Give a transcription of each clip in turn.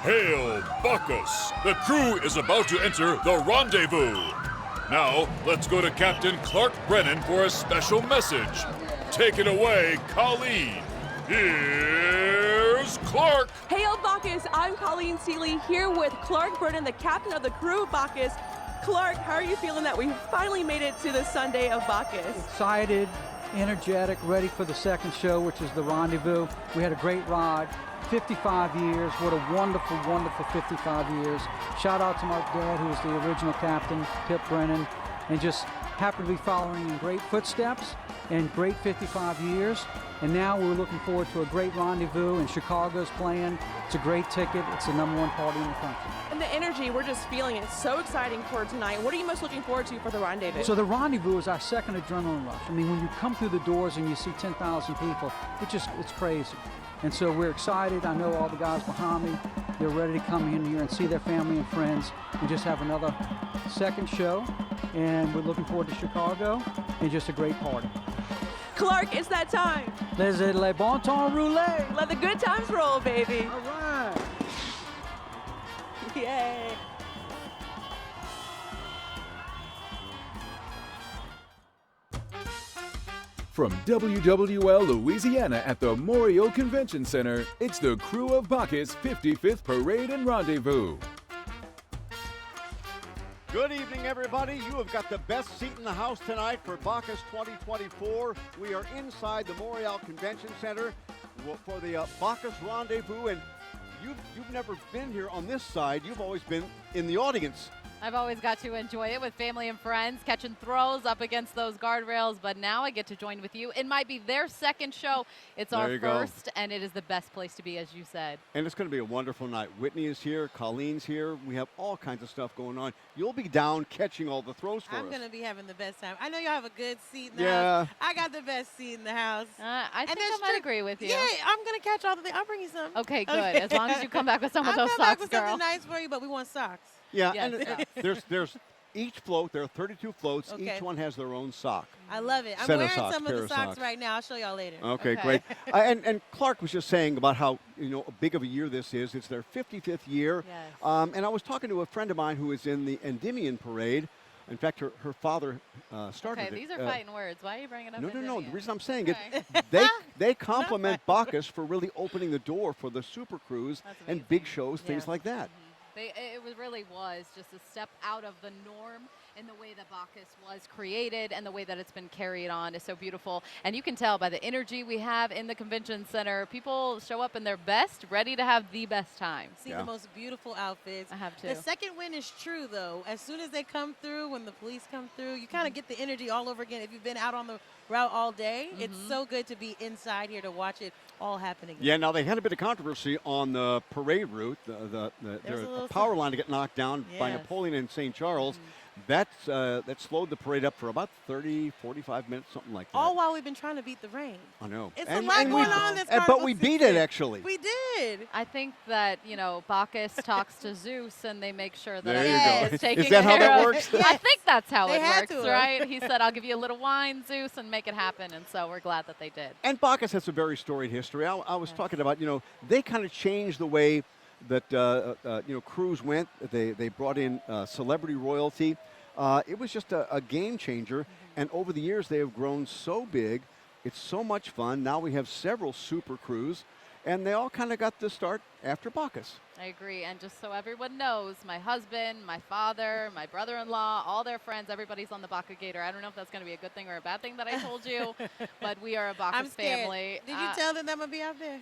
Hail, Bacchus! The crew is about to enter the rendezvous. Now, let's go to Captain Clark Brennan for a special message. Take it away, Colleen. Here's Clark. Hail, Bacchus! I'm Colleen Seeley here with Clark Brennan, the captain of the Krewe of Bacchus. Clark, how are you feeling that we finally made it to the Sunday of Bacchus? Excited, energetic, ready for the second show, which is the rendezvous. We had a great ride. 55 years. What a wonderful, wonderful 55 years. Shout out to my dad, who was the original captain, Pip Brennan, and just happened to be following in great footsteps and great 55 years. And now we're looking forward to a great rendezvous, and Chicago's playing. It's a great ticket. It's the #1 party in the country. And the energy, we're just feeling it. It's so exciting for tonight. What are you most looking forward to for the rendezvous? So the rendezvous is our second adrenaline rush. I mean, when you come through the doors and you see 10,000 people, it's crazy. And so we're excited. I know all the guys behind me. They're ready to come in here and see their family and friends and just have another second show. And we're looking forward to Chicago and just a great party. Clark, it's that time. Les bon temps roulé. Let the good times roll, baby. All right. Yay. From WWL Louisiana at the Memorial Convention Center, it's the Krewe of Bacchus 55th Parade and Rendezvous. Good evening, everybody. You have got the best seat in the house tonight for Bacchus 2024. We are inside the Memorial Convention Center for the Bacchus Rendezvous, and you've never been here on this side. You've always been in the audience. I've always got to enjoy it with family and friends, catching throws up against those guardrails, but now I get to join with you. It might be their second show. It's our first, and it is the best place to be, as you said. And it's going to be a wonderful night. Whitney is here. Colleen's here. We have all kinds of stuff going on. You'll be down catching all the throws for us. I'm going to be having the best time. I know y'all have a good seat in the house. I got the best seat in the house. I think I might agree with you. Yeah, I'm going to catch all the things. I'll bring you some. Okay, good. As long as you come back with some of those socks, girl. I'll come back with something nice for you, but we want socks. Yeah, yes, and there's each float. There are 32 floats. Okay. Each one has their own sock. I love it. I'm Set of wearing socks, some of the socks right now. I'll show y'all later. Okay, great. And Clark was just saying about how big of a year this is. It's their 55th year. Yes. And I was talking to a friend of mine who is in the Endymion Parade. In fact, her father started it. Okay, these are fighting words. Why are you bringing up Endymion? No. The reason I'm saying it, they compliment Bacchus for really opening the door for the super cruise and big shows, things like that. It really was just a step out of the norm in the way that Bacchus was created, and the way that it's been carried on is so beautiful. And you can tell by the energy we have in the convention center, people show up in their best, ready to have the best time. See the most beautiful outfits. I have to. The second win is true, though. As soon as they come through, when the police come through, you kind of get the energy all over again. If you've been out on the route all day, it's so good to be inside here to watch it all happen again. Yeah, now they had a bit of controversy on the parade route. The power line to get knocked down by Napoleon in St. Charles. That slowed the parade up for about 30, 45 minutes, something like that. All while we've been trying to beat the rain. I know. It's a lot going on this But we beat it, actually. We did. I think that, Bacchus talks to Zeus, and they make sure that there everything you is go. taken Is that how care that of. works? Yes. I think that's how They it had works, to. right? He said, I'll give you a little wine, Zeus, and make it happen. And so we're glad that they did. And Bacchus has a very storied history. I was talking about, they kind of changed the way that, crews went. They brought in celebrity royalty. It was just a game changer, and over the years they have grown so big. It's so much fun. Now we have several super crews, and they all kind of got to start after Bacchus. I agree, and just so everyone knows, my husband, my father, my brother-in-law, all their friends, everybody's on the Bacchus Gator. I don't know if that's going to be a good thing or a bad thing that I told you, but we are a Bacchus I'm scared. family. Did you tell them I'm going to be out there?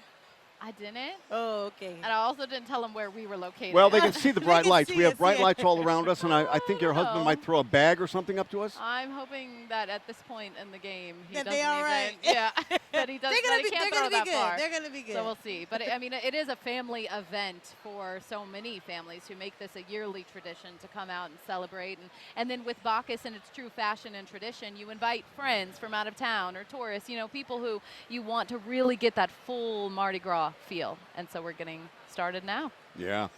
I didn't. Oh, okay. And I also didn't tell them where we were located. Well, they can see the bright lights. see We have us, bright yeah. lights all around us, and I think your husband might throw a bag or something up to us. I'm hoping that at this point in the game, he That doesn't they all even, right. yeah, that he doesn't, that he they're can't gonna throw be that good. far. They're going to be good. So we'll see. But I mean, it is a family event for so many families who make this a yearly tradition to come out and celebrate. And then with Bacchus in its true fashion and tradition, you invite friends from out of town or tourists, people who you want to really get that full Mardi Gras feel. And so we're getting started now. Yeah.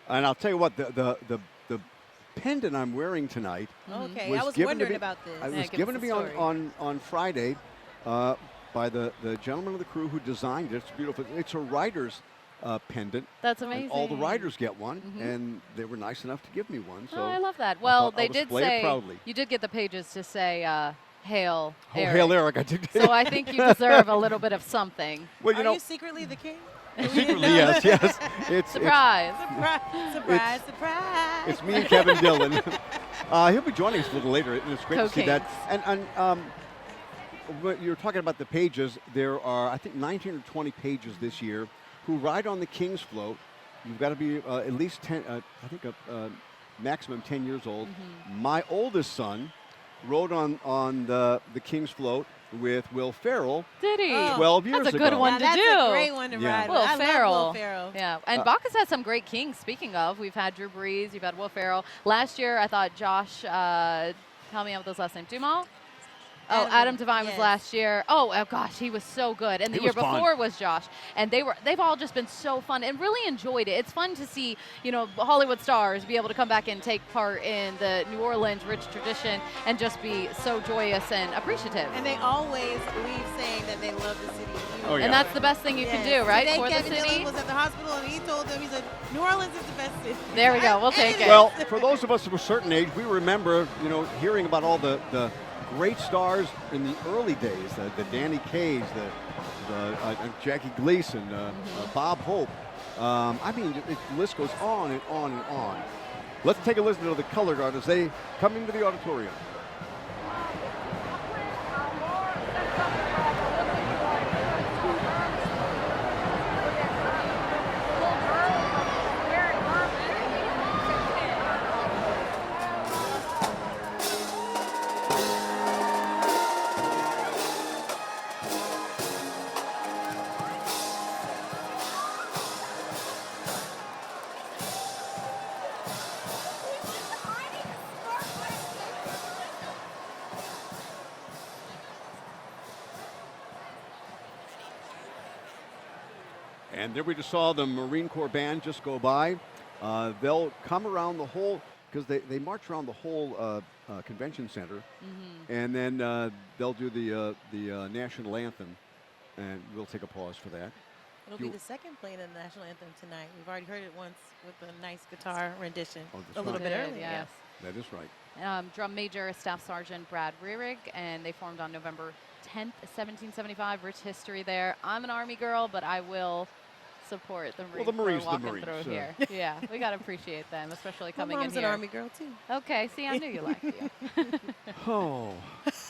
And I'll tell you what, the pendant I'm wearing tonight Okay, I was wondering about this. It was given to me on Friday by the gentleman of the crew who designed it. It's beautiful. It's a rider's pendant. That's And amazing. all the riders get one, and they were nice enough to give me one. So Oh, I love that. Well, thought I'll they did display it say proudly. you did get the pages to say "Hail, Oh, Eric." hail Eric! I did. So I think you deserve a little bit of something. Well, Are you secretly the king? secretly, yes. It's Surprise! Surprise, surprise. It's me and Kevin Dillon. He'll be joining us a little later, and it's great to see that. And when you're talking about the pages, there are, I think, 19 or 20 pages this year who ride on the King's float. You've got to be at least 10, I think a maximum 10 years old. My oldest son rode on the King's float with Will Ferrell. Did he? 12 years ago. That's a good one Now, to that's do. a great one to ride Will with. I Ferrell. love Will Ferrell. Yeah, and Bacchus has some great kings. Speaking of, we've had Drew Brees, you've had Will Ferrell. Last year, I thought Josh, help me out with his last name, Dumas? Oh, Adam Devine was last year. Oh gosh, he was so good. And the year before was Josh. And they've all just been so fun and really enjoyed it. It's fun to see, Hollywood stars be able to come back and take part in the New Orleans rich tradition and just be so joyous and appreciative. And they always leave saying that they love the city. Oh, yeah. And that's the best thing you can do, right? Today, For Kevin the city. Dillon was at the hospital and he told them, he said, New Orleans is the best city. There we go. We'll take it. Well, for those of us of a certain age, we remember, hearing about all the great stars in the early days, the Danny Kays, the Jackie Gleason, Bob Hope. I mean, the list goes on and on and on. Let's take a listen to the color guard as they come into the auditorium. And there we just saw the Marine Corps band just go by. They'll come around the whole, because they march around the whole convention center, and then they'll do the national anthem, and we'll take a pause for that. It'll be the second playing in the national anthem tonight. We've already heard it once with a nice guitar rendition a little bit earlier. Yes. That is right. Drum Major Staff Sergeant Brad Rearick, and they formed on November 10th, 1775. Rich history there. I'm an Army girl, but I will support the Marines. Well, the Marines, for walking through here. Yeah, we got to appreciate them, especially coming in mom's here. an Army girl, too. Okay, see, I knew you liked you. Oh,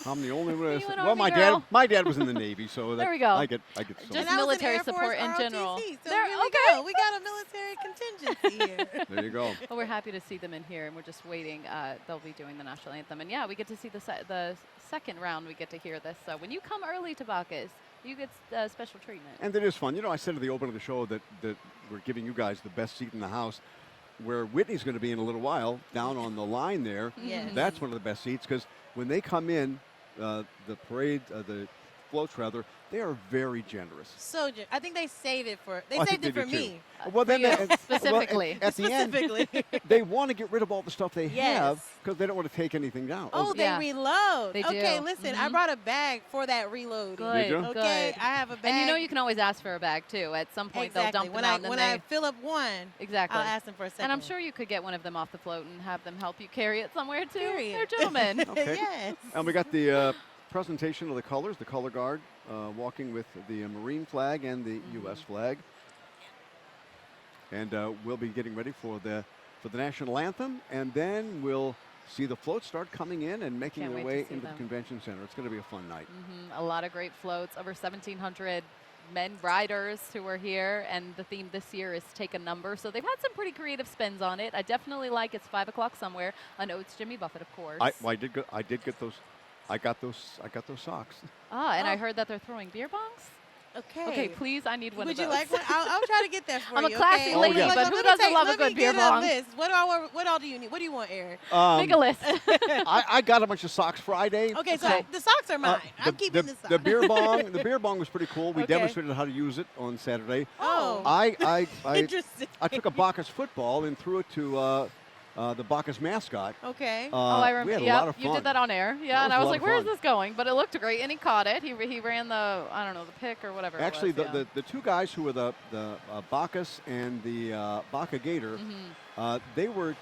I'm the only one. You an Well, Army girl? my dad was in the Navy, so There we go. I get so Just And I was in military Air Force support in ROTC, general. So There- here we okay. go. We got a military contingency here. There you go. Well, we're happy to see them in here, and we're just waiting. They'll be doing the national anthem. And, yeah, we get to see the second round. We get to hear this. So when you come early to Bacchus, you get special treatment. And it is fun. I said at the open of the show that we're giving you guys the best seat in the house, where Whitney's going to be in a little while, down on the line there. Yes. That's one of the best seats, because when they come in, the parade, the floats rather, they are very generous. So I think they save it for, I think saved it they for do, too. me. Well, then Specifically. at the end, Specifically. they want to get rid of all the stuff they Yes. have, because they don't want to take anything down. Oh, Yeah. they reload. They okay, do. listen, I brought a bag for that reload. Good, Did you? Okay, good. I have a bag. And you know you can always ask for a bag, too. At some point, exactly. they'll dump when them out. I and then when they I fill up one, Exactly. I'll ask them for a second. And I'm sure you could get one of them off the float and have them help you carry it somewhere, too. Period. They're gentlemen. Okay. Yes. And we got the presentation of the colors, the color guard walking with the Marine flag and the U.S. flag. And we'll be getting ready for the national anthem, and then we'll see the floats start coming in and making Can't their wait to way see into the them. convention center. It's going to be a fun night. A lot of great floats, over 1,700 men riders who are here, and the theme this year is Take a Number. So they've had some pretty creative spins on it. I definitely like It's 5 o'clock somewhere on Oates Jimmy Buffett, of course. I did get those. I got those socks. And I Oh. heard that they're throwing beer bongs. Okay. Okay, please, I need one Would of you those. like one? I'll try to get that for I'm a you. classy okay? lady, but who doesn't love a good beer bong? List. What all do you need? What do you want, Eric? Make a list. I got a bunch of socks Friday. Okay, so the socks are mine. I'm keeping the socks. The beer bong. The beer bong was pretty cool. We Okay. demonstrated how to use it on Saturday. Oh. I Interesting. I took a Bacchus football and threw it to the Bacchus mascot. Okay. Oh, I we remember. had a lot of fun. You did that on air. Yeah, That and was I a was lot like, of where is fun. this going? But it looked great, and he caught it. He ran the, I don't know, the pick or whatever Actually, it was. the two guys who were the Bacchus and the Bacca Gator, they were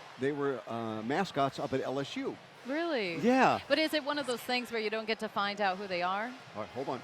mascots up at LSU. Really? Yeah. But is it one of those things where you don't get to find out who they are? All right, hold on.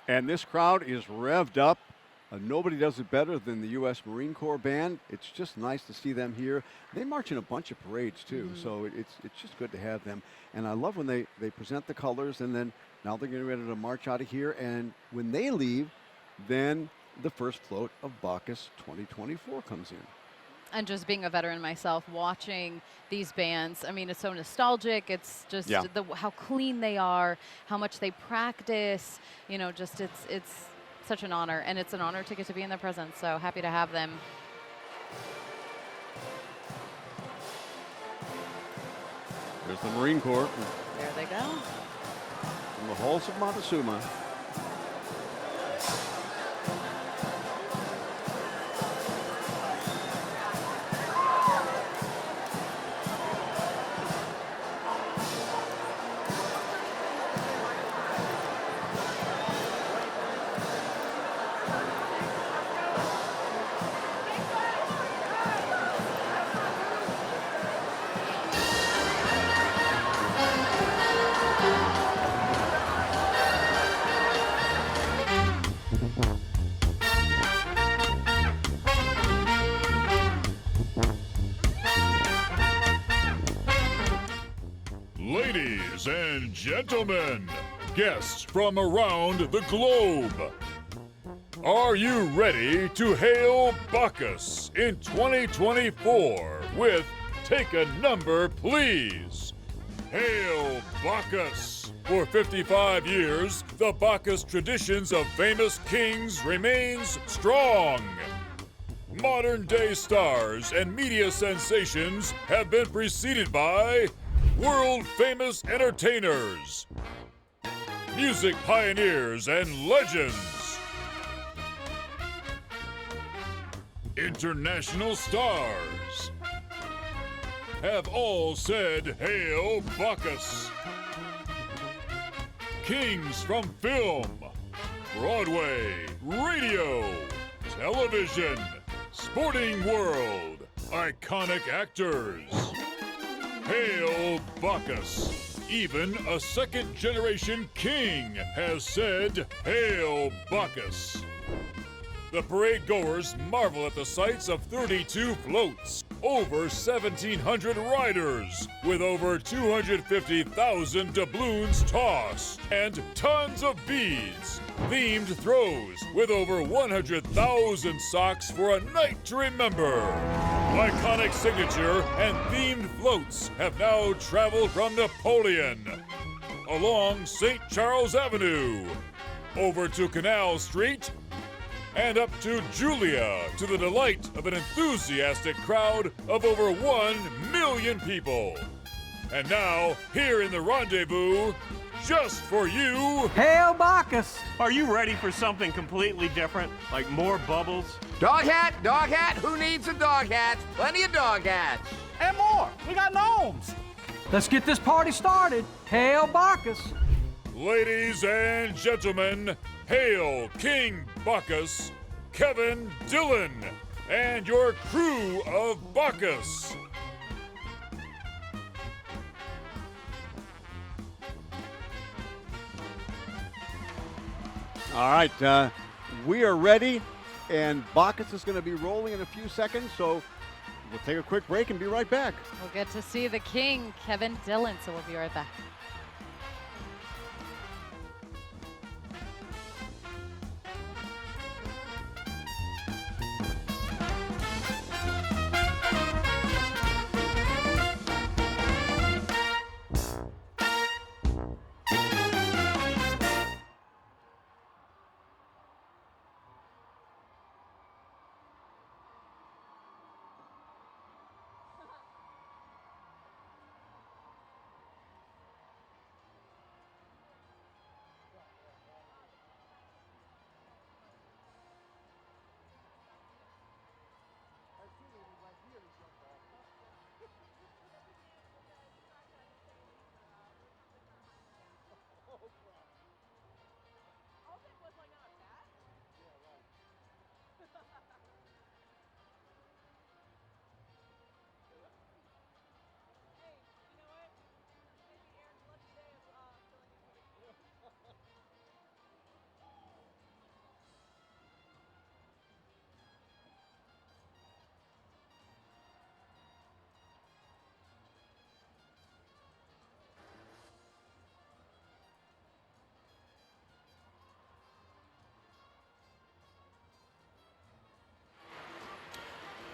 And this crowd is revved up. Nobody does it better than the U.S. Marine Corps Band. It's just nice to see them here. They march in a bunch of parades, too, so it's just good to have them. And I love when they present the colors, and then now they're getting ready to march out of here. And when they leave, then the first float of Bacchus 2024 comes in. And just being a veteran myself, watching these bands, I mean, it's so nostalgic. It's just how clean they are, how much they practice. You know, just it's such an honor, and it's an honor to get to be in their presence. So happy to have them. There's the Marine Corps. There they go. From the halls of Montezuma. Ladies and gentlemen, guests from around the globe, are you ready to hail Bacchus in 2024 with Take a Number, Please? Hail Bacchus! For 55 years, the Bacchus traditions of famous kings remains strong. Modern-day stars and media sensations have been preceded by world-famous entertainers, music pioneers and legends, international stars have all said Hail Bacchus. Kings from film, Broadway, radio, television, sporting world, iconic actors. Hail Bacchus! Even a second-generation king has said, Hail Bacchus! The parade goers marvel at the sights of 32 floats, over 1,700 riders, with over 250,000 doubloons tossed, and tons of beads, themed throws, with over 100,000 socks for a night to remember. Iconic signature and themed floats have now traveled from Napoleon, along St. Charles Avenue, over to Canal Street, and up to Julia, to the delight of an enthusiastic crowd of over 1 million people. And now, here in the rendezvous, just for you, Hail Bacchus! Are you ready for something completely different, like more bubbles? Dog hat, who needs a dog hat? Plenty of dog hats. And more, we got gnomes. Let's get this party started. Hail Bacchus! ladies and gentlemen, hail King Bacchus, Kevin Dillon, and your Krewe of Bacchus. All right, we are ready, and Bacchus is going to be rolling in a few seconds, so we'll take a quick break and be right back. We'll get to see the king, Kevin Dillon, so we'll be right back.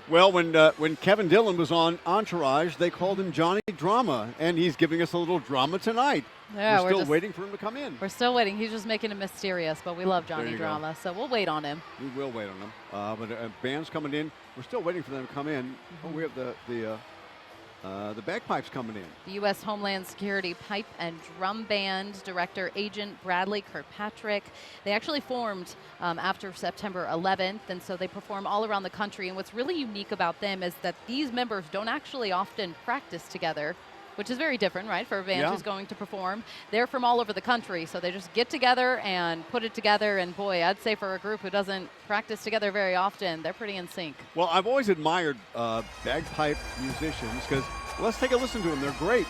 Well, when Kevin Dillon was on Entourage, they called him Johnny Drama, and he's giving us a little drama tonight. Yeah, we're still waiting for him to come in. We're still waiting. He's just making it mysterious, but we love Johnny Drama, so we'll wait on him. We will wait on him. But band's coming in. We're still waiting for them to come in. Oh, we have the bagpipes coming in. The U.S. Homeland Security Pipe and Drum Band Director Agent Bradley Kirkpatrick. They actually formed after September 11th, and so they perform all around the country. And what's really unique about them is that these members don't actually often practice together, which is very different, right, for a band who's going to perform. They're from all over the country, so they just get together and put it together. And boy, I'd say for a group who doesn't practice together very often, they're pretty in sync. Well, I've always admired bagpipe musicians because let's take a listen to them. They're great.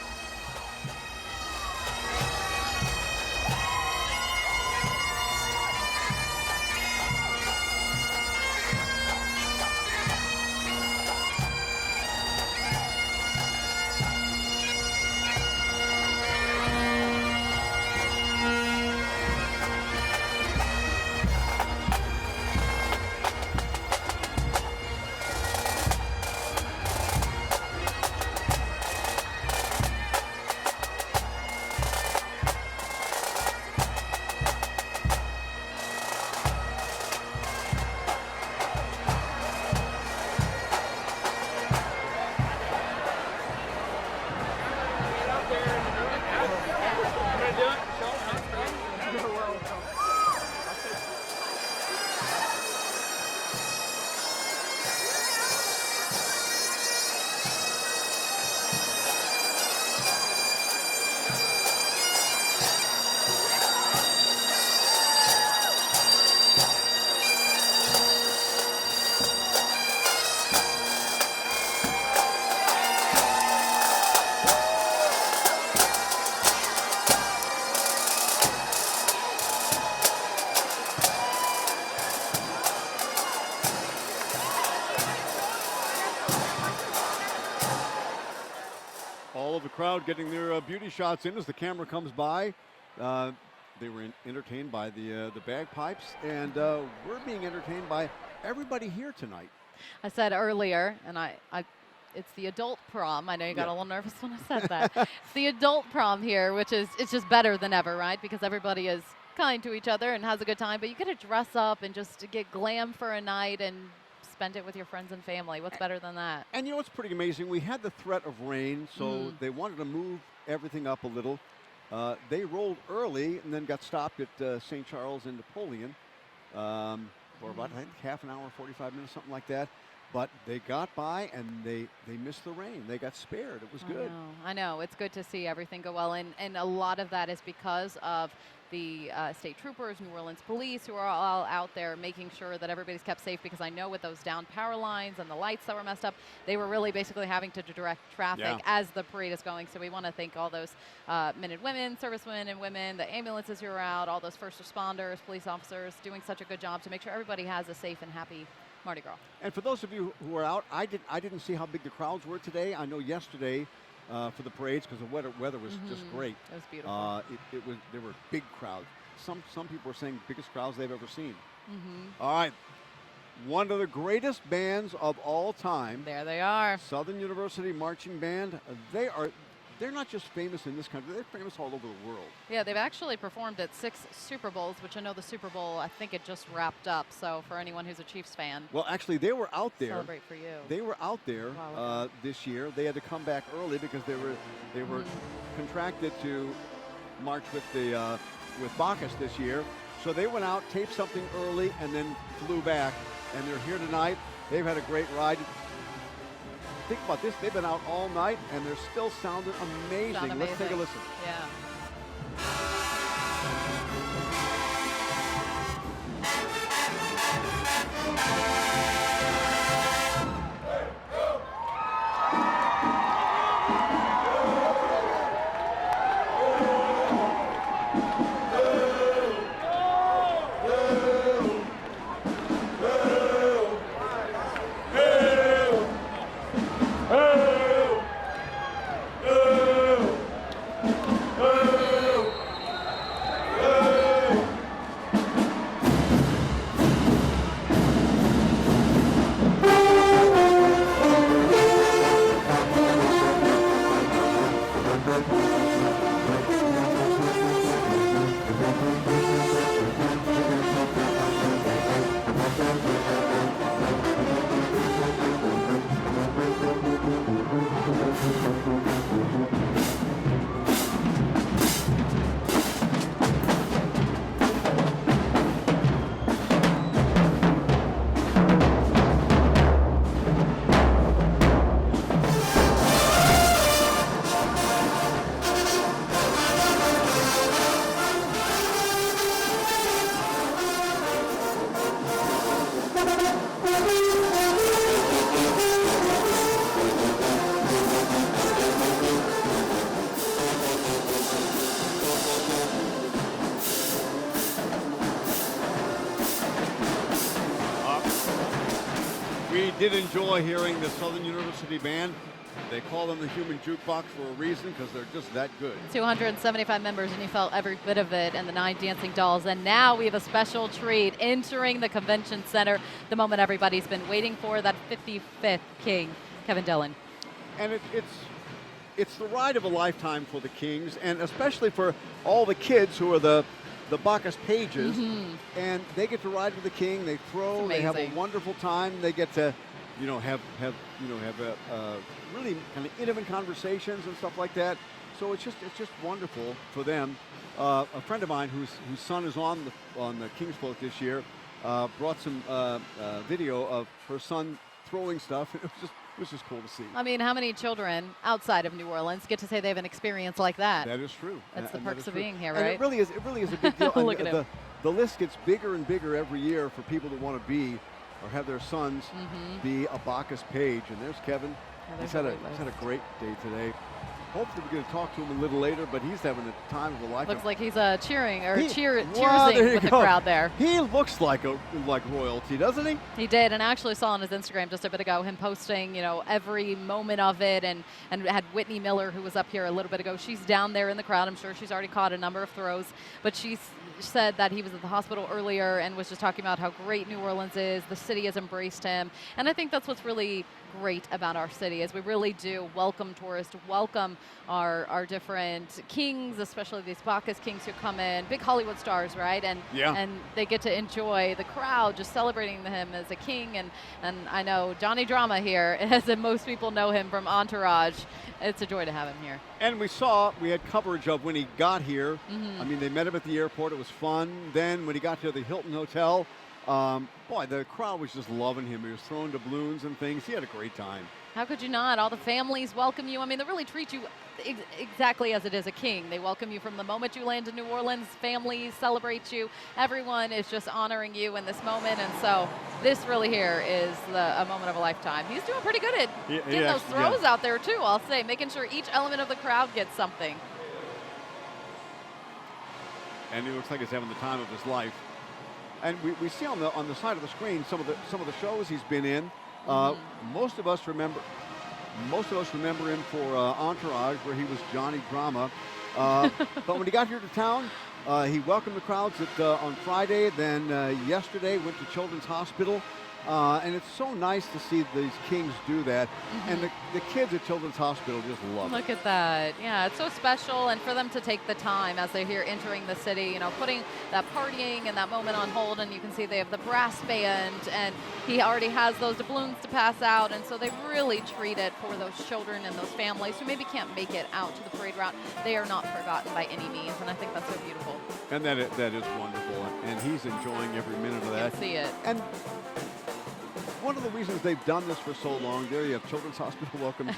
crowd getting their beauty shots in as the camera comes by. They were entertained by the bagpipes, and we're being entertained by everybody here tonight. I said earlier, and it's the adult prom. I know you got a little nervous when I said that. It's the adult prom here, which is it's just better than ever, right? Because everybody is kind to each other and has a good time, but you get to dress up and just get glam for a night and spend it with your friends and family. What's better than that? And you know what's pretty amazing? We had the threat of rain, so they wanted to move everything up a little. They rolled early and then got stopped at St. Charles and Napoleon for about, I think, half an hour, 45 minutes, something like that. But they got by, and they missed the rain. They got spared. It was good. I know. It's good to see everything go well. And a lot of that is because of the state troopers, New Orleans police, who are all out there making sure that everybody's kept safe, because I know with those down power lines and the lights that were messed up, they were really basically having to direct traffic as the parade is going. So we want to thank all those men and women, servicemen and women, the ambulances who are out, all those first responders, police officers, doing such a good job to make sure everybody has a safe and happy Mardi Gras. And for those of you who are out, I didn't see how big the crowds were today. I know yesterday for the parades, because the weather was just great. It was beautiful. There were big crowds. Some people were saying biggest crowds they've ever seen. All right, one of the greatest bands of all time. There they are. Southern University Marching Band. They're not just famous in this country, they're famous all over the world. Yeah, they've actually performed at 6 Super Bowls, which I know the Super Bowl, I think it just wrapped up. So for anyone who's a Chiefs fan. Well, actually, they were out there. Celebrate for you. They were out there this year. They had to come back early because they were contracted to march with Bacchus this year. So they went out, taped something early, and then flew back. And they're here tonight. They've had a great ride. Think about this, they've been out all night and they're still sounding amazing. Let's take a listen. Yeah. We did enjoy hearing the Southern University Band. They call them the Human Jukebox for a reason, because they're just that good. 275 members, and you felt every bit of it, and the 9 dancing dolls. And now we have a special treat entering the convention center, the moment everybody's been waiting for, that 55th king, Kevin Dillon. And it's the ride of a lifetime for the Kings, and especially for all the kids who are the Bacchus pages, and they get to ride with the king. They throw. They have a wonderful time. They get to, have really kind of intimate conversations and stuff like that. So it's just wonderful for them. A friend of mine whose son is on the King's float this year brought some video of her son throwing stuff. It was just cool to see. I mean, how many children outside of New Orleans get to say they have an experience like that? That is true. That's the perks of being here, right? And it really is a big deal. Look at him. The list gets bigger and bigger every year for people that want to be or have their sons be a Bacchus page. And there's Kevin. Yeah, he's had a great day today. hopefully we're going to talk to him a little later, but he's having a time of a lifetime. Looks like he's cheering or cheersing there you with the go. crowd there. He looks like royalty, doesn't he? He did, and I actually saw on his Instagram just a bit ago him posting, every moment of it, and had Whitney Miller, who was up here a little bit ago. She's down there in the crowd. I'm sure she's already caught a number of throws, but she's said that he was at the hospital earlier and was just talking about how great New Orleans is. The city has embraced him, and I think that's what's really great about our city is we really do welcome tourists, welcome our different kings, especially these Bacchus kings who come in, big Hollywood stars, right? And they get to enjoy the crowd just celebrating him as a king. And I know Johnny Drama here, as most people know him from Entourage. It's a joy to have him here. And we had coverage of when he got here. I mean, they met him at the airport. It was fun. Then when he got to the Hilton Hotel, boy, the crowd was just loving him. He was throwing doubloons and things. He had a great time. How could you not? All the families welcome you. I mean, they really treat you exactly as it is a king. They welcome you from the moment you land in New Orleans. Families celebrate you. Everyone is just honoring you in this moment. And so this really here is a moment of a lifetime. He's doing pretty good at getting those throws out there, too, I'll say, making sure each element of the crowd gets something. And he looks like he's having the time of his life. And we see on the side of the screen some of the shows he's been in. Most of us remember him for Entourage, where he was Johnny Drama. But when he got here to town, he welcomed the crowds on Friday. Then yesterday went to Children's Hospital. And it's so nice to see these kings do that. And the kids at Children's Hospital just love it. Look at that. Yeah, it's so special. And for them to take the time as they're here entering the city, putting that partying and that moment on hold. And you can see they have the brass band. And he already has those doubloons to pass out. And so they really treat it for those children and those families who maybe can't make it out to the parade route. They are not forgotten by any means. And I think that's so beautiful. And that is wonderful. And he's enjoying every minute of that. You can see it. And one of the reasons they've done this for so long, there you have Children's Hospital welcomed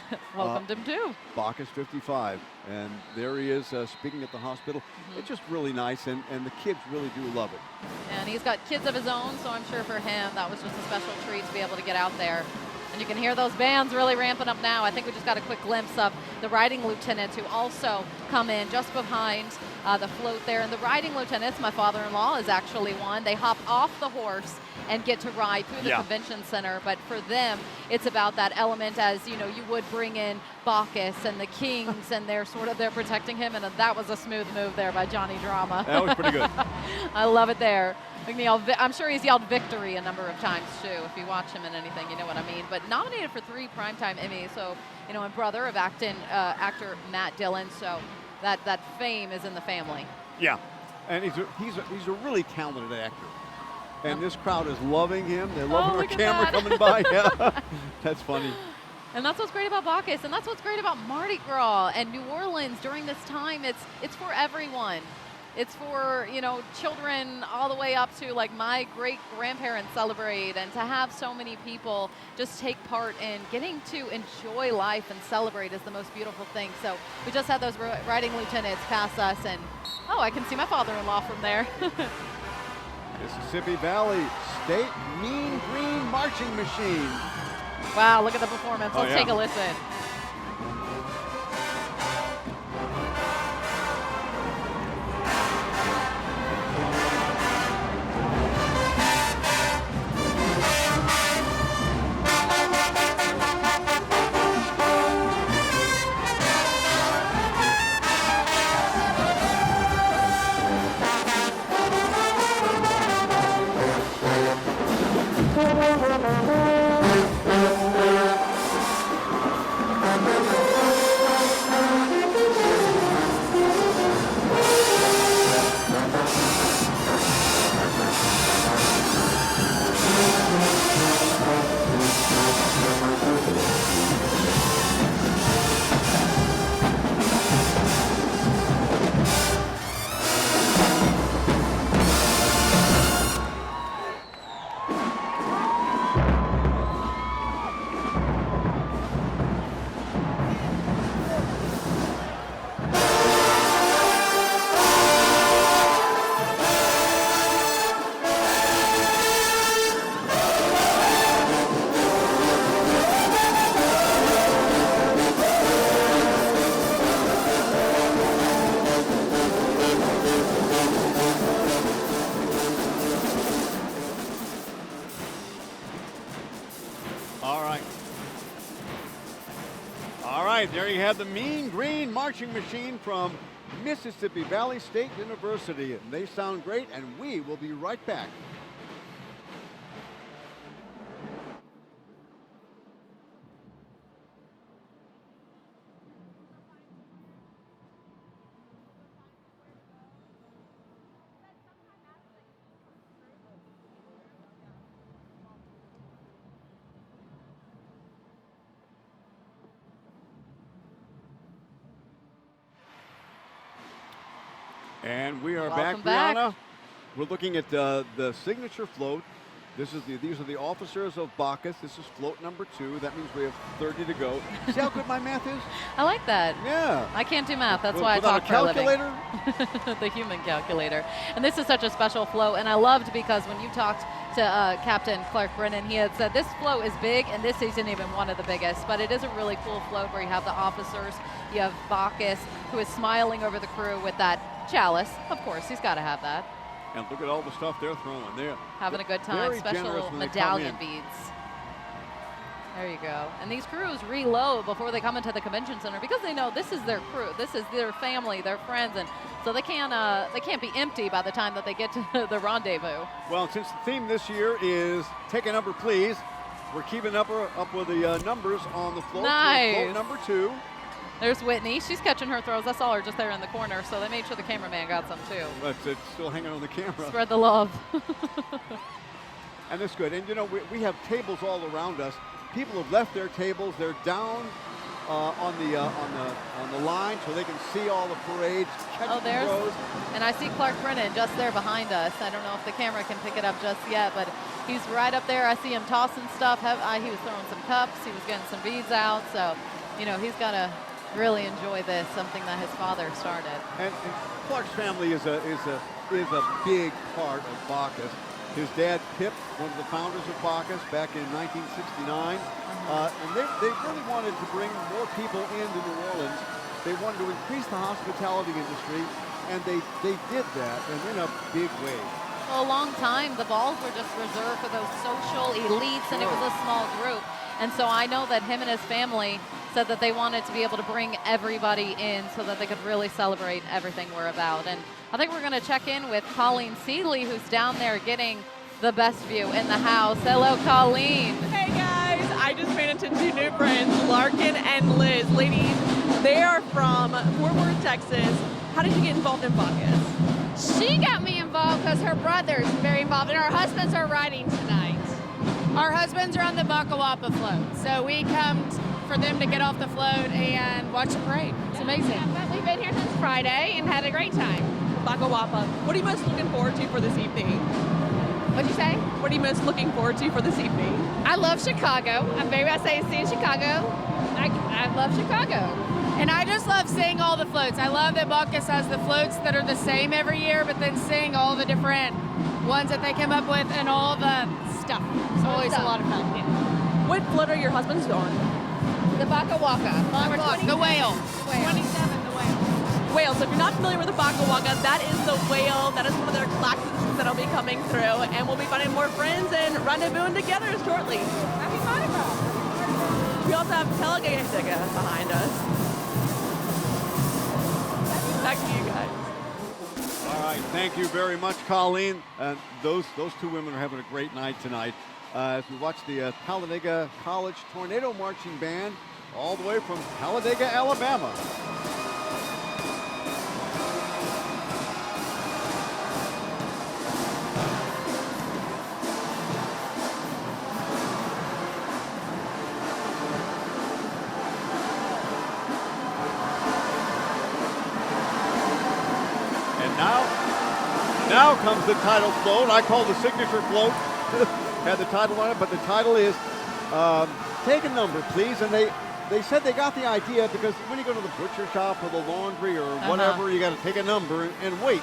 him too. Bacchus 55, and there he is speaking at the hospital. It's just really nice, and the kids really do love it. And he's got kids of his own, so I'm sure for him that was just a special treat to be able to get out there. And you can hear those bands really ramping up now. I think we just got a quick glimpse of the riding lieutenants who also come in just behind the float there. And the riding lieutenants, my father-in-law is actually one. They hop off the horse and get to ride through the convention center. But for them, it's about that element as, you would bring in Bacchus and the kings, and they're protecting him. And that was a smooth move there by Johnny Drama. That was pretty good. I love it there. I'm sure he's yelled victory a number of times, too. If you watch him in anything, you know what I mean. But nominated for 3 Primetime Emmys. So, and brother of actor Matt Dillon. So that fame is in the family. Yeah. And he's a really talented actor. And this crowd is loving him. They love our camera coming by. Yeah. That's funny. And that's what's great about Bacchus. And that's what's great about Mardi Gras and New Orleans during this time. It's for everyone. It's for, children all the way up to like my great-grandparents celebrate, and to have so many people just take part in getting to enjoy life and celebrate is the most beautiful thing. So we just had those riding lieutenants pass us, and I can see my father-in-law from there. Mississippi Valley State Mean Green Marching Machine. Wow, look at the performance. Let's take a listen. right, there you have the Mean Green Marching Machine from Mississippi Valley State University. And they sound great, and we will be right back. And we are Welcome back, back. Brianna. We're looking at the signature float. These are the officers of Bacchus. This is float number 2. That means we have 30 to go. See how good my math is? I like that. Yeah. I can't do math. That's why I Without talk a calculator? for a living. The human calculator. And this is such a special float. And I loved because when you talked to Captain Clark Brennan, he had said this float is big, and this isn't even one of the biggest. But it is a really cool float where you have the officers, you have Bacchus, who is smiling over the crew with that chalice. Of course, he's got to have that. And look at all the stuff they're throwing. They're Having a good time. very generous Special when they come medallion in. beads. There you go. And these crews reload before they come into the convention center because they know this is their crew, this is their family, their friends, and so they can't be empty by the time that they get to the rendezvous. Well, since the theme this year is "Take a Number, Please," we're keeping up with the numbers on the float. Nice. Float number 2. There's Whitney. She's catching her throws. I saw her just there in the corner, so they made sure the cameraman got some too. But it's still hanging on the camera. Spread the love. And that's good. And you know, we have tables all around us. People have left their tables. They're down on the line so they can see all the parades. Oh, there's, and I see Clark Brennan just there behind us. I don't know if the camera can pick it up just yet, but he's right up there. I see him tossing stuff. He was throwing some cups. He was getting some beads out. So, you know, he's got to really enjoy this, something that his father started. And Clark's family is a big part of Bacchus. His dad, Pip, one of the founders of Bacchus back in 1969. And they really wanted to bring more people into New Orleans. They wanted to increase the hospitality industry, and they did that, and in a big way. Well, a long time, the balls were just reserved for those social elites, and it was a small group. And so I know that him and his family said that they wanted to be able to bring everybody in so that they could really celebrate everything we're about. And I think we're going to check in with Colleen Seeley, who's down there getting the best view in the house. Hello, Colleen. Hey guys, I just ran into 2 new friends, Larkin and Liz. Ladies, they are from Fort Worth, Texas. How did you get involved in Bacchus? She got me involved because her brother's very involved, and our husbands are riding tonight. Our husbands are on the Bacchus float, so we come for them to get off the float and watch the parade. It's amazing. Yeah, we've been here since Friday and had a great time. Bacchus. What are you most looking forward to for this evening? What'd you say? What are you most looking forward to for this evening? I love Chicago. I'm very excited to see in Chicago. I love Chicago. And I just love seeing all the floats. I love that Bacchus has the floats that are the same every year, but then seeing all the different ones that they come up with and all the stuff. It's always a lot of fun. Yeah. What float are your husbands on? The Bacchus The whale. 27, the whale. Whale. So if you're not familiar with the Bacchus, that is the whale. That is one of their classes that'll be coming through, and we'll be finding more friends and rendezvousing together shortly. Happy Mardi Gras. We also have Tailgate behind us. Back to you guys. All right, thank you very much, Colleen. Those 2 women are having a great night tonight as we watch the Talladega College Tornado Marching Band all the way from Talladega, Alabama. Now comes the title float. I call the signature float. Had the title on it, but the title is "Take a Number, Please." And they said they got the idea because when you go to the butcher shop or the laundry or whatever, you got to take a number and wait.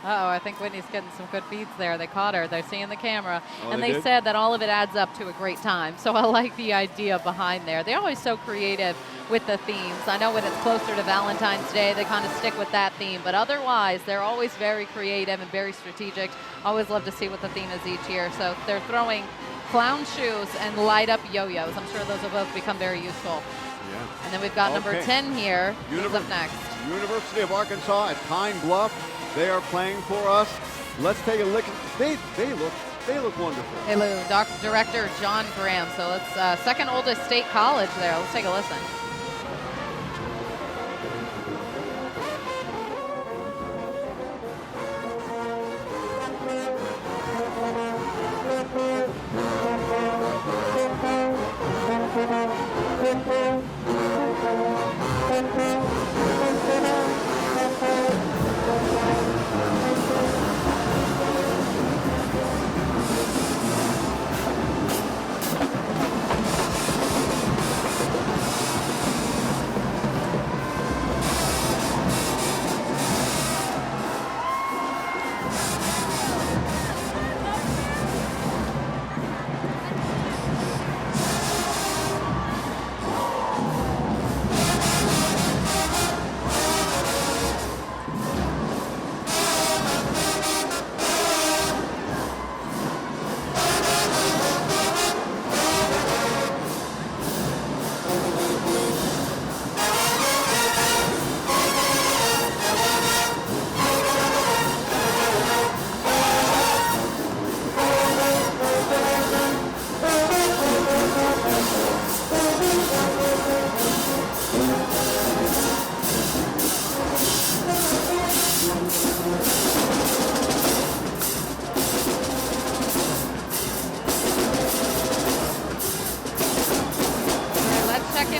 Uh-oh, I think Whitney's getting some good beads there. They caught her. They're seeing the camera. Oh, and they they said that all of it adds up to a great time. So I like the idea behind there. They're always so creative with the themes. I know when it's closer to Valentine's Day, they kind of stick with that theme. But otherwise, they're always very creative and very strategic. Always love to see what the theme is each year. So they're throwing clown shoes and light up yo-yos. I'm sure those will both become very useful. Yeah. And then we've got number 10 here. Who's up next? University of Arkansas at Pine Bluff. They are playing for us. Let's take a look. They look wonderful. Hey Lou, Director John Graham. So let's second oldest state college there. Let's take a listen.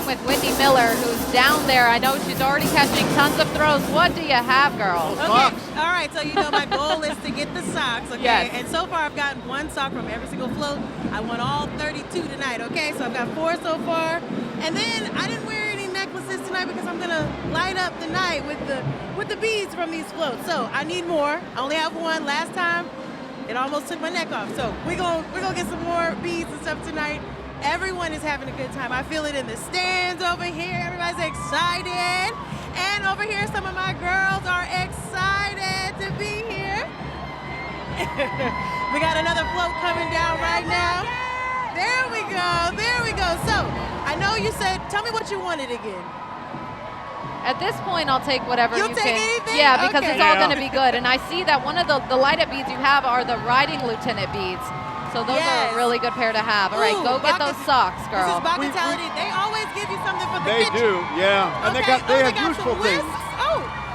With Whitney Miller, who's down there. I know she's already catching tons of throws. What do you have, girl? Okay. All right, so you know my goal is to get the socks, okay? Yes. And so far I've gotten one sock from every single float. I won all 32 tonight, okay? So I've got 4 so far. And then I didn't wear any necklaces tonight because I'm gonna light up the night with the beads from these floats. So I need more. I only have one. Last time it almost took my neck off. So we're gonna get some more beads and stuff tonight. Everyone is having a good time. I feel it in the stands over here. Everybody's excited. And over here, some of my girls are excited to be here. We got another float coming down right now. There we go. There we go. So I know you said, tell me what you wanted again. At this point, I'll take whatever You'll you take can. anything? Yeah, because Okay. it's all going to be good. And I see that one of the light-up beads you have are the riding lieutenant beads. So those are a really good pair to have. All right, Ooh, go get those socks, This girl. is Bacchus. They always give you something for the They kitchen. do, yeah. And Okay. they have got useful some things. whisks.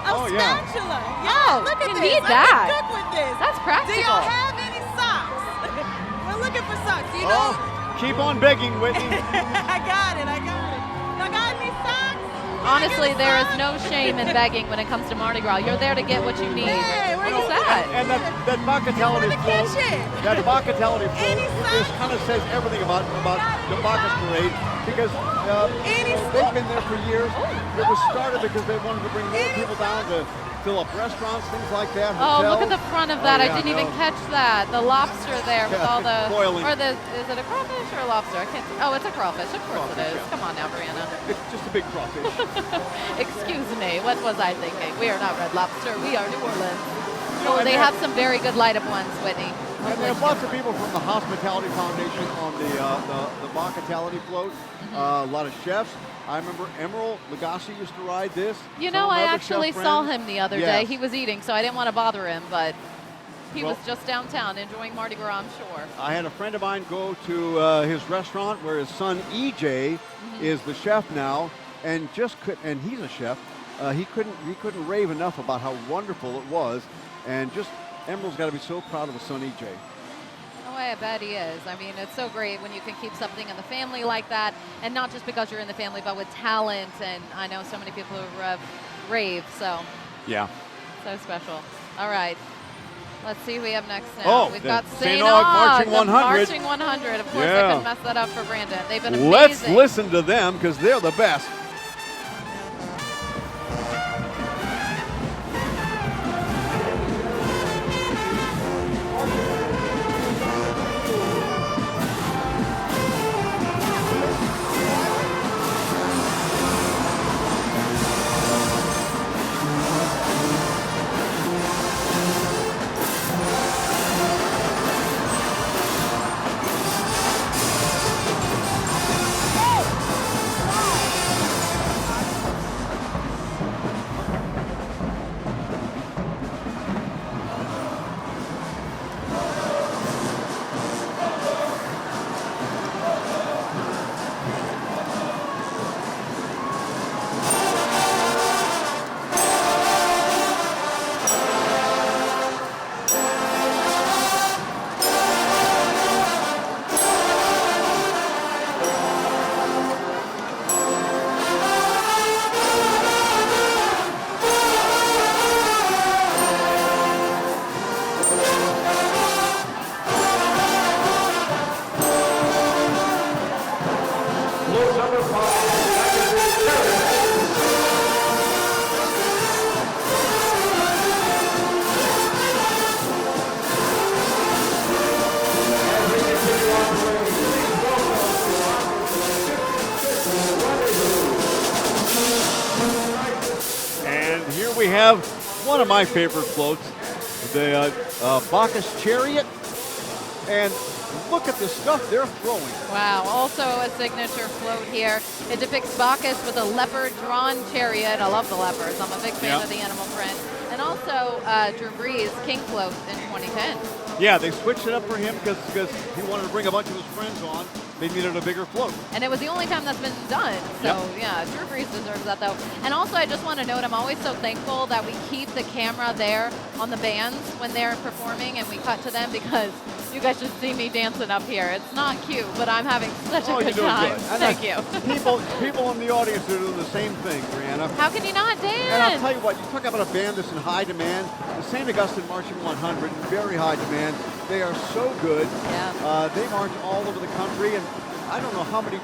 A Oh, yeah. spatula. Yeah, Oh, look at you this. need I that. can cook with this. That's Do practical. y'all have any socks? We're looking for socks. You know, Keep on begging, Whitney. I got it. Y'all got any socks? Honestly, there is no shame in begging when it comes to Mardi Gras. You're there to get what you need. Hey, where What's you that? And that Bacchus float, kitchen. that Bacchus float, Any this kind of says everything about the Bacchus parade because they've been there for years. It was started because they wanted to bring more people down to fill up restaurants, things like that. Oh, look at hotels. the front of that. Oh, yeah, I didn't even no. catch that. The lobster there with all the, Boiling. or is it a crawfish or a lobster? I can't see. Oh, it's a crawfish. Of course it is. yeah. Come on now, Brianna. It's just a big crawfish. Excuse me. What was I thinking? We are not Red Lobster. We are New Orleans. No, Oh, and they that- have some very good light-up ones, Whitney. And there's lots of people from the Hospitality Foundation on the Bacchus float. A lot of chefs. I remember Emerald Lagasse used to ride this. You Some know, of my I other actually chef saw friends. him the other Yes. day. He was eating, so I didn't want to bother him, but he Well- was just downtown enjoying Mardi Gras, I'm sure. I had a friend of mine go to his restaurant where his son EJ is the chef now, and and he's a chef. He couldn't rave enough about how wonderful it was, and just Emerald's got to be so proud of his son EJ. Oh, I bet he is. I mean, it's so great when you can keep something in the family like that, and not just because you're in the family, but with talent. And I know so many people who rave, so Yeah. so special. All right. Let's see who we have next now. Oh, We've the got St. St. Aug Aug, Marching the 100. Marching 100. Of course, I Yeah. couldn't mess that up for Brandon. They've been amazing. Let's listen to them because they're the best. one of my favorite floats, the Bacchus Chariot. And look at the stuff they're throwing. Wow, also a signature float here. It depicts Bacchus with a leopard-drawn chariot. I love the leopards. I'm a big fan of the animal print. And also Drew Brees' King Float in 2010. Yeah, they switched it up for him because he wanted to bring a bunch of his friends on. They needed a bigger float. And it was the only time that's been done. So, yeah, Drew Brees deserves that, though. And also, I just want to note, I'm always so thankful that we keep the camera there on the bands when they're performing and we cut to them, because you guys should see me dancing up here. It's not cute, but I'm having such a good time. Thank you. People in the audience are doing the same thing, Brianna. How can you not dance? And I'll tell you what, you talk about a band that's in high demand. The St. Augustine Marching 100, very high demand. They are so good. Yeah. They march all over the country, and I don't know how many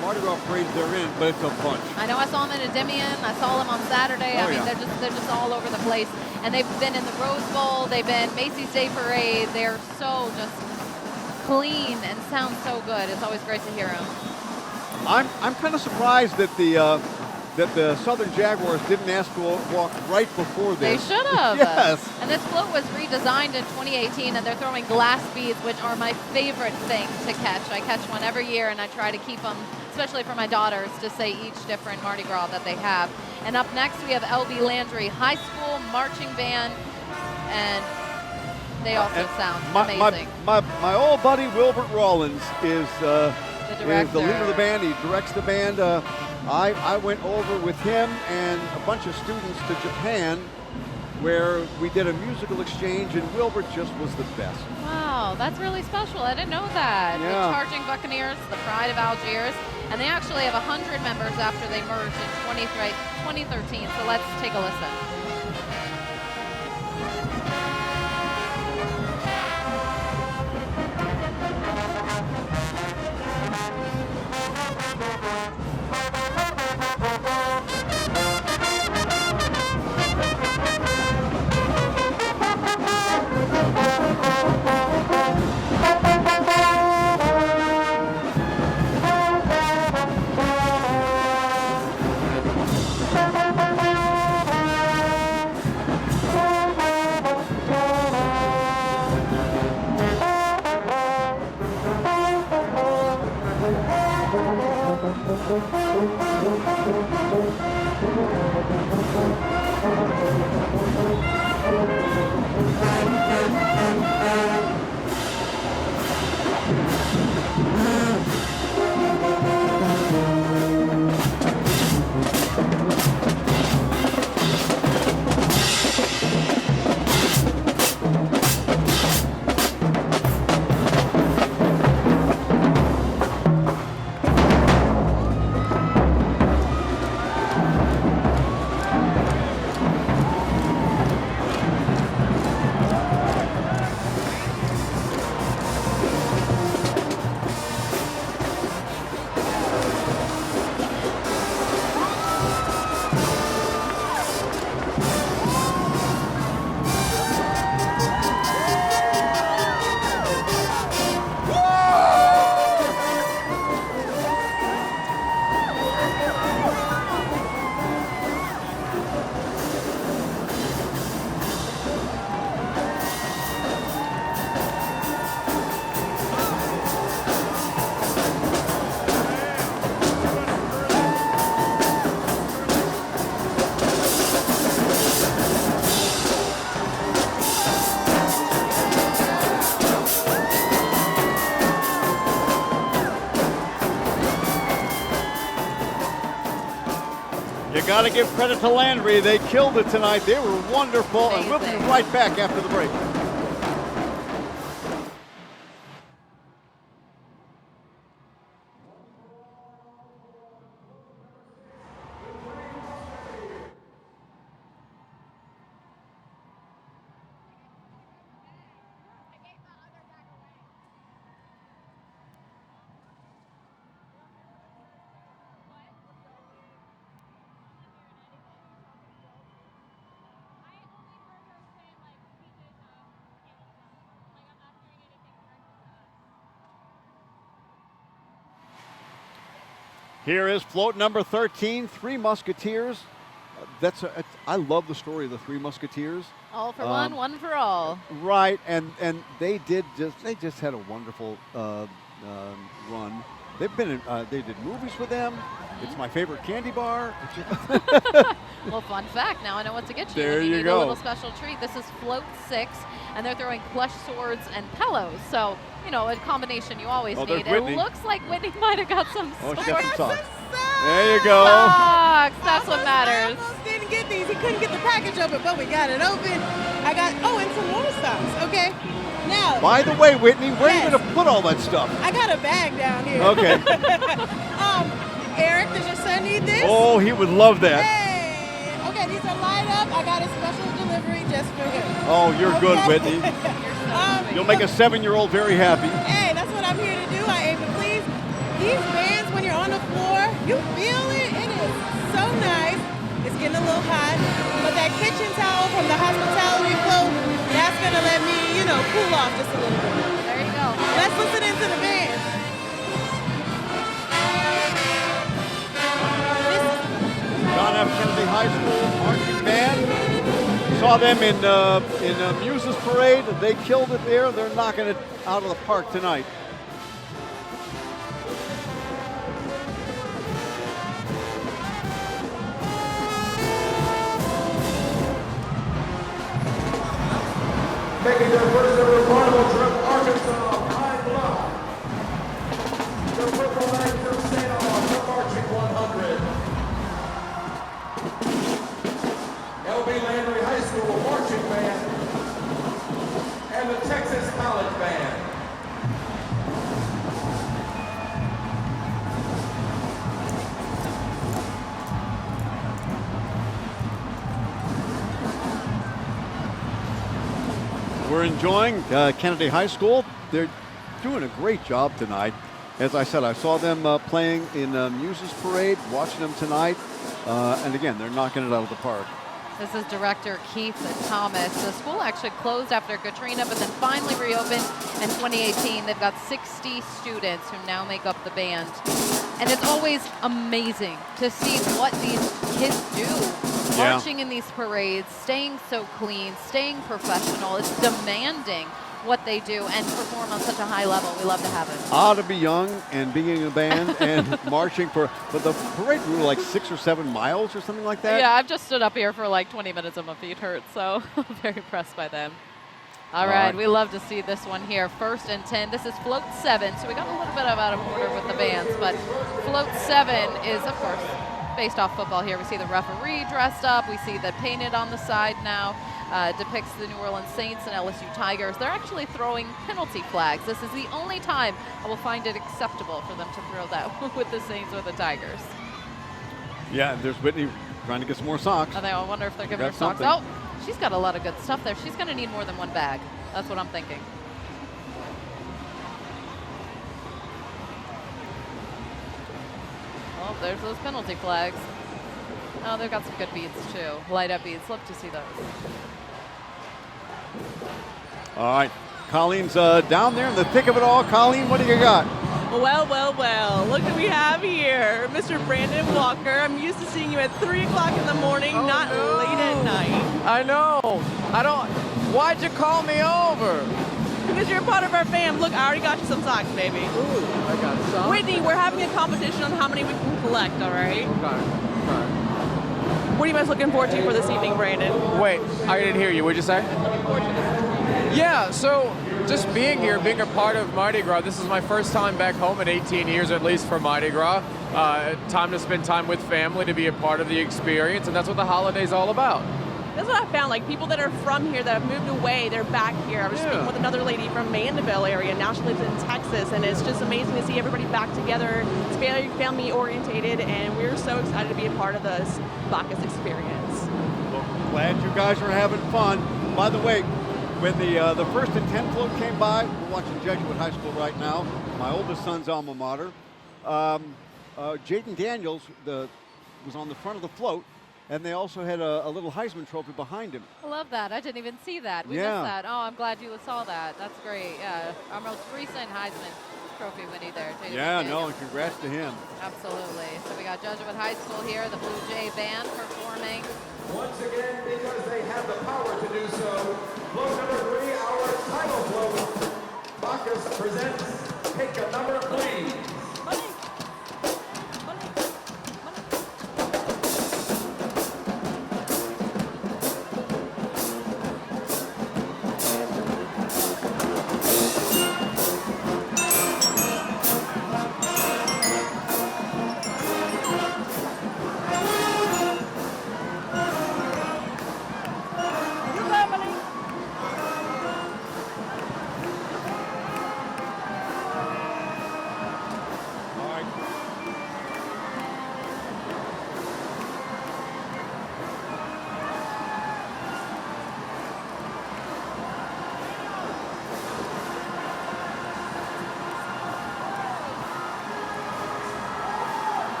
Mardi Gras parades they're in, but it's a bunch. I know I saw them in Endymion. I saw them on Saturday. I mean, they're just all over the place. And they've been in the Rose Bowl. They've been Macy's Day Parade. They're so just clean and sound so good. It's always great to hear them. I'm kind of surprised that the Southern Jaguars didn't ask to walk right before this. They should have. Yes. And this float was redesigned in 2018, and they're throwing glass beads, which are my favorite thing to catch. I catch one every year, and I try to keep them, especially for my daughters, to say each different Mardi Gras that they have. And up next, we have LB Landry High School Marching Band, and they also sound amazing. My old buddy Wilbert Rawlins is the leader of the band. He directs the band. I went over with him and a bunch of students to Japan, where we did a musical exchange, and Wilbert just was the best. Wow, that's really special. I didn't know that. Yeah. The Charging Buccaneers, the pride of Algiers, and they actually have 100 members after they merged in 2013. So let's take a listen. Got to give credit to Landry. They killed it tonight. They were wonderful. Amazing. And we'll be right back after the break. Here is float number 13, Three Musketeers. I love the story of the Three Musketeers. All for one, one for all. Right, and they just had a wonderful run. They did movies with them. It's my favorite candy bar. Well, fun fact, now I know what to get you. There when you you need go. a little special treat. This is Float 6, and they're throwing plush swords and pillows. So, you know, a combination you always need. Whitney. It looks like Whitney might have got some Oh, swords. she got some socks. There you go. Socks, that's what matters. Almost didn't get these. He couldn't get the package open, but we got it open. And some more socks. Okay. Now. By the way, Whitney, where are you going to put all that stuff? I got a bag down here. Okay. Eric, does your son need this? Oh, he would love that. Hey. Okay, these are light up. I got a special delivery just for him. Oh, you're good, Whitney. You'll make a 7-year-old very happy. Hey, that's what I'm here to do. I aim to please. These bands, when you're on the floor, you feel it. It is so nice. It's getting a little hot, but that kitchen towel from the hospitality float, that's gonna let me, cool off just a little bit. There you go. Let's listen into the band. John F. Kennedy High School marching band. Saw them in Muse's Parade. They killed it there. They're knocking it out of the park tonight. Making their first ever carnival trip, Arkansas, high block. The Purple Knights of St. Aug, the Marching 100. LB Landry High School Marching Band and the Texas College Band. We're enjoying Kennedy High School. They're doing a great job tonight. As I said, I saw them playing in Muse's Parade, watching them tonight. And again, they're knocking it out of the park. This is Director Keith Thomas. The school actually closed after Katrina, but then finally reopened in 2018. They've got 60 students who now make up the band. And it's always amazing to see what these kids do. Yeah. Marching in these parades, staying so clean, staying professional. It's demanding what they do and perform on such a high level. We love to have it. To be young and being in a band and marching but the parade grew like 6 or 7 miles or something like that. Yeah, I've just stood up here for like 20 minutes and my feet hurt, so I'm very impressed by them. All right, we love to see this one here. 1st and 10. This is Float 7, so we got a little bit of out of order with the bands, but Float 7 is, of course, based off football here. We see the referee dressed up. We see the painted on the side now. Depicts the New Orleans Saints and LSU Tigers. They're actually throwing penalty flags. This is the only time I will find it acceptable for them to throw that with the Saints or the Tigers. Yeah, there's Whitney trying to get some more socks. I wonder if they're giving her Got socks. Oh, she's got a lot of good stuff there. She's going to need more than one bag. That's what I'm thinking. Oh, there's those penalty flags. Oh, they've got some good beads too. Light up beads. Love to see those. All right, Colleen's down there in the thick of it all. Colleen, what do you got? Well, well, well. Look what we have here. Mr. Brandon Walker. I'm used to seeing you at 3 o'clock in the morning, not late at night. I know. Why'd you call me over? Because you're a part of our fam. Look, I already got you some socks, baby. Ooh, I got some. Whitney, we're having a competition on how many we can collect, all right? Okay. What are you guys looking forward to for this evening, Brandon? Wait, I didn't hear you. What'd you say? Yeah, so just being here, being a part of Mardi Gras, this is my first time back home in 18 years, at least for Mardi Gras. Time to spend time with family, to be a part of the experience, and that's what the holiday's all about. That's what I found. Like people that are from here that have moved away, they're back here. I was speaking with another lady from Mandeville area. Now she lives in Texas, and it's just amazing to see everybody back together. It's very family orientated, and we're so excited to be a part of this Bacchus experience. Well, glad you guys are having fun. By the way, when the 1st and 10 float came by, we're watching Jesuit High School right now. My oldest son's alma mater. Jaden Daniels was on the front of the float. and they also had a little Heisman Trophy behind him. I love that. I didn't even see that. We Yeah. missed that. Oh, I'm glad you saw that. That's great. Yeah, our most recent Heisman Trophy winner there. J.D. Yeah, McDaniel. no, and congrats to him. Absolutely. So we got Jesuit High School here, the Blue Jay Band performing. Once again, because they have the power to do so, float number 3, our title float. Bacchus presents Pick a Number, Please.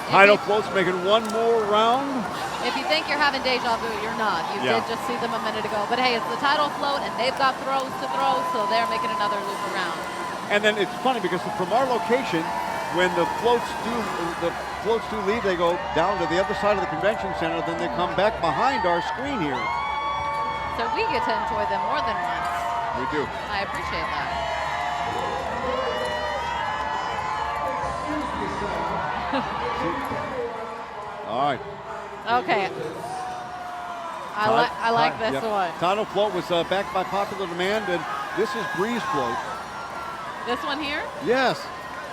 Title floats making one more round. If you think you're having deja vu, you're not. You Yeah. did just see them a minute ago. But hey, it's the title float, and they've got throws to throw, so they're making another loop around. And then it's funny because from our location, when the floats do leave, they go down to the other side of the convention center, then they come back behind our screen here. So we get to enjoy them more than once. We do. I appreciate that. All right. Okay. I like this Yep. one. Title float was backed by popular demand, and this is Breeze float. This one here? Yes.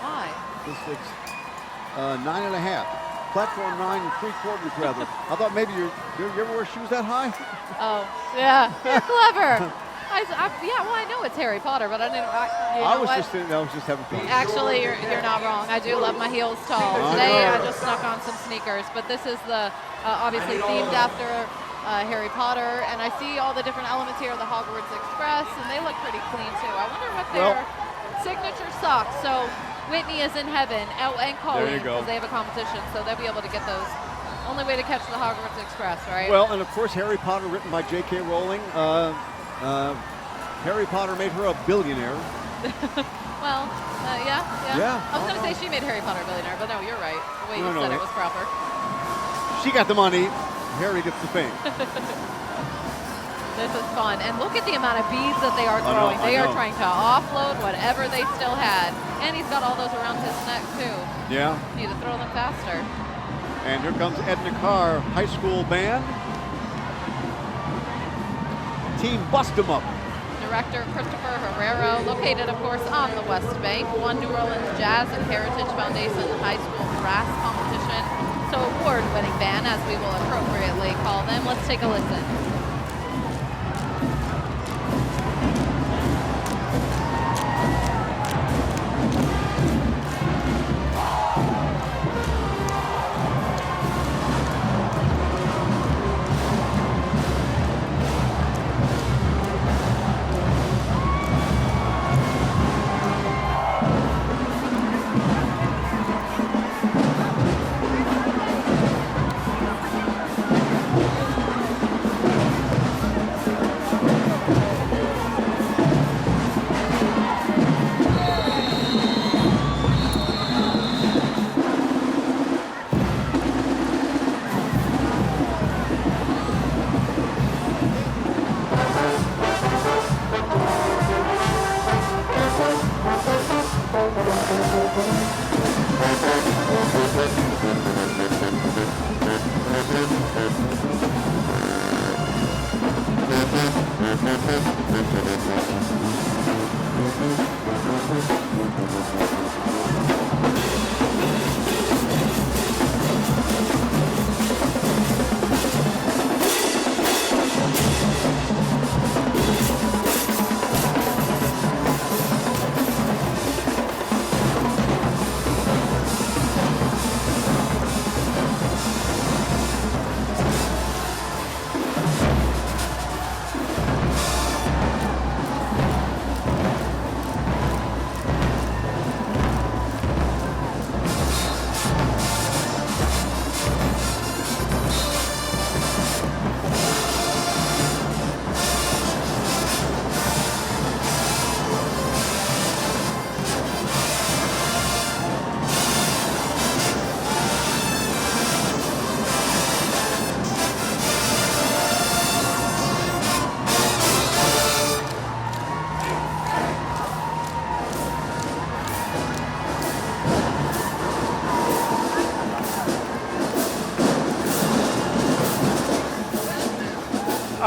Why? This is 9.5. Platform 9 3/4 rather. I thought maybe you ever wear shoes that high? Oh, yeah. You're clever. Yeah, well, I know it's Harry Potter, but I didn't. I was just having fun. Actually, you're not wrong. I do love my heels tall. Today, I just snuck on some sneakers, but this is the obviously themed after Harry Potter, and I see all the different elements here of the Hogwarts Express, and they look pretty clean too. I wonder what their signature socks. So Whitney is in heaven, and Colleen, because they have a competition, so they'll be able to get those. Only way to catch the Hogwarts Express, right? Well, and of course, Harry Potter, written by J.K. Rowling. Harry Potter made her a billionaire. Well, yeah. I was going to say she made Harry Potter a billionaire, but no, you're right. The way you said it was proper. She got the money. Harry gets the fame. This is fun. And look at the amount of beads that they are throwing. They are trying to offload whatever they still had. And he's got all those around his neck, too. Yeah. Need to throw them faster. And here comes Edna Carr, high school band. Team Bust 'em Up. Director Christopher Herrero, located, of course, on the West Bank, won New Orleans Jazz and Heritage Foundation High School Brass Competition. So award-winning band, as we will appropriately call them. Let's take a listen.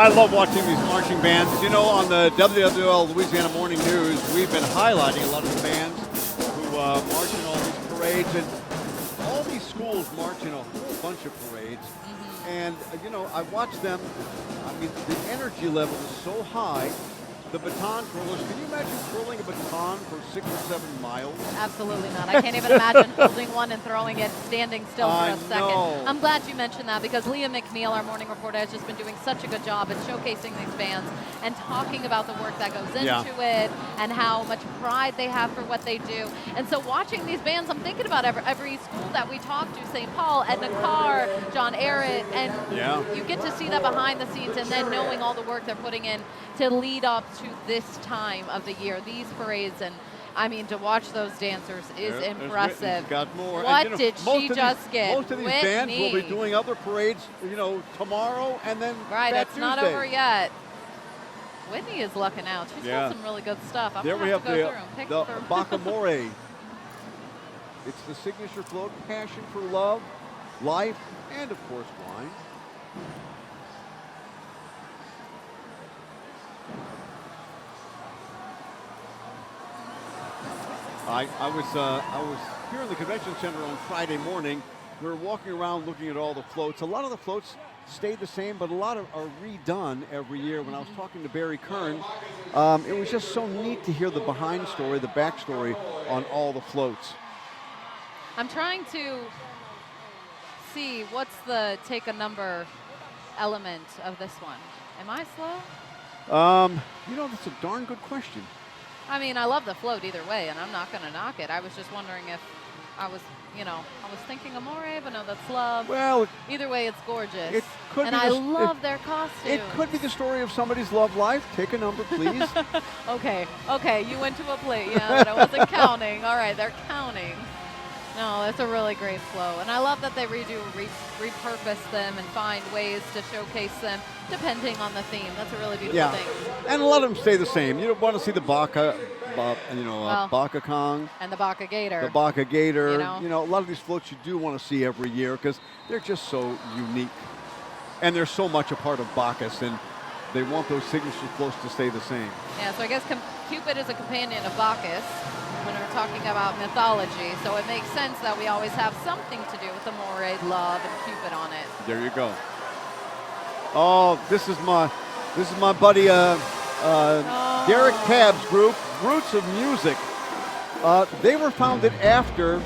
I love watching these marching bands. You know, on the WWL Louisiana Morning News, we've been highlighting a lot of the bands who march in all these parades, and all these schools march in a whole bunch of parades. And, you know, I watch them. I mean, the energy level is so high. The baton twirlers, can you imagine twirling a baton for 6 or 7 miles? Absolutely not. I can't even imagine holding one and throwing it standing still for a second. know. I'm glad you mentioned that because Leah McNeil, our morning reporter, has just been doing such a good job at showcasing these bands and talking about the work that goes into it and how much pride they have for what they do. And so watching these bands, I'm thinking about every school that we talk to, St. Paul, Edna Carr, John Ehret, and you get to see that behind the scenes and then knowing all the work they're putting in to lead up to this time of the year, these parades, and I mean, to watch those dancers is impressive. Got more. What and, did she just get? Most of these bands will be doing other parades, you know, tomorrow and then it's not over yet. Whitney is lucking out. She's got some really good stuff. I'm there we have have to go through and pick the through. Baccamore. It's the signature float, passion for love, life, and of course wine. I was here in the convention center on Friday morning. We were walking around looking at all the floats. A lot of the floats stayed the same, but a lot are redone every year. When I was talking to Barry Kern, it was just so neat to hear the behind story, the backstory on all the floats. I'm trying to see what's the take a number element of this one. Am I slow? You know, that's a darn good question. I mean, I love the float either way, and I'm not going to knock it. I was just wondering if I was thinking Amore, but no, that's love. Well, either way, it's gorgeous. It could and be I love their costumes. It could be the story of somebody's love life. Take a number, please. Okay, you went to a plate, but I wasn't counting. All right, they're counting. No, that's a really great flow. And I love that they repurpose them and find ways to showcase them depending on the theme. That's a really beautiful thing. And a lot of them stay the same. You don't want to see the Bacca, Bacca Kong. And the Bacca Gator. The Bacca Gator. You know, a lot of these floats you do want to see every year because they're just so unique. And they're so much a part of Bacchus, and they want those signature floats to stay the same. Yeah, so I guess Cupid is a companion of Bacchus when we're talking about mythology, so it makes sense that we always have something to do with Amore, love, and Cupid on it. There you go. Oh, this is my buddy Derek Tabb's group, Roots of Music. They were founded after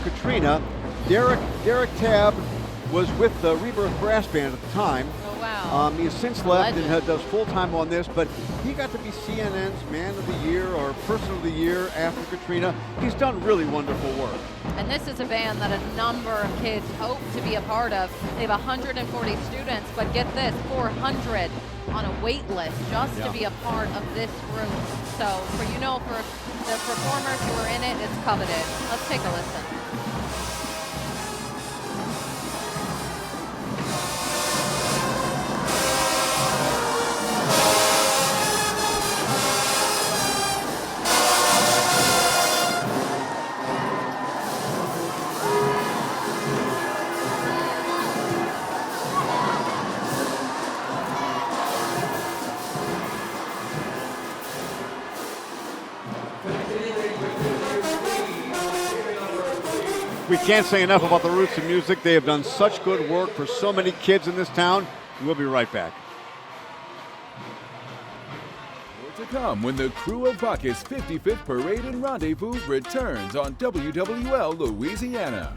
Katrina. Derek Tabb was with the Rebirth Brass Band at the time. Oh, wow. He has since left and does full-time on this, but he got to be CNN's Man of the Year or Person of the Year after Katrina. He's done really wonderful work. And this is a band that a number of kids hope to be a part of. They have 140 students, but get this, 400 on a wait list just to be a part of this group. So for the performers who are in it, it's coveted. Let's take a listen. We can't say enough about the Roots of Music. They have done such good work for so many kids in this town. We'll be right back. More to come when the Krewe of Bacchus 55th Parade and Rendezvous returns on WWL Louisiana.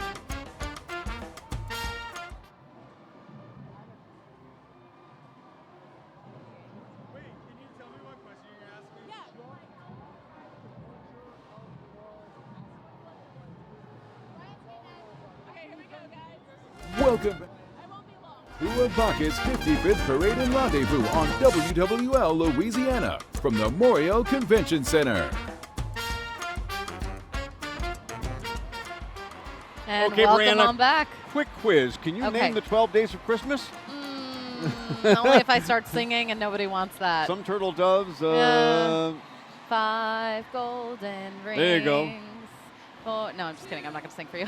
Welcome back. Krewe of Bacchus 55th Parade and Rendezvous on WWL Louisiana from the Memorial Convention Center. And okay, welcome Brianna, on back. Quick quiz. Can you name the 12 days of Christmas? Only if I start singing and nobody wants that. Some turtle doves. 5 golden rings. There you go. Oh, no, I'm just kidding. I'm not going to sing for you.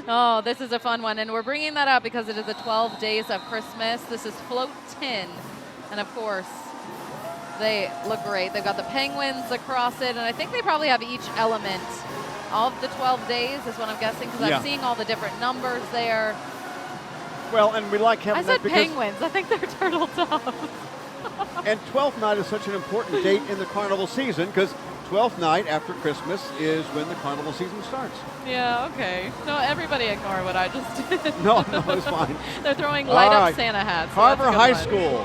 Oh, this is a fun one. And we're bringing that up because it is the 12 Days of Christmas. This is Float 10. And, of course, they look great. They've got the penguins across it. And I think they probably have each element of the 12 days is what I'm guessing because I'm seeing all the different numbers there. Well, and we like having I said penguins. I think they're turtle doves. And 12th night is such an important date in the carnival season because 12th night after Christmas is when the carnival season starts. Yeah, okay. No, everybody ignore what I just did. No, it's fine. They're throwing light-up Santa hats. So Carver High School.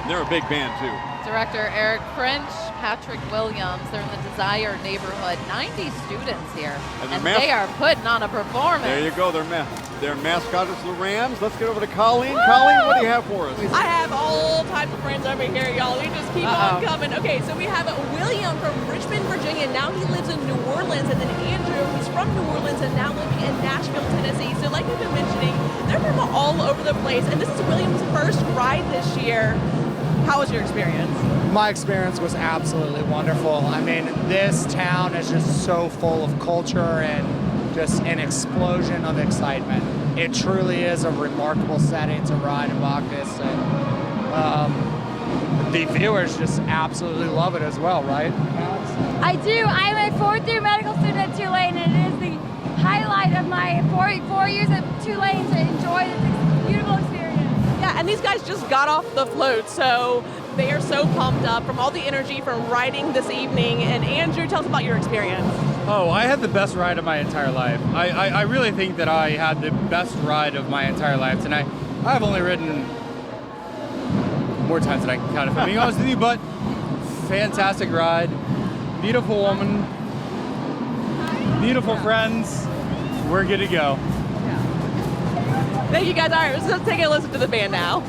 They're a big band, too. Director Eric French, Patrick Williams. They're in the Desired neighborhood. 90 students here, and they are putting on a performance. There you go. Their mascot is the Rams. Let's get over to Colleen. Woo! Colleen, what do you have for us? I have all types of friends over here, y'all. We just keep on coming. Okay, so we have William from Richmond, Virginia. Now he lives in New Orleans, and then Andrew, who's from New Orleans and now living in Nashville, Tennessee. So like we've been mentioning, they're from all over the place, and this is William's first ride this year. How was your experience? My experience was absolutely wonderful. I mean, this town is just so full of culture and just an explosion of excitement. It truly is a remarkable setting to ride in Bacchus, and the viewers just absolutely love it as well, right? I do. I'm a fourth-year medical student at Tulane, and it is the highlight of my 4 years at Tulane to enjoy this beautiful experience. Yeah, and these guys just got off the float, so they are so pumped up from all the energy from riding this evening. And Andrew, tell us about your experience. Oh, I had the best ride of my entire life. I really think that I had the best ride of my entire life tonight. I've only ridden more times than I can count, if I'm being honest with you, but fantastic ride. Beautiful woman, beautiful friends. We're good to go. Thank you guys. All right, let's take a listen to the band now.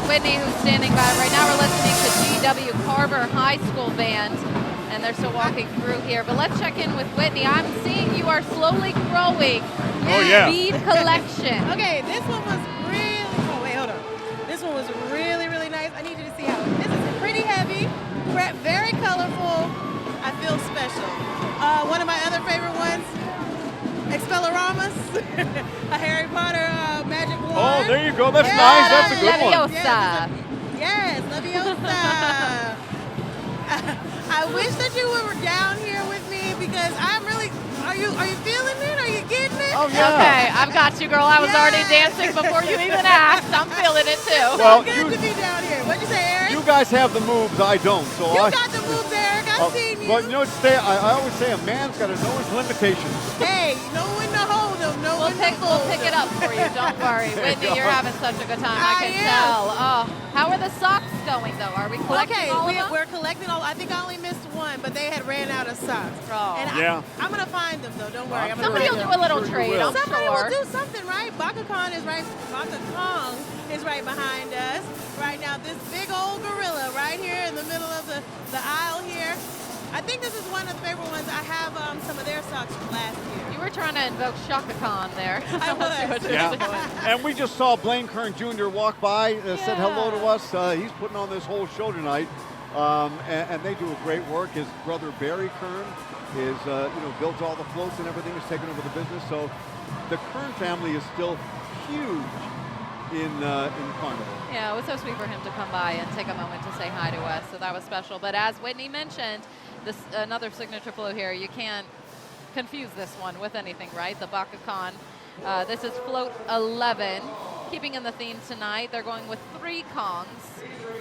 Whitney, who's standing by. Right now we're listening to G.W. Carver High School Band, and they're still walking through here. But let's check in with Whitney. I'm seeing you are slowly growing your bead collection. Okay, this one was really, hold on. This one was really, really nice. I need you to see how this is pretty heavy, very colorful. I feel special. One of my other favorite ones, Expelloramus, a Harry Potter magic wand. Oh, there you go. That's nice. That's a good one. Yes, Leviosa. I wish that you were down here with me because I'm really. Are you feeling it? Are you getting it? Oh yeah. Okay, I've got you, girl. I was already dancing before you even asked. I'm feeling it too. Well, good to be down here. What'd you say, Eric? You guys have the moves. I don't. So you got the moves, Eric. I've seen you. But you know, I always say a man's got to know his limitations. Hey, know when to hold them. We'll pick it up for you. Don't worry, Whitney. You're having such a good time. I can tell. Oh, how are the socks going though? Are we collecting all of them? We're collecting all. I think I only missed one, but they had ran out of socks. Oh. And I'm gonna find them though. Don't worry. Somebody will do a little trade. I'm Somebody sure. will do something, right? Bacchus is right. Bacchus is right behind us. Right now, this big old gorilla right here in the middle of the aisle here. I think this is one of the favorite ones. I have some of their socks from last year. You were trying to invoke Shaka Khan there. I was. And we just saw Blaine Kern Jr. walk by, said hello to us. He's putting on this whole show tonight, and they do a great work. His brother Barry Kern is, built all the floats and everything. Is taking over the business. So the Kern family is still huge in Carnival. Yeah, it was so sweet for him to come by and take a moment to say hi to us. So that was special. But as Whitney mentioned, this another signature float here. You can't confuse this one with anything, right? The Bacchus. This is float 11. Keeping in the theme tonight, they're going with 3 Kongs.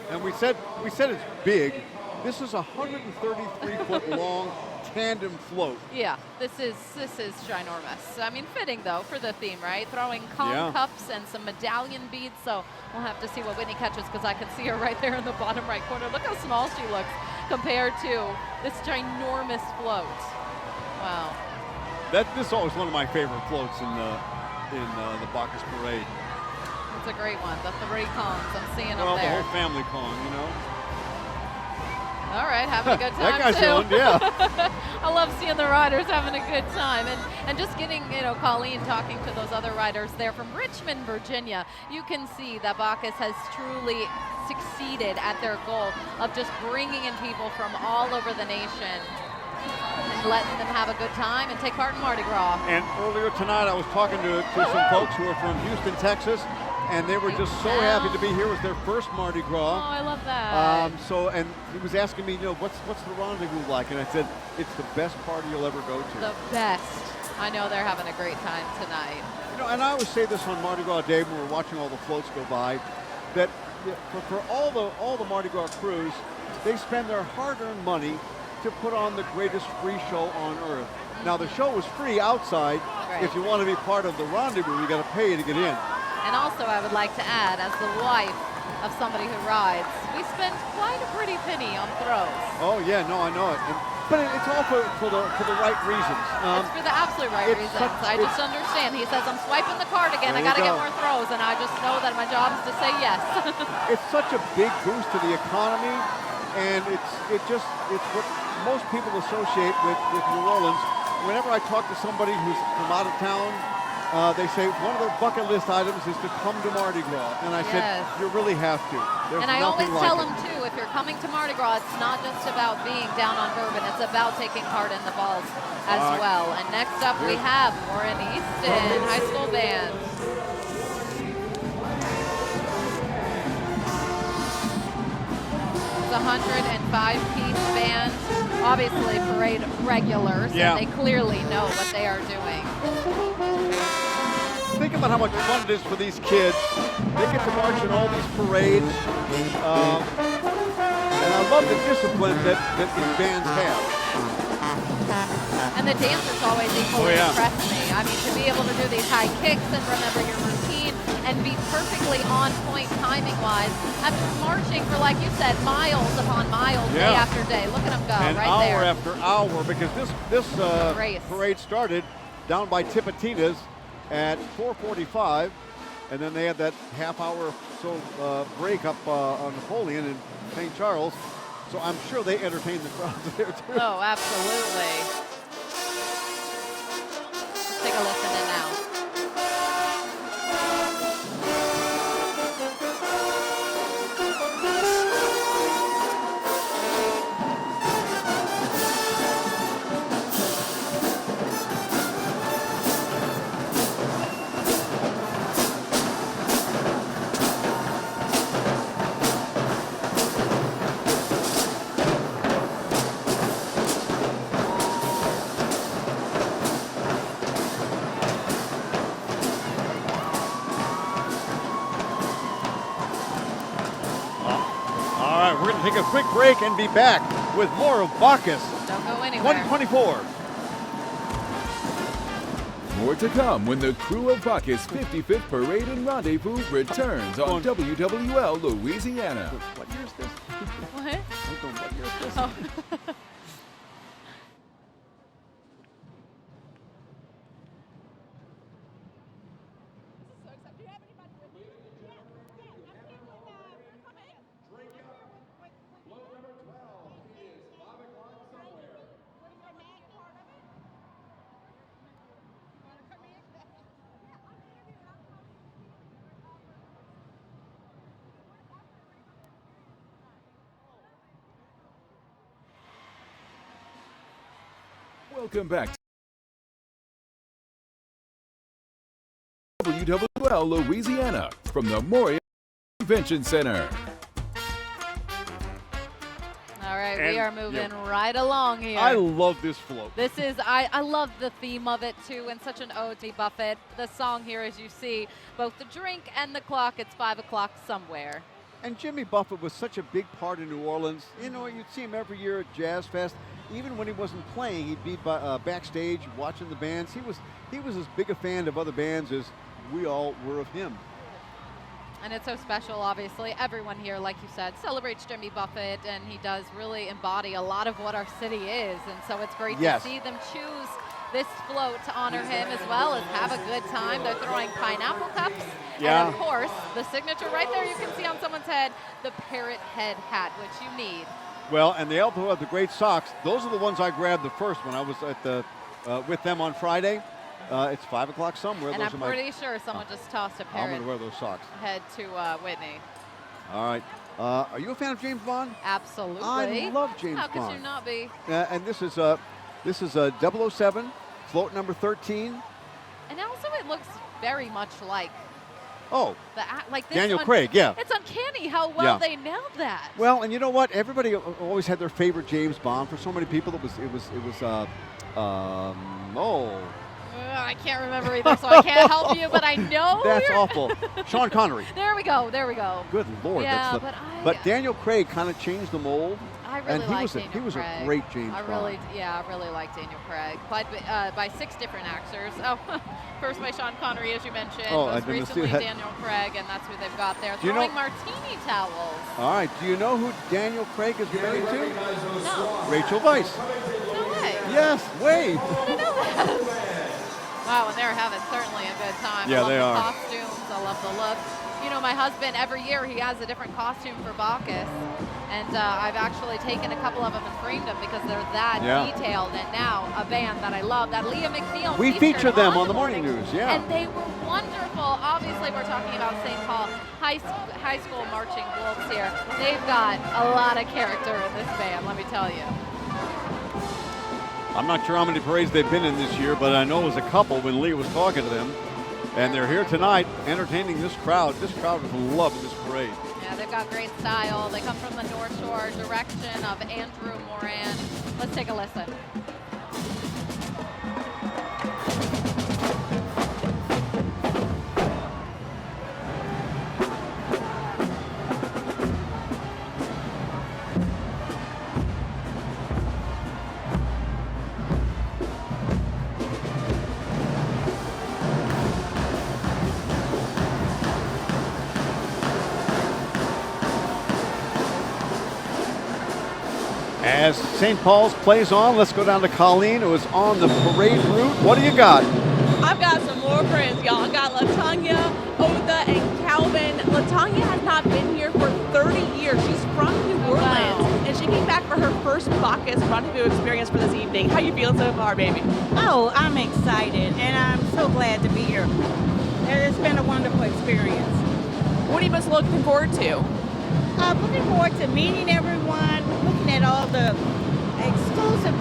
And we said it's big. This is a 133-foot long tandem float. Yeah, this is ginormous. I mean, fitting though for the theme, right? Throwing Kong cups and some medallion beads. So we'll have to see what Whitney catches because I can see her right there in the bottom right corner. Look how small she looks compared to this ginormous float. Wow. This is always one of my favorite floats in the Bacchus Parade. It's a great one. The 3 Kongs. I'm seeing them Well, there. the whole family Kong, you know. All right, having a good time That guy's too. on, yeah. I love seeing the riders having a good time, and just getting, Colleen talking to those other riders there from Richmond, Virginia. You can see that Bacchus has truly succeeded at their goal of just bringing in people from all over the nation and letting them have a good time and take part in Mardi Gras. And earlier tonight, I was talking to some folks who are from Houston, Texas, and they were just so happy to be here. It was their first Mardi Gras. Oh, I love that. And he was asking me, what's the rendezvous like? And I said, it's the best party you'll ever go to. The best. I know they're having a great time tonight. And I always say this on Mardi Gras Day when we're watching all the floats go by, that for all the Mardi Gras crews, they spend their hard-earned money to put on the greatest free show on earth. Now, the show is free outside. Right. If you want to be part of the rendezvous, you got to pay to get in. And also, I would like to add, as the wife of somebody who rides, we spend quite a pretty penny on throws. Oh yeah, no, I know it. But it's all for the right reasons. It's for the absolute right reasons. I just understand. He says, I'm swiping the card again. I There you got to get go. more throws, and I just know that my job is to say yes. It's such a big boost to the economy, and it's what most people associate with New Orleans. Whenever I talk to somebody who's from out of town, they say one of their bucket list items is to come to Mardi Gras. And I said, you really have to. There's And I always nothing like tell it. them, too, if you're coming to Mardi Gras, it's not just about being down on bourbon. It's about taking part in the balls as All right. well. And next up, we have Warren Easton High School Band. It's a 105-piece band. Obviously, parade regulars, Yeah. and they clearly know what they are doing. Think about how much fun it is for these kids. They get to march in all these parades. And I love the discipline that these bands have. And the dancers always equally Oh, yeah. impress me. I mean, to be able to do these high kicks and remember your routine and be perfectly on point timing-wise after marching for, like you said, miles upon miles, day Yeah. after day. Look at them go, And right hour there. after hour, because this Race. parade started down by Tipitina's at 4:45, and then they had that half-hour or so break up on Napoleon and St. Charles. So I'm sure they entertained the crowds there too. Oh, absolutely. Let's take a listen in now. All right, we're going to take a quick break and be back with more of Bacchus Don't go anywhere. 2024. More to come when the Krewe of Bacchus 55th Parade and Rendezvous returns on WWL Louisiana. What year is this? What? What year is this? Oh. Welcome back to WWL Louisiana from the Memorial Convention Center. All right, And, we are moving right along here. I love this float. This is, I love the theme of it too, and such an ode to Buffett. The song here, as you see, both the drink and the clock, it's 5 o'clock somewhere. And Jimmy Buffett was such a big part in New Orleans. You know, you'd see him every year at Jazz Fest. Even when he wasn't playing, he'd be backstage watching the bands. He was as big a fan of other bands as we all were of him. And it's so special, obviously. Everyone here, like you said, celebrates Jimmy Buffett, and he does really embody a lot of what our city is. And so it's great to see them choose this float to honor him as well as have a good time. They're throwing pineapple cups. Yeah. And of course, the signature right there you can see on someone's head, the parrot head hat, which you need. Well, and they also have the great socks. Those are the ones I grabbed the first when I was at the with them on Friday. It's 5 o'clock somewhere. And those I'm pretty sure someone just tossed a I'm parrot going to wear those socks. head to Whitney. All right. Are you a fan of James Bond? Absolutely. I love James How Bond. could you not be? And this is 007, float number 13. And also it looks very much like like this Daniel one, Craig, yeah. It's uncanny how well they nailed that. Well, and you know what? Everybody always had their favorite James Bond. For so many people, it was I can't remember either, so I can't help you, but I know. That's awful. Sean Connery. There we go. Good Lord. Yeah, but Daniel Craig kind of changed the mold. I really like Daniel Craig. He was a great James Bond. I really like Daniel Craig. Played by 6 different actors. Oh, first by Sean Connery, as you mentioned. Most recently Daniel Craig, and that's who they've got there. Throwing martini towels. All right. Do you know who Daniel Craig is married to? No. Rachel Weisz. No way. Yes, way. I didn't know that. Wow, and they're having certainly a good time. Yeah, I love they the are. Costumes. I love the look. You know, my husband, every year he has a different costume for Bacchus. And I've actually taken a couple of them and framed them because they're that detailed. And now a band that I love, that Leah McNeil We feature them on the morning news, yeah. And they were wonderful. Obviously, we're talking about St. Paul High School Marching Wolves here. They've got a lot of character in this band, let me tell you. I'm not sure how many parades they've been in this year, but I know it was a couple when Lee was talking to them. And they're here tonight entertaining this crowd. This crowd is loving this parade. Yeah, they've got great style. They come from the North Shore, direction of Andrew Moran. Let's take a listen. As St. Paul's plays on, let's go down to Colleen, who is on the parade route. What do you got? I've got some more friends, y'all. I got LaTanya, Otha, and Calvin. LaTanya has not been here for 30 years. She's from New Orleans, and she came back for her first Bacchus rendezvous experience for this evening. How you feeling so far, baby? Oh, I'm excited, and I'm so glad to be here. It's been a wonderful experience. What are you most looking forward to? Looking forward to meeting everyone, looking at all the exclusive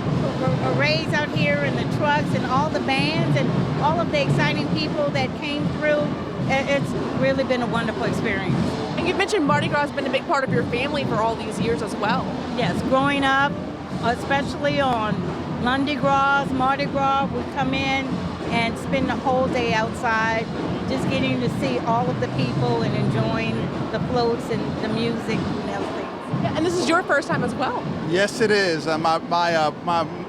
arrays out here and the trucks and all the bands and all of the exciting people that came through. It's really been a wonderful experience. And you mentioned Mardi Gras has been a big part of your family for all these years as well. Yes, growing up, especially on Lundi Gras, Mardi Gras, we come in and spend the whole day outside, just getting to see all of the people and enjoying the floats and the music and everything. Yeah, and this is your first time as well. Yes, it is. My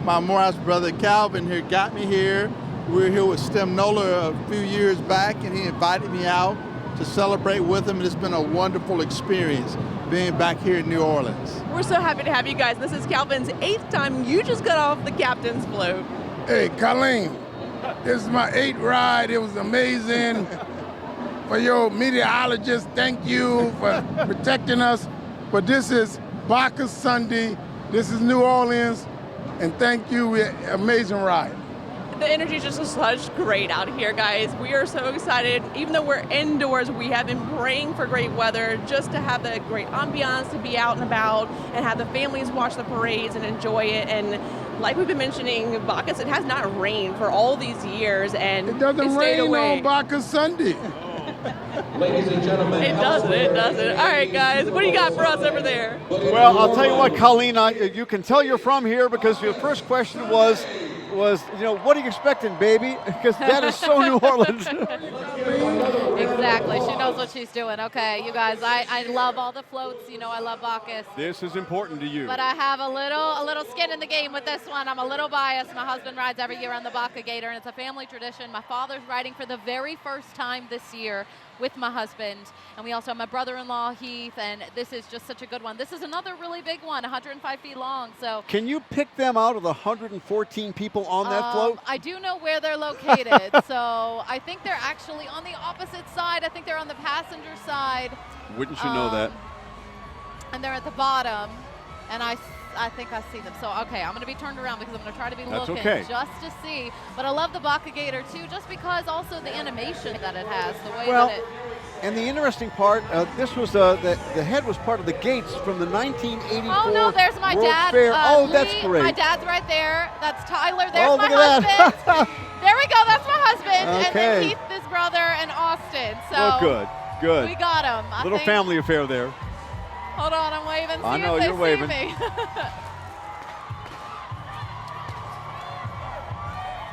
Morehouse brother Calvin here got me here. We were here with Stem Nola a few years back, and he invited me out to celebrate with him. And it's been a wonderful experience being back here in New Orleans. We're so happy to have you guys. This is Calvin's 8th time. You just got off the captain's float. Hey, Colleen, this is my 8th ride. It was amazing. For your meteorologist, thank you for protecting us. But this is Bacchus Sunday. This is New Orleans. And thank you. We had an amazing ride. The energy is just such great out here, guys. We are so excited. Even though we're indoors, we have been praying for great weather just to have the great ambiance, to be out and about and have the families watch the parades and enjoy it. And like we've been mentioning, Bacchus, it has not rained for all these years, and it doesn't rain on Bacchus Sunday. Ladies and gentlemen. It doesn't. All right, guys, what do you got for us over there? Well, I'll tell you what, Colleen, you can tell you're from here because your first question was, what are you expecting, baby? Because that is so New Orleans. Exactly. She knows what she's doing. Okay, you guys, I love all the floats. You know, I love Bacchus. This is important to you. But I have a little skin in the game with this one. I'm a little biased. My husband rides every year on the Bacchus Gator, and it's a family tradition. My father's riding for the very first time this year with my husband. And we also have my brother-in-law, Heath, and this is just such a good one. This is another really big one, 105 feet long. So Can you pick them out of the 114 people on that float? I do know where they're located. So I think they're actually on the opposite side. I think they're on the passenger side. Wouldn't you know that? And they're at the bottom. And I think I see them. So, okay, I'm going to be turned around because I'm going to try to be looking just to see. But I love the Bacchus Gator, too, just because also the animation that it has, the way that it... And the interesting part, this was the head was part of the gates from the 1984 Oh, no, there's my World's dad. Fair. Oh, that's Lee, great. My dad's right there. That's Tyler. There's my look at husband. that. There we go. That's my husband. And Okay. then Heath, his brother, and Austin. So Oh, good. we got him. Little family affair there. Hold on, I'm waving. See I know, if they you're waving. See me.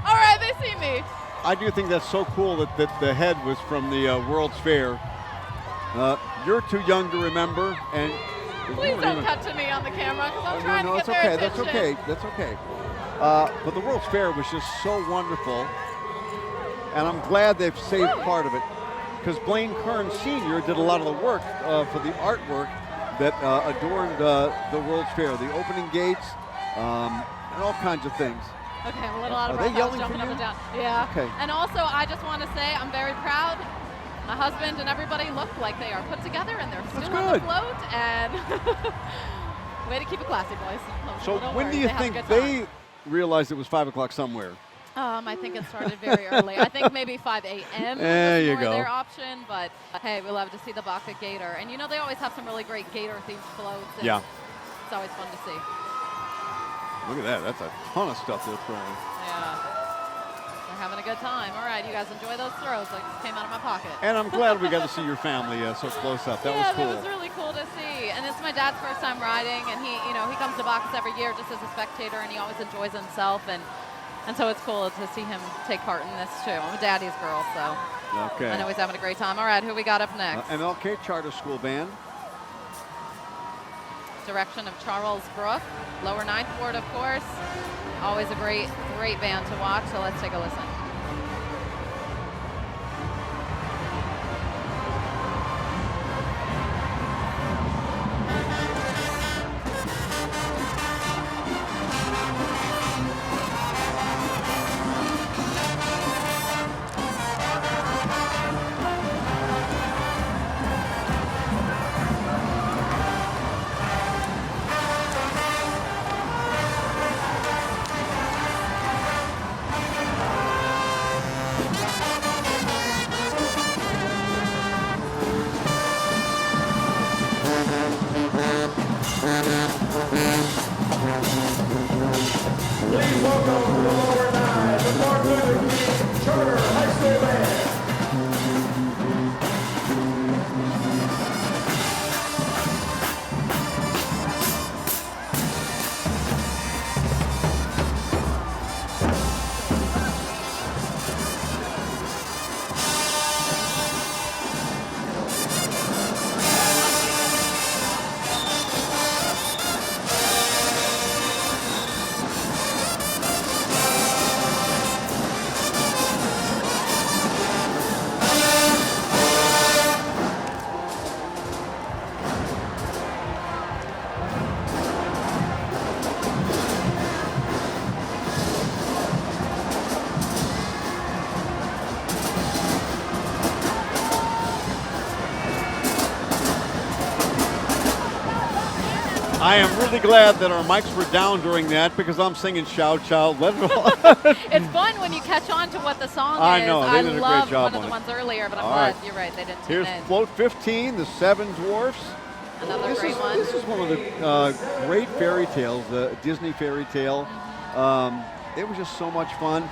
All right, they see me. I do think that's so cool that the head was from the World's Fair. You're too young to remember, and Please don't cut to me on the camera because I'm trying to get their attention. That's okay. But the World's Fair was just so wonderful, and I'm glad they've saved part of it, because Blaine Kern Sr. did a lot of the work for the artwork that adorned the World's Fair, the opening gates, and all kinds of things. Okay, I'm a little out of Are they breath. I was yelling jumping for up you? and down. Yeah. Okay. And also, I just want to say I'm very proud. My husband and everybody look like they are put together and they're still on the float. And way to keep it classy, boys. So Don't when worry, do you they have a think good time. they realized it was 5 o'clock somewhere? I think it started very early. I think maybe 5 a.m. There you was go. more their option, but hey, we love to see the Bacchus Gator. And you know, they always have some really great Gator-themed floats. And Yeah. It's always fun to see. Look at that. That's a ton of stuff they're throwing. Yeah. They're having a good time. All right, you guys enjoy those throws. They just came out of my pocket. And I'm glad we got to see your family so close up. That was cool. That was really cool to see. And it's my dad's first time riding, and he comes to Bacchus every year just as a spectator, and he always enjoys himself. And so it's cool to see him take part in this too. I'm a daddy's girl, so Okay. I know he's having a great time. All right, who we got up next? MLK Charter School Band. Direction of Charles Brook, lower ninth ward, of course. Always a great band to watch, so let's take a listen. Please welcome to the lower nine, the North Liberty Charter High School Band. I am really glad that our mics were down during that because I'm singing Shout Child. Let it all. It's fun when you catch on to what the song I is. know, they did a great loved job one of on the it. ones earlier, but I'm All glad right. you're right, they didn't Here's tune in. float 15, the Seven Dwarfs. Another This great is, one. This is one of the great fairy tales, the Disney fairy tale. It was just so much fun.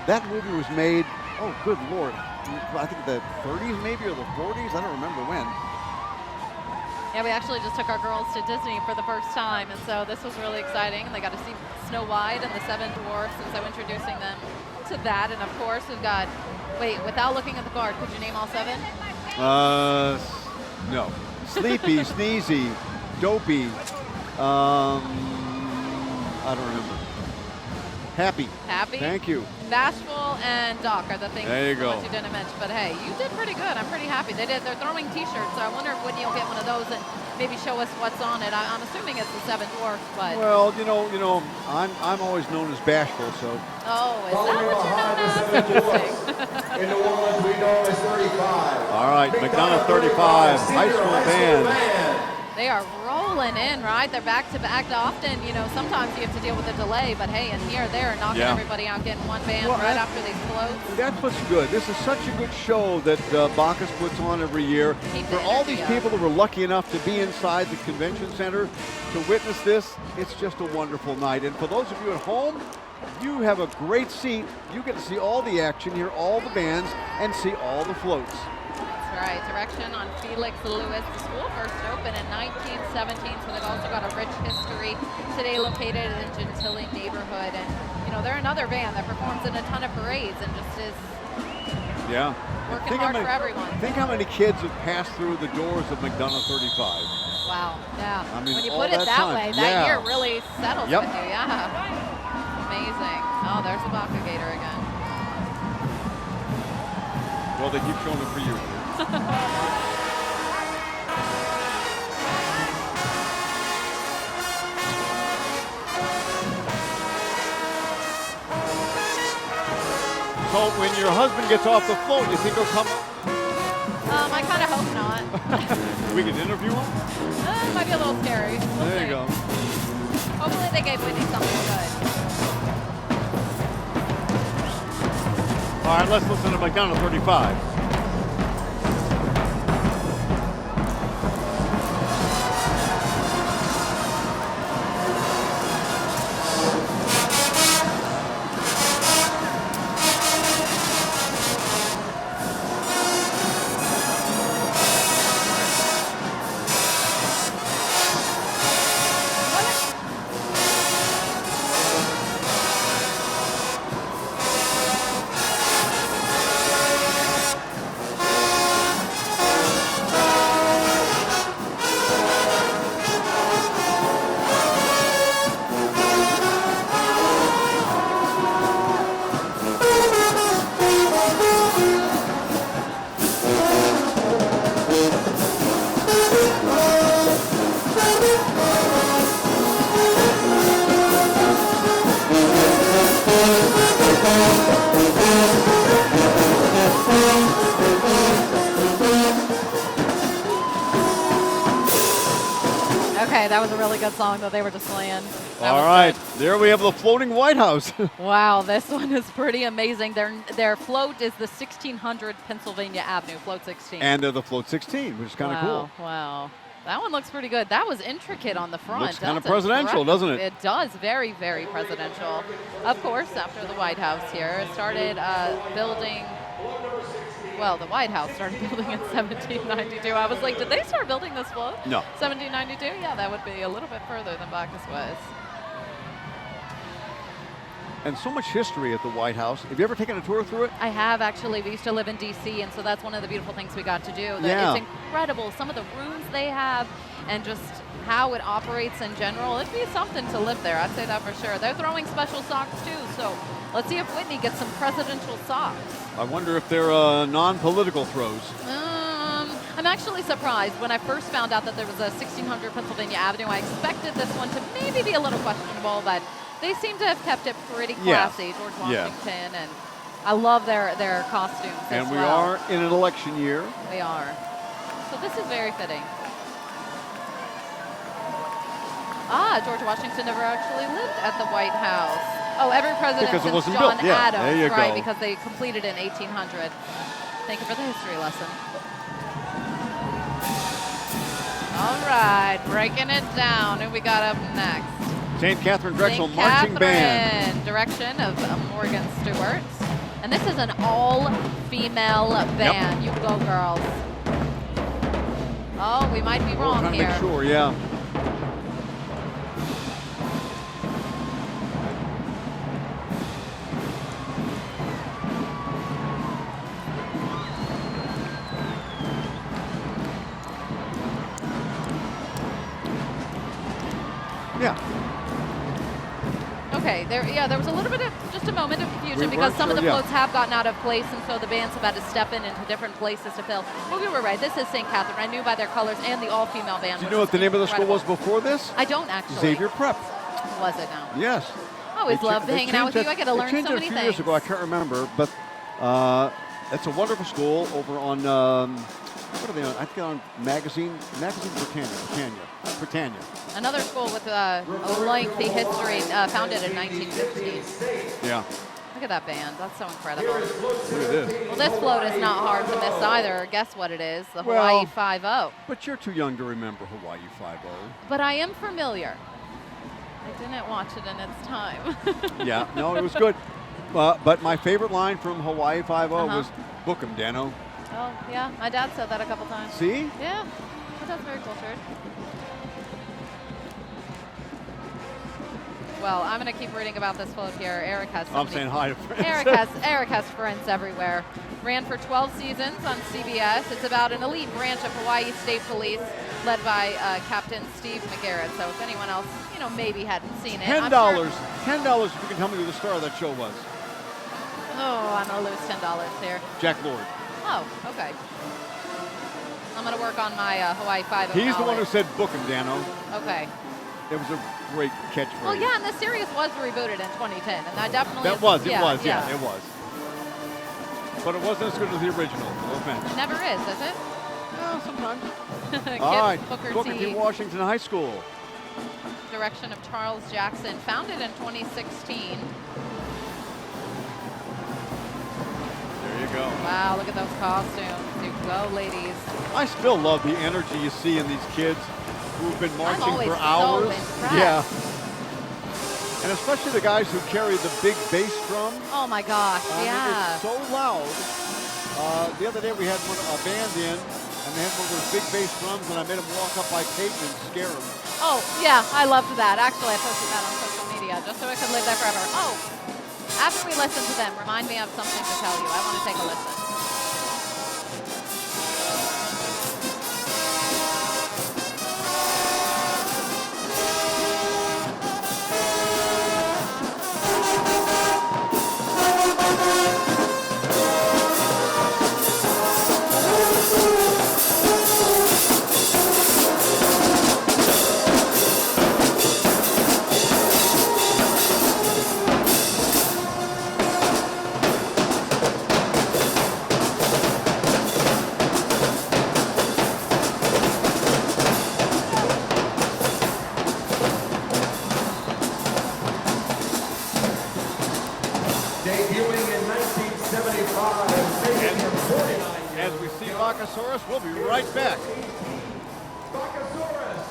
That movie was made, oh good Lord, I think the 30s maybe or the 40s, I don't remember when. Yeah, we actually just took our girls to Disney for the first time, and so this was really exciting. They got to see Snow White and the Seven Dwarfs, and so introducing them to that. And of course, we've got, wait, without looking at the card, could you name all seven? No. Sleepy, Sneezy, Dopey, I don't remember. Happy. Happy? Thank you. Bashful and Doc are the things There you the go. ones you didn't mention. But hey, you did pretty good. I'm pretty happy. They're throwing T-shirts, so I wonder if Whitney will get one of those and maybe show us what's on it. I'm assuming it's the Seven Dwarfs, but. Well, you know, I'm always known as Bashful, so. Oh, is that what you're known as? Interesting. In New Orleans, we know as 35. All right, McDonough 35, high school band. They are rolling in, right? They're back to back. Often, sometimes you have to deal with a delay, but hey, in here, they're knocking everybody out, getting one band right after these floats. That's what's good. This is such a good show that Bacchus puts on every year. For all these people that were lucky enough to be inside the convention center to witness this, it's just a wonderful night. And for those of you at home, you have a great seat. You get to see all the action, hear all the bands, and see all the floats. That's right. Direction on Felix Lewis. The school first opened in 1917, so they've also got a rich history. Today located in the Gentilly neighborhood, and they're another band that performs in a ton of parades and just is working hard for everyone. Think how many kids have passed through the doors of McDonough 35. Wow. Yeah. I mean, when you all put it that way, that year really settles Yep. with you. Yeah. Amazing. Oh, there's the Bacchus Gator again. Well, they keep showing it for you. So when your husband gets off the float, you think he'll come? I kind of hope not. We can interview him? It might be a little scary. We'll There see. you go. Hopefully they gave Whitney something good. All right, let's listen to McDonough 35. Okay, that was a really good song that they were just playing. All right, there we have the floating White House. Wow, this one is pretty amazing. Their float is the 1600 Pennsylvania Avenue, float 16. And they're the float 16, which is kind of cool. Wow. That one looks pretty good. That was intricate on the front. Looks kind of That's presidential, impressive. doesn't it? It does. Very, very presidential. Of course, after the White House here, it started building. Well, the White House started building in 1792. I was like, did they start building this float? No. 1792? Yeah, that would be a little bit further than Bacchus was. And so much history at the White House. Have you ever taken a tour through it? I have, actually. We used to live in D.C., and so that's one of the beautiful things we got to do. Yeah. It's incredible, some of the rooms they have and just how it operates in general. It'd be something to live there, I'd say that for sure. They're throwing special socks, too, so let's see if Whitney gets some presidential socks. I wonder if they're non-political throws. I'm actually surprised. When I first found out that there was a 1600 Pennsylvania Avenue, I expected this one to maybe be a little questionable, but they seem to have kept it pretty classy. George Washington, and I love their costumes And as we well. are in an election year. We are. So this is very fitting. George Washington never actually lived at the White House. Oh, every president Because it since wasn't John built. Yeah, Adams, there you right? go. Because they completed in 1800. Thank you for the history lesson. All right, breaking it down. Who we got up next? St. Catherine Drexel St. Marching Band. Catherine, direction of Morgan Stewart. And this is an all-female band. You go, girls. Oh, we might be wrong trying to here. make sure, yeah. Okay, there was a little bit of just a moment of confusion We because weren't some of sure, the yeah. floats have gotten out of place, and so the bands have had to step in into different places to fill. But we were right. This is St. Catherine. I knew by their colors and the all-female band. Do you which know what is the name of the school incredible. was before this? I don't actually. Xavier Prep. Was it now? Yes. I always They loved cha- they hanging out with changed you. I get to they learn changed so it many a few things. years ago. I can't remember, but it's a wonderful school over on what are they on? I think on Magazine Britannia. Another school with a lengthy history, founded in 1915. Yeah. Look at that band. That's so incredible. Look at this. Well, this float is not hard to miss either. Guess what it is? The Well- Hawaii 5-0. But you're too young to remember Hawaii 5-0. But I am familiar. I didn't watch it in its time. Yeah, no, it was good. But my favorite line from Hawaii 5-0 Uh-huh. was, "Book 'em, Dano." Oh, yeah. My dad said that a couple times. See? Yeah. My dad's very cultured. Well, I'm going to keep reading about this float here. Eric has I'm somebody- saying hi to friends. Eric has friends everywhere. Ran for 12 seasons on CBS. It's about an elite branch of Hawaii State Police led by Captain Steve McGarrett. So if anyone else, maybe hadn't seen it. I'm $10. sure- $10 if you can tell me who the star of that show was. Oh, I'm going to lose $10 here. Jack Lord. Oh, okay. I'm going to work on my Hawaii 5-0 He's the one who knowledge. said, "Book 'em, Dano." Okay. It was a great catchphrase. Well, yeah, and the series was rebooted in 2010, and that definitely That is, was, it yeah, was, yeah. it was. But it wasn't as good as the original. No offense. Never is it? No, sometimes. Kip All right, Booker Booker T. T. Washington High School. Direction of Charles Jackson, founded in 2016. There you go. Wow, look at those costumes. You go, ladies. I still love the energy you see in these kids who've been marching always for so hours. impressed. Yeah. And especially the guys who carry the big bass drum. Oh my gosh, I mean, yeah. it's so loud. The other day we had a band in, and they had one of those big bass drums, and I made them walk up by Peyton and scare them. Oh, yeah, I loved that. Actually, I posted that on social media just so it could live there forever. Oh, after we listen to them, remind me of something to tell you. I want to take a listen. Debuting in 1975 and making her 49 As we see Bacchusaurus, we'll be right back. Bacchusaurus.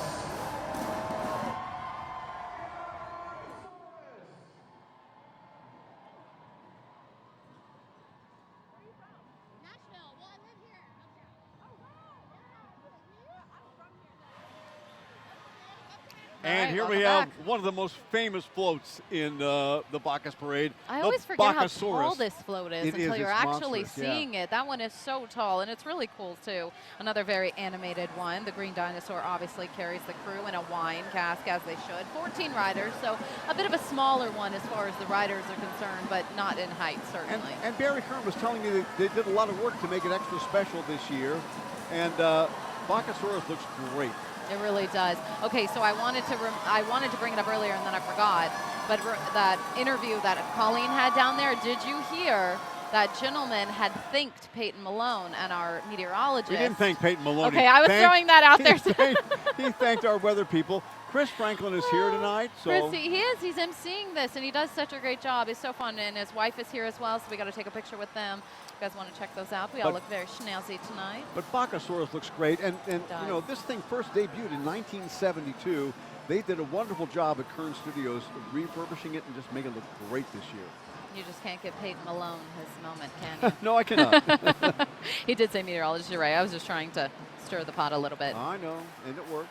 And right, here we welcome have one of the most famous floats in the Bacchus Parade. I the always forget how Bacchusaurus. tall this float is It until is, you're it's actually monstrous, yeah. seeing it. That one is so tall, and it's really cool, too. Another very animated one. The Green Dinosaur obviously carries the crew in a wine cask, as they should. 14 riders, so a bit of a smaller one as far as the riders are concerned, but not in height, certainly. And Barry Kern was telling me that they did a lot of work to make it extra special this year. And Bacchusaurus looks great. It really does. Okay, so I wanted to bring it up earlier and then I forgot. But that interview that Colleen had down there, did you hear that gentleman had thanked Peyton Malone and our meteorologist? We didn't thank Peyton Malone. Okay, I was throwing that out there. He thanked our weather people. Chris Franklin is here tonight. So Chris, he is. He's emceeing this, and he does such a great job. It's so fun, and his wife is here as well, so we got to take a picture with them. You guys want to check those out? We all look very schnauzy tonight. But Bacchusaurus looks great, and does. you know, this thing first debuted in 1972. They did a wonderful job at Kern Studios of refurbishing it and just making it look great this year. You just can't give Peyton Malone his moment, can you? No, I cannot. He did say meteorologist. You're right. I was just trying to stir the pot a little bit. I know, and it worked.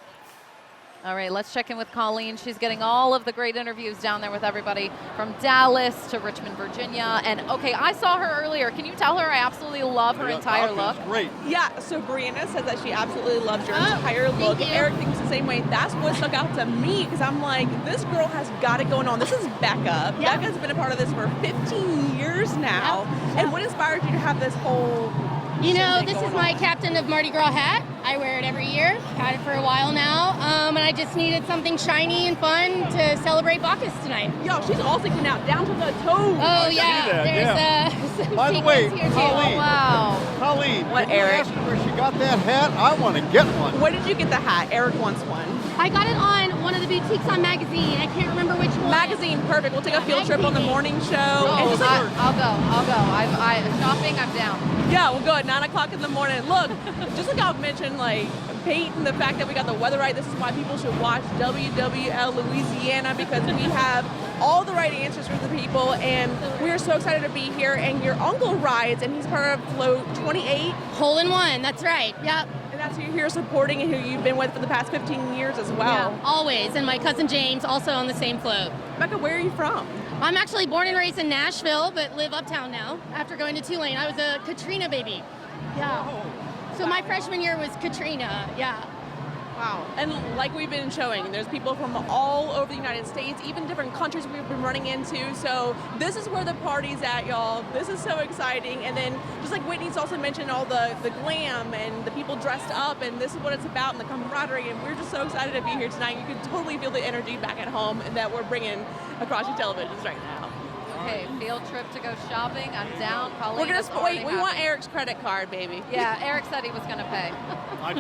All right, let's check in with Colleen. She's getting all of the great interviews down there with everybody from Dallas to Richmond, Virginia. And okay, I saw her earlier. Can you tell her I absolutely love her entire look? Great. Yeah, so Brianna said that she absolutely loves your entire look. Eric thinks the same way. That's what stuck out to me because I'm like, this girl has got it going on. This is Becca. Yep. Becca's been a part of this for 15 years now. Yep. And what inspired you to have this whole You know, shindig this is going my on? Captain of Mardi Gras hat. I wear it every year. Had it for a while now. And I just needed something shiny and fun to celebrate Bacchus tonight. Yo, she's all sticking out down to the toes. Oh, yeah. There's some By the way, sequins here, too. Colleen, Wow. Colleen, What, can you Eric? ask her where she got that hat? I want to get one. Where did you get the hat? Eric wants one. I got it on one of the boutiques on Magazine. I can't remember which one. Magazine, perfect. We'll take a field trip on the morning show. Oh, and just like, I'll go. Shopping, I'm down. yeah, we'll go at 9 o'clock in the morning. Look, just like I've mentioned, like Peyton, the fact that we got the weather right. This is why people should watch WWL Louisiana because we have all the right answers for the people, and we're so excited to be here. And your uncle rides, and he's part of Float 28. Hole in one, that's right. Yep. And that's who you're here supporting and who you've been with for the past 15 years as well. Yeah, always. And my cousin James, also on the same float. Becca, where are you from? I'm actually born and raised in Nashville, but live uptown now after going to Tulane. I was a Katrina baby. Yeah. So my freshman year was Katrina, yeah. Wow. And like we've been showing, there's people from all over the United States, even different countries we've been running into. So this is where the party's at, y'all. This is so exciting. And then just like Whitney's also mentioned, all the glam and the people dressed up, and this is what it's about, and the camaraderie. And we're just so excited to be here tonight. You can totally feel the energy back at home and that we're bringing across your televisions right now. Okay, field trip to go shopping. I'm down. Colleen We're gonna is already wait. We happy. want Eric's credit card, baby. Yeah, Eric said he was going to pay. I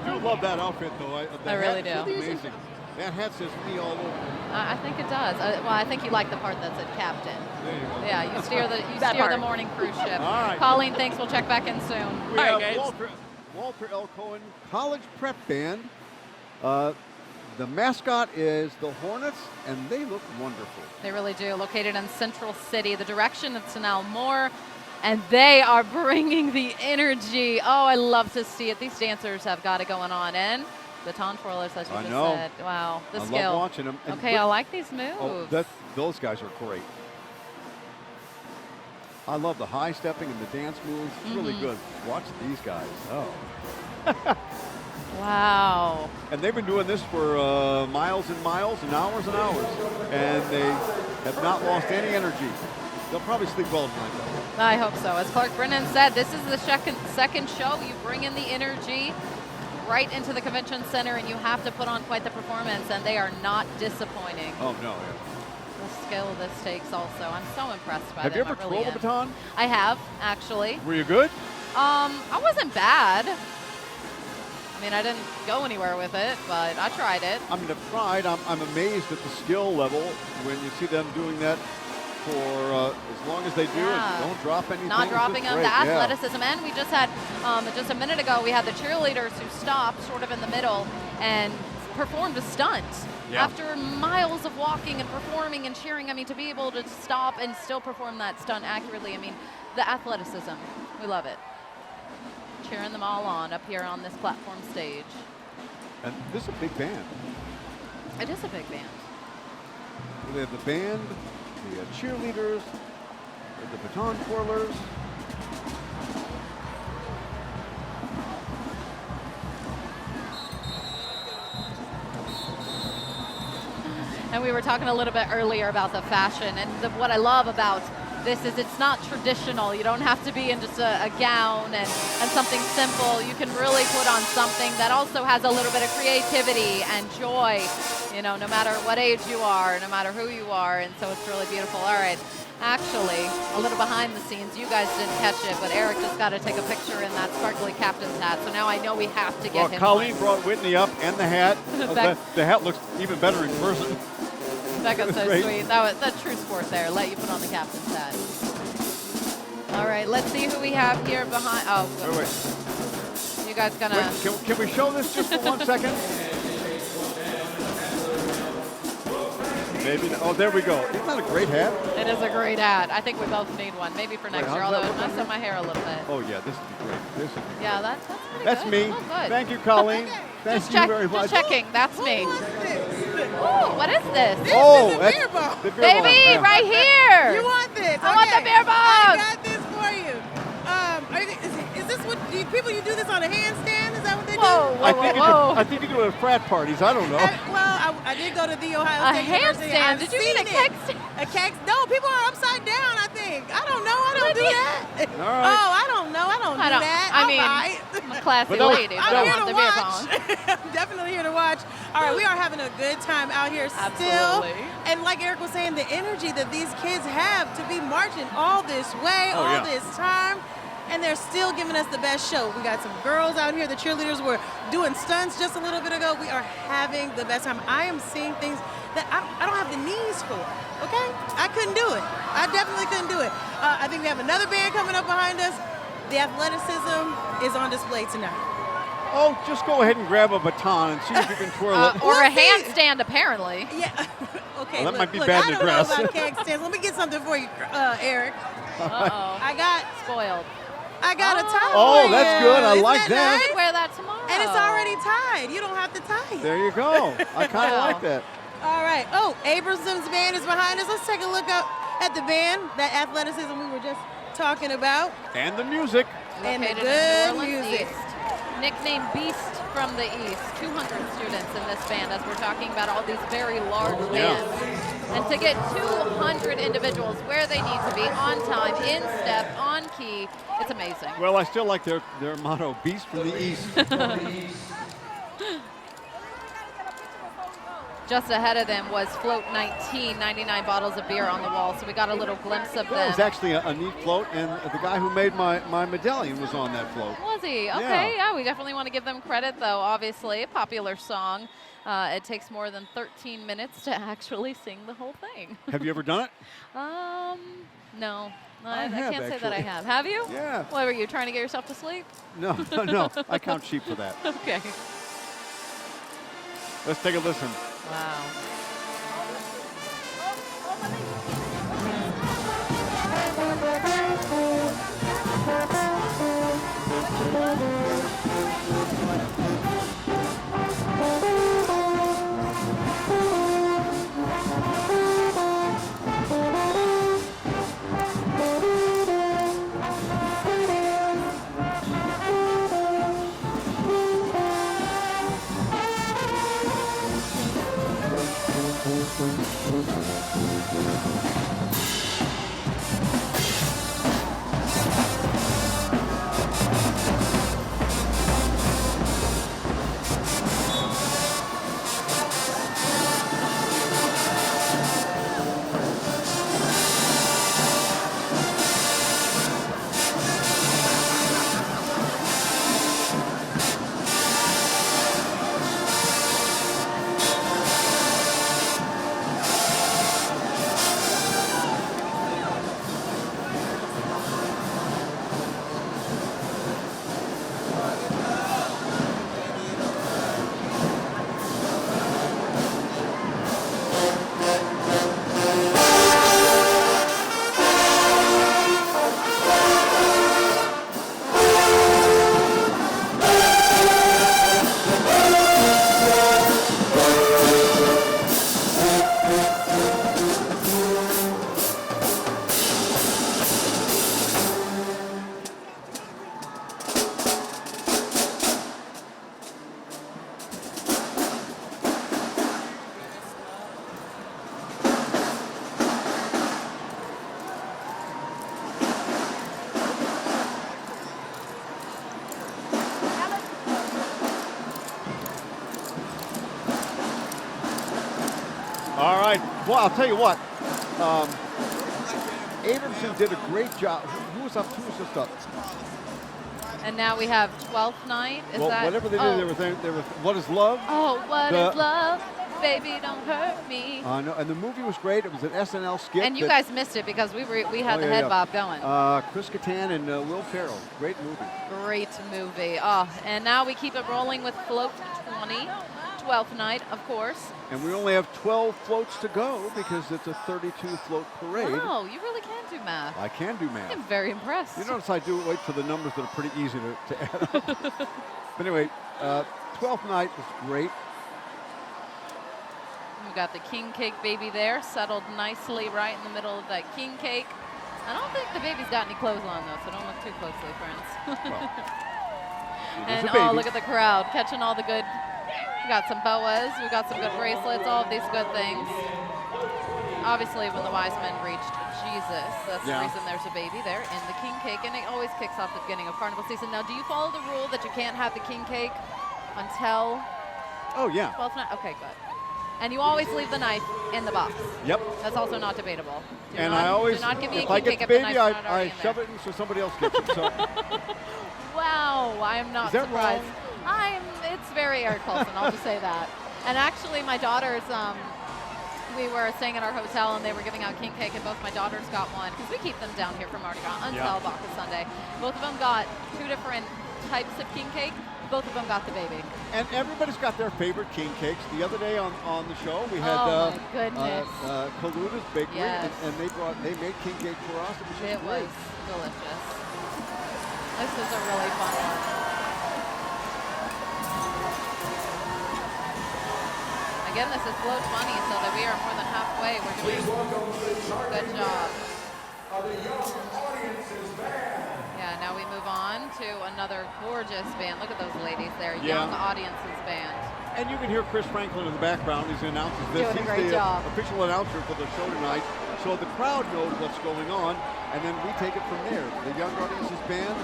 do love that outfit, though. I really do. Amazing. That hat says me all over. I think it does. Well, I think you like the part that said captain. There you go. Yeah, you steer That the part. morning cruise ship. All right. Colleen, thanks. We'll check back in soon. We All have right, guys. Walter L. Cohen College Prep Band. The mascot is the Hornets, and they look wonderful. They really do. Located in Central City, the direction of Tanel Moore, and they are bringing the energy. Oh, I love to see it. These dancers have got it going on. And baton twirlers, as you just said. Wow, the skill. I love watching them. And okay, I like these moves. Oh, those guys are great. I love the high stepping and the dance moves. It's really good. Watch these guys. Oh. Wow. And they've been doing this for miles and miles and hours, and they have not lost any energy. They'll probably sleep well tonight, though. I hope so. As Clark Brennan said, this is the second show. You bring in the energy right into the convention center, and you have to put on quite the performance, and they are not disappointing. Oh, no. Yeah. The skill this takes also. I'm so impressed by Have them. you ever I really twirled a am. baton? I have, actually. Were you good? I wasn't bad. I mean, I didn't go anywhere with it, but I tried it. I mean, I've tried. I'm amazed at the skill level when you see them doing that for as long as they do and don't drop anything. Not It's dropping just them, great. the athleticism. And we just had, just a minute ago, we had the cheerleaders who stopped sort of in the middle and performed a stunt. Yeah. After miles of walking and performing and cheering, I mean, to be able to stop and still perform that stunt accurately, I mean, the athleticism, we love it. Cheering them all on up here on this platform stage. And this is a big band. It is a big band. They have the band, the cheerleaders, the baton twirlers. And we were talking a little bit earlier about the fashion, and what I love about this is it's not traditional. You don't have to be in just a gown and something simple. You can really put on something that also has a little bit of creativity and joy, you know, no matter what age you are, no matter who you are, and so it's really beautiful. All right, actually, a little behind the scenes. You guys didn't catch it, but Eric just got to take a picture in that sparkly captain's hat, so now I know we have to get him Colleen one. brought Whitney up and the hat. The hat looks even better in person. Becca's so Great. sweet. That was a true sport there. Let you put on the captain's hat. All right, let's see who we have here behind. Oh, wait. You guys gonna? Wait, can we show this just for 1 second? Maybe. Oh, there we go. Isn't that a great hat? It is a great hat. I think we both need one, maybe for next Wait, year. how's Although that it look messed up my hair a little bit. Oh yeah, this would be great. This would be Yeah, great. that's pretty That's good. me. Oh, good. Thank you, Colleen. Just you very much. Just checking. That's me. Ooh, what is this? Oh, This is a beer bong. the beer bong, Baby, yeah. right here. You want this? I want the beer I bong. got this for you. Is this what people you do this on a handstand? Is that what they Whoa, do? I think you do it at frat parties. I don't know. I did go to the Ohio A State University. handstand? I've Did you mean seen a keg stand? A keg? No, people are upside down. I think. I don't know. I don't do that. All right. Oh, I don't know. I don't do that. I mean, All right. I'm a classy But lady. But I I'm here want to the beer watch. bong. I'm definitely here to watch. All right, we are having a good time out here still. Absolutely. And like Eric was saying, the energy that these kids have to be marching all this way, all this time, and they're still giving us the best show. We got some girls out here. The cheerleaders were doing stunts just a little bit ago. We are having the best time. I am seeing things that I don't have the knees for, okay? I couldn't do it. I definitely couldn't do it. I think we have another band coming up behind us. The athleticism is on display tonight. Oh, just go ahead and grab a baton and see if you can twirl it. Or a handstand, apparently. Yeah. Okay. Well, that might be look, bad I to don't know dress. about keg stands. Let me get something for you, Eric. Uh-oh. I got Spoiled. I got a tie. Oh, for that's you. good. I Isn't like that. I could wear that tomorrow. And it's already tied. You don't have to tie it. There you go. I kind of like that. All right. Oh, Abramson's band is behind us. Let's take a look up at the band, that athleticism we were just talking about. And the music. And the Located good in New Orleans music. East. Nicknamed Beast from the East. 200 students in this band as we're talking about all these very large bands. And to get 200 individuals where they need to be, on time, in step, on key, it's amazing. Well, I still like their motto, Beast from the East. Just ahead of them was Float 19, 99 bottles of beer on the wall, so we got a little glimpse of That them. was actually a neat float, and the guy who made my medallion was on that float. Was he? Okay, yeah, we definitely want to give them credit, though, obviously. A popular song. It takes more than 13 minutes to actually sing the whole thing. Have you ever done it? No. I I have, can't say that I actually. have. Have you? Yeah. What, were you trying to get yourself to sleep? No, no. I count sheep for that. Okay. Let's take a listen. Wow. All right. Well, I'll tell you what. Abramson did a great job. Who was up? Who was just up? And now we have 12th Night. Is Well, that? whatever they did, they were What is Love? Oh, what is love? Baby, don't hurt me. No, and the movie was great. It was an SNL skit. And you guys missed it because we had the head bob going. Chris Kattan and Will Ferrell. Great movie. Great movie. Oh, and now we keep it rolling with Float 20, 12th Night, of course. And we only have 12 floats to go because it's a 32 float parade. Oh, you really can do math. I can do math. I'm very impressed. You notice I do wait for the numbers that are pretty easy to add up. But anyway, 12th night was great. We've got the king cake baby there, settled nicely right in the middle of that king cake. I don't think the baby's got any clothes on though, so don't look too closely, friends. And oh, look at the crowd catching all the good. We got some boas, we got some good bracelets, all of these good things. Obviously, when the wise men reached Jesus, that's the reason there's a baby there in the king cake, and it always kicks off the beginning of carnival season. Now, do you follow the rule that you can't have the king cake until? Oh yeah. 12th night. Okay, good. And you always leave the knife in the box. Yep. That's also not debatable. And I always, do not give me if a I king get cake the if the baby, knife's not already I in shove there. it in so somebody else gets it. So. Wow, I am not Is that surprised. wrong? It's very Eric Paulson, I'll just say that. And actually, my daughters, we were staying at our hotel and they were giving out king cake, and both my daughters got one because we keep them down here for Mardi Gras until Bacchus Sunday. Both of them got 2 different types of king cake. Both of them got the baby. And everybody's got their favorite king cakes. The other day on the show, we had Kaluta's Bakery, and they made king cake for us. It was delicious. This is a really fun one. Again, this is Float 20, so that we are more than halfway. We're doing a good job. Yeah, now we move on to another gorgeous band. Look at those ladies there. Young Audiences Band. And you can hear Chris Franklin in the background. He's announces this. Doing a great He's job. the official announcer for the show tonight. So the crowd knows what's going on, and then we take it from there. The Young Audiences Band,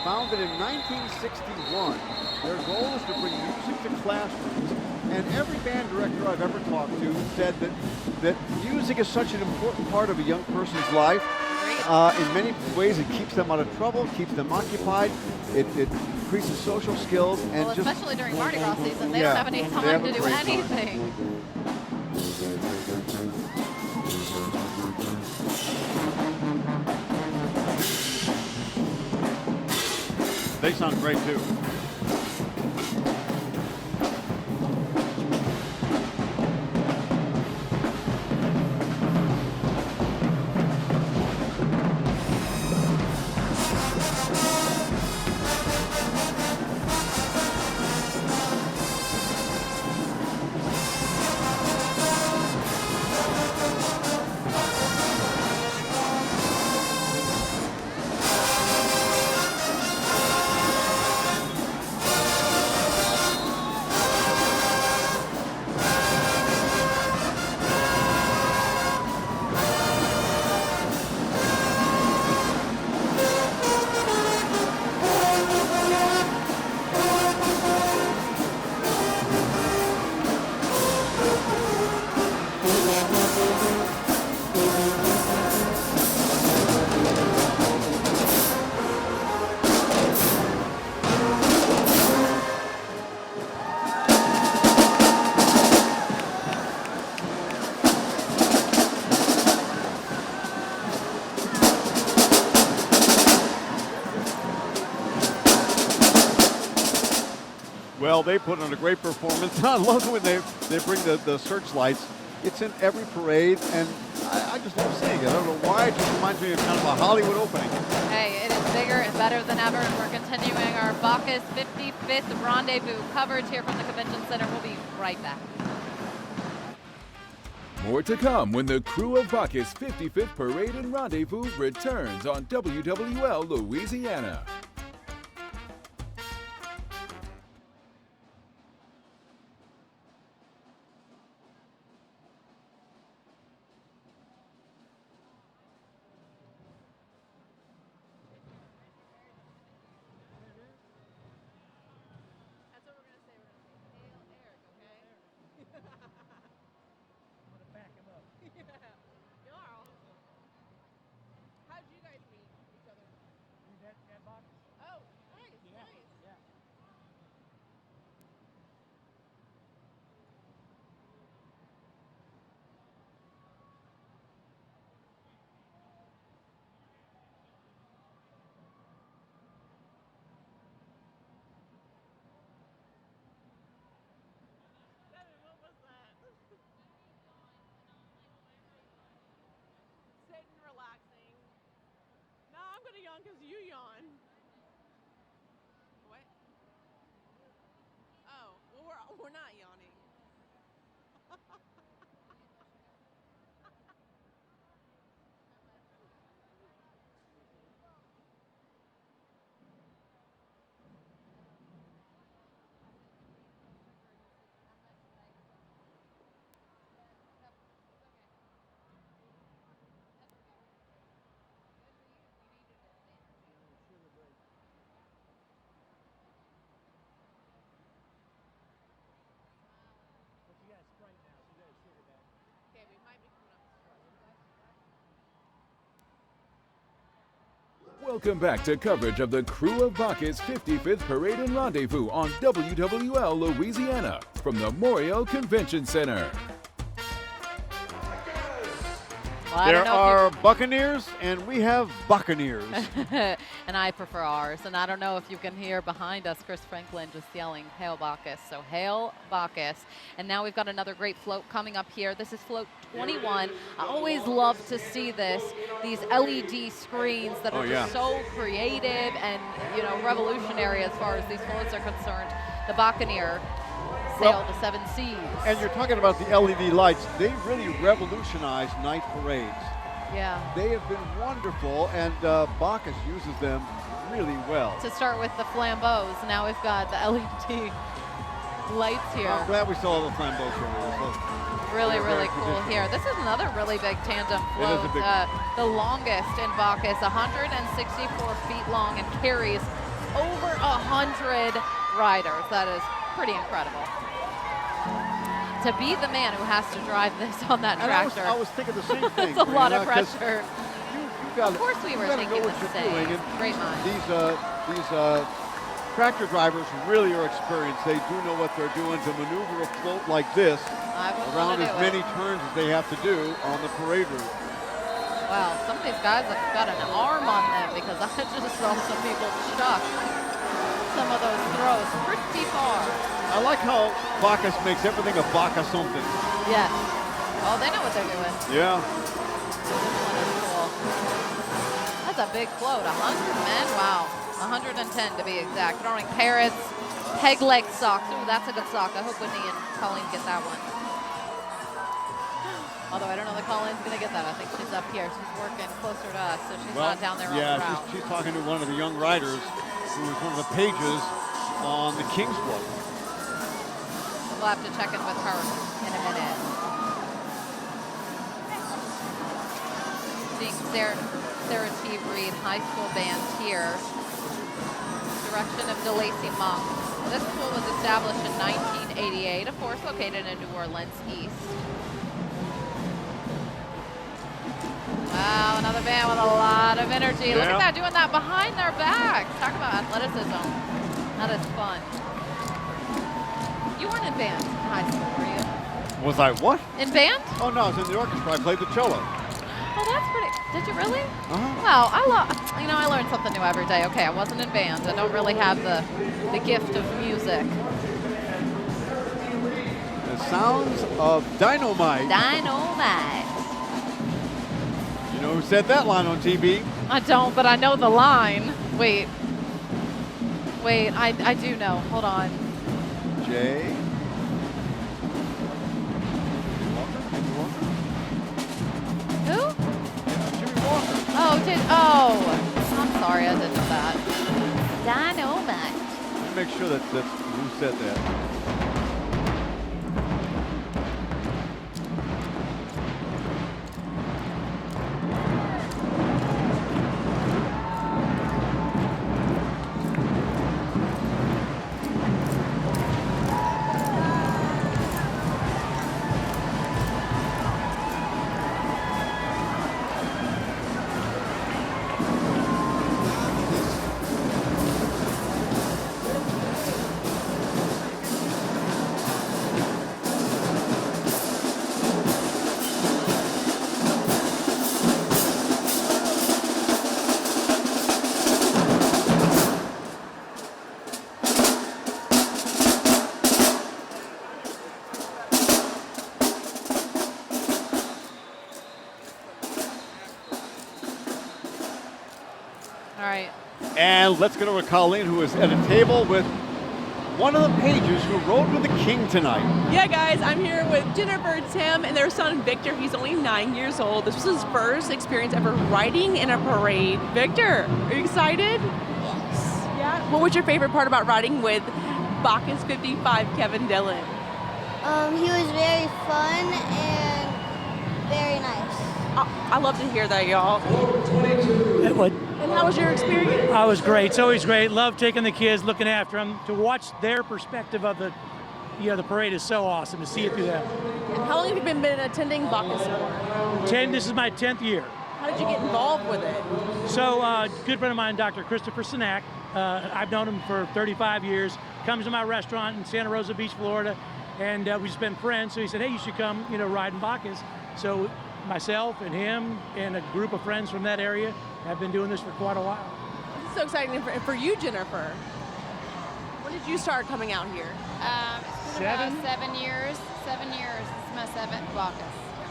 founded in 1961. Their goal is to bring music to classrooms. And every band director I've ever talked to said that music is such an important part of a young person's life. In many ways, it keeps them out of trouble, keeps them occupied. It increases social skills, and especially during Mardi Gras season, they don't have any time to do anything. They sound great too. Well, they put on a great performance. I love when they bring the searchlights. It's in every parade, and I just love seeing it. I don't know why. It just reminds me of kind of a Hollywood opening. Hey, it is bigger and better than ever, and we're continuing our Bacchus 55th Rendezvous coverage here from the Convention Center. We'll be right back. More to come when the Krewe of Bacchus 55th Parade and Rendezvous returns on WWL Louisiana. How'd you guys meet each other? That box? Welcome back to coverage of the Krewe of Bacchus 55th Parade and Rendezvous on WWL Louisiana from the Memorial Convention Center. Well, There are Buccaneers and we have Buccaneers. And I prefer ours. And I don't know if you can hear behind us Chris Franklin just yelling, "Hail Bacchus." So hail Bacchus. And now we've got another great float coming up here. This is float 21. I always love to see this, these LED screens that are just so creative and, you know, revolutionary as far as these floats are concerned. The Buccaneer sailed the 7 seas. And you're talking about the LED lights. They really revolutionized night parades. Yeah. They have been wonderful, and Bacchus uses them really well. To start with the flambeaux, now we've got the LED lights here. I'm glad we saw the flambeaux show. Really, really cool here. This is another really big tandem float. It is a big the longest in Bacchus, 164 feet long, and carries over 100 riders. That is pretty incredible. To be the man who has to drive this on that tractor. I was thinking the same thing. It's a lot of pressure. Of course we were thinking the same. Great mind. These tractor drivers really are experienced. They do know what they're doing to maneuver a float like this around as many turns as they have to do on the parade route. Well, some of these guys have got an arm on them because I just saw some people chuck some of those throws pretty far. I like how Bacchus makes everything a Bacchus something. Yes. Oh, they know what they're doing. Yeah. Cool. That's a big float. 100 men. Wow. 110 to be exact. Throwing carrots, peg leg socks. Ooh, that's a good sock. I hope Whitney and Colleen get that one. Although I don't know that Colleen's going to get that. I think she's up here. She's working closer to us, so she's not down there on the route. Yeah, she's talking to one of the young riders who was one of the pages on the King's Club. We'll have to check in with her in a minute. Seeing Sarah T. Reed High School Band here. Direction of DeLacy Monk. This school was established in 1988, of course, located in New Orleans East. Wow, another band with a lot of energy. Look at that, doing that behind their backs. Talk about athleticism. That is fun. You weren't in band in high school, were you? Was I what? In band? Oh, no, I was in the orchestra. I played the cello. Oh, that's pretty. Did you really? Uh-huh. Wow, I learn something new every day. Okay, I wasn't in band. I don't really have the gift of music. The sounds of dynamite. Dynamite. You know who said that line on TV? I don't, but I know the line. Wait, I do know. Hold on. Jay. Who? Jimmy Walker. Oh, I'm sorry, I didn't know that. Dynamite. Let's make sure that's who said that. And let's go to Colleen, who is at a table with one of the pages who rode with the king tonight. Yeah, guys, I'm here with Jennifer, Tim, and their son, Victor. He's only 9 years old. This was his first experience ever riding in a parade. Victor, are you excited? Yes. Yeah? What was your favorite part about riding with Bacchus 55 Kevin Dillon? He was very fun and very nice. I love to hear that, y'all. It would. And how was your experience? I was great. It's always great. Love taking the kids, looking after them. To watch their perspective of the parade is so awesome to see it through that. And how long have you been attending Bacchus for? This is my 10th year. How did you get involved with it? So, good friend of mine, Dr. Christopher Sinak, I've known him for 35 years, comes to my restaurant in Santa Rosa Beach, Florida, and we've just been friends. So he said, hey, you should come, ride in Bacchus. So myself and him and a group of friends from that area have been doing this for quite a while. This is so exciting for you, Jennifer. When did you start coming out here? It's been about 7 years. 7 years. This is my 7th Bacchus.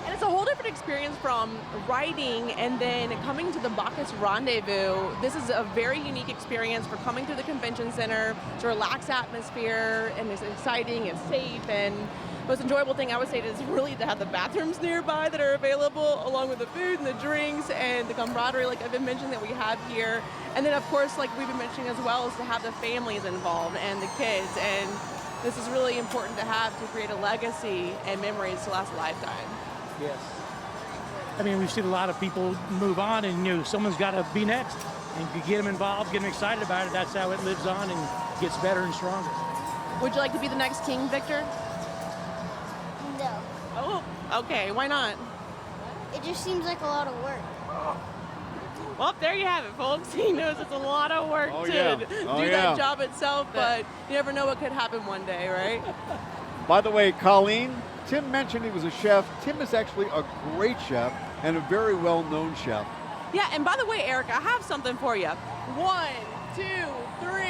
And it's a whole different experience from riding and then coming to the Bacchus Rendezvous. This is a very unique experience for coming through the convention center. It's a relaxed atmosphere, and it's exciting, it's safe, and the most enjoyable thing I would say is really to have the bathrooms nearby that are available, along with the food and the drinks and the camaraderie, like I've been mentioning, that we have here. And then, of course, like we've been mentioning as well, is to have the families involved and the kids. And this is really important to have to create a legacy and memories to last a lifetime. Yes. I mean, we've seen a lot of people move on, and someone's got to be next. And if you get them involved, get them excited about it, that's how it lives on and gets better and stronger. Would you like to be the next king, Victor? No. Oh, okay. Why not? It just seems like a lot of work. Well, there you have it, folks. He knows it's a lot of work to do that job itself, but you never know what could happen one day, right? By the way, Colleen, Tim mentioned he was a chef. Tim is actually a great chef and a very well-known chef. Yeah, and by the way, Eric, I have something for you. 1, 2, 3.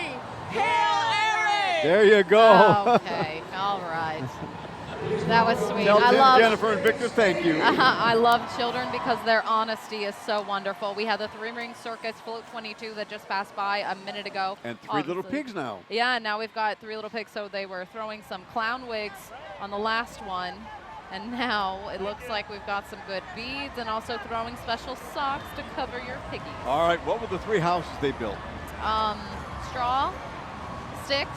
Hail Eric! There you go. Okay, all right. That was sweet. Tell I Tim, love Jennifer, and Victor, thank you. I love children because their honesty is so wonderful. We had the 3-ring circus float 22 that just passed by a minute ago. And 3 little pigs now. Yeah, now we've got 3 little pigs. So they were throwing some clown wigs on the last one. And now it looks like we've got some good beads and also throwing special socks to cover your piggies. All right, what were the 3 houses they built? Straw, sticks,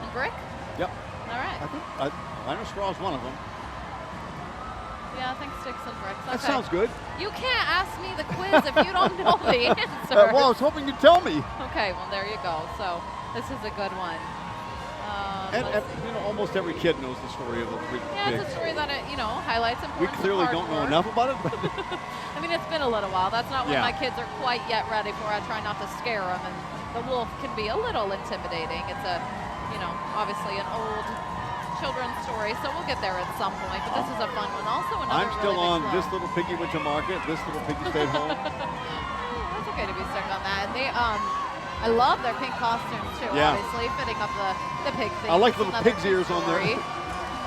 and brick. Yep. All right. I know straw is one of them. Yeah, I think sticks and bricks. That Okay. sounds good. You can't ask me the quiz if you don't know the answer. Well, I was hoping you'd tell me. Okay, well, there you go. So this is a good one. And almost every kid knows the story of the 3 Yeah, pigs. it's a story that highlights We importance clearly of don't know hard enough work. about it, but I mean, it's been a little while. That's not what Yeah. my kids are quite yet ready for. I try not to scare them, and the wolf can be a little intimidating. It's obviously an old children's story, so we'll get there at some point. But this is a fun one. Also, another I'm still really on big this club. little piggy went to market, this little piggy stayed home. That's okay to be stuck on that. And they, I love their pink costumes too. Yeah. Obviously, fitting up the pig thing. I like It's little another pig's ears on their story.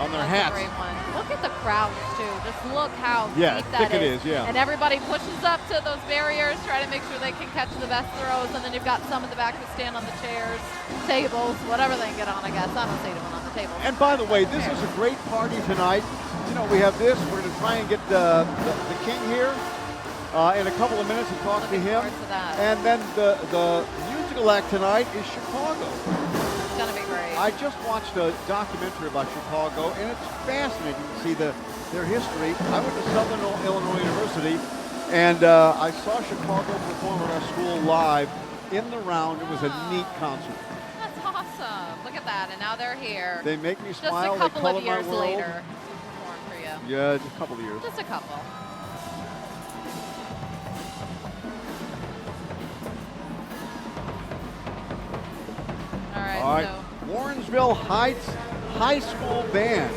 That's hats. a great one. Look at the crowds too. Just look how Yeah, deep that thick it is, yeah. And everybody pushes up to those barriers, trying to make sure they can catch the best throws. And then you've got some in the back who stand on the chairs, tables, whatever they can get on. I guess I don't see them on the tables. And by the way, this is a great party tonight. We have this. We're going to try and get the king here in a couple of minutes and talk to him. forward to that. And then the musical act tonight is Chicago. It's going to be great. I just watched a documentary about Chicago, and it's fascinating to see their history. I went to Southern Illinois University, and I saw Chicago perform at our school live in the round. It was a neat concert. That's awesome. Look at that. And now they're here. They make me Just smile. a couple They color of years my world. later. Perform for you. Yeah, just a couple of years. Just a couple. All right. Warrensville Heights High School Band.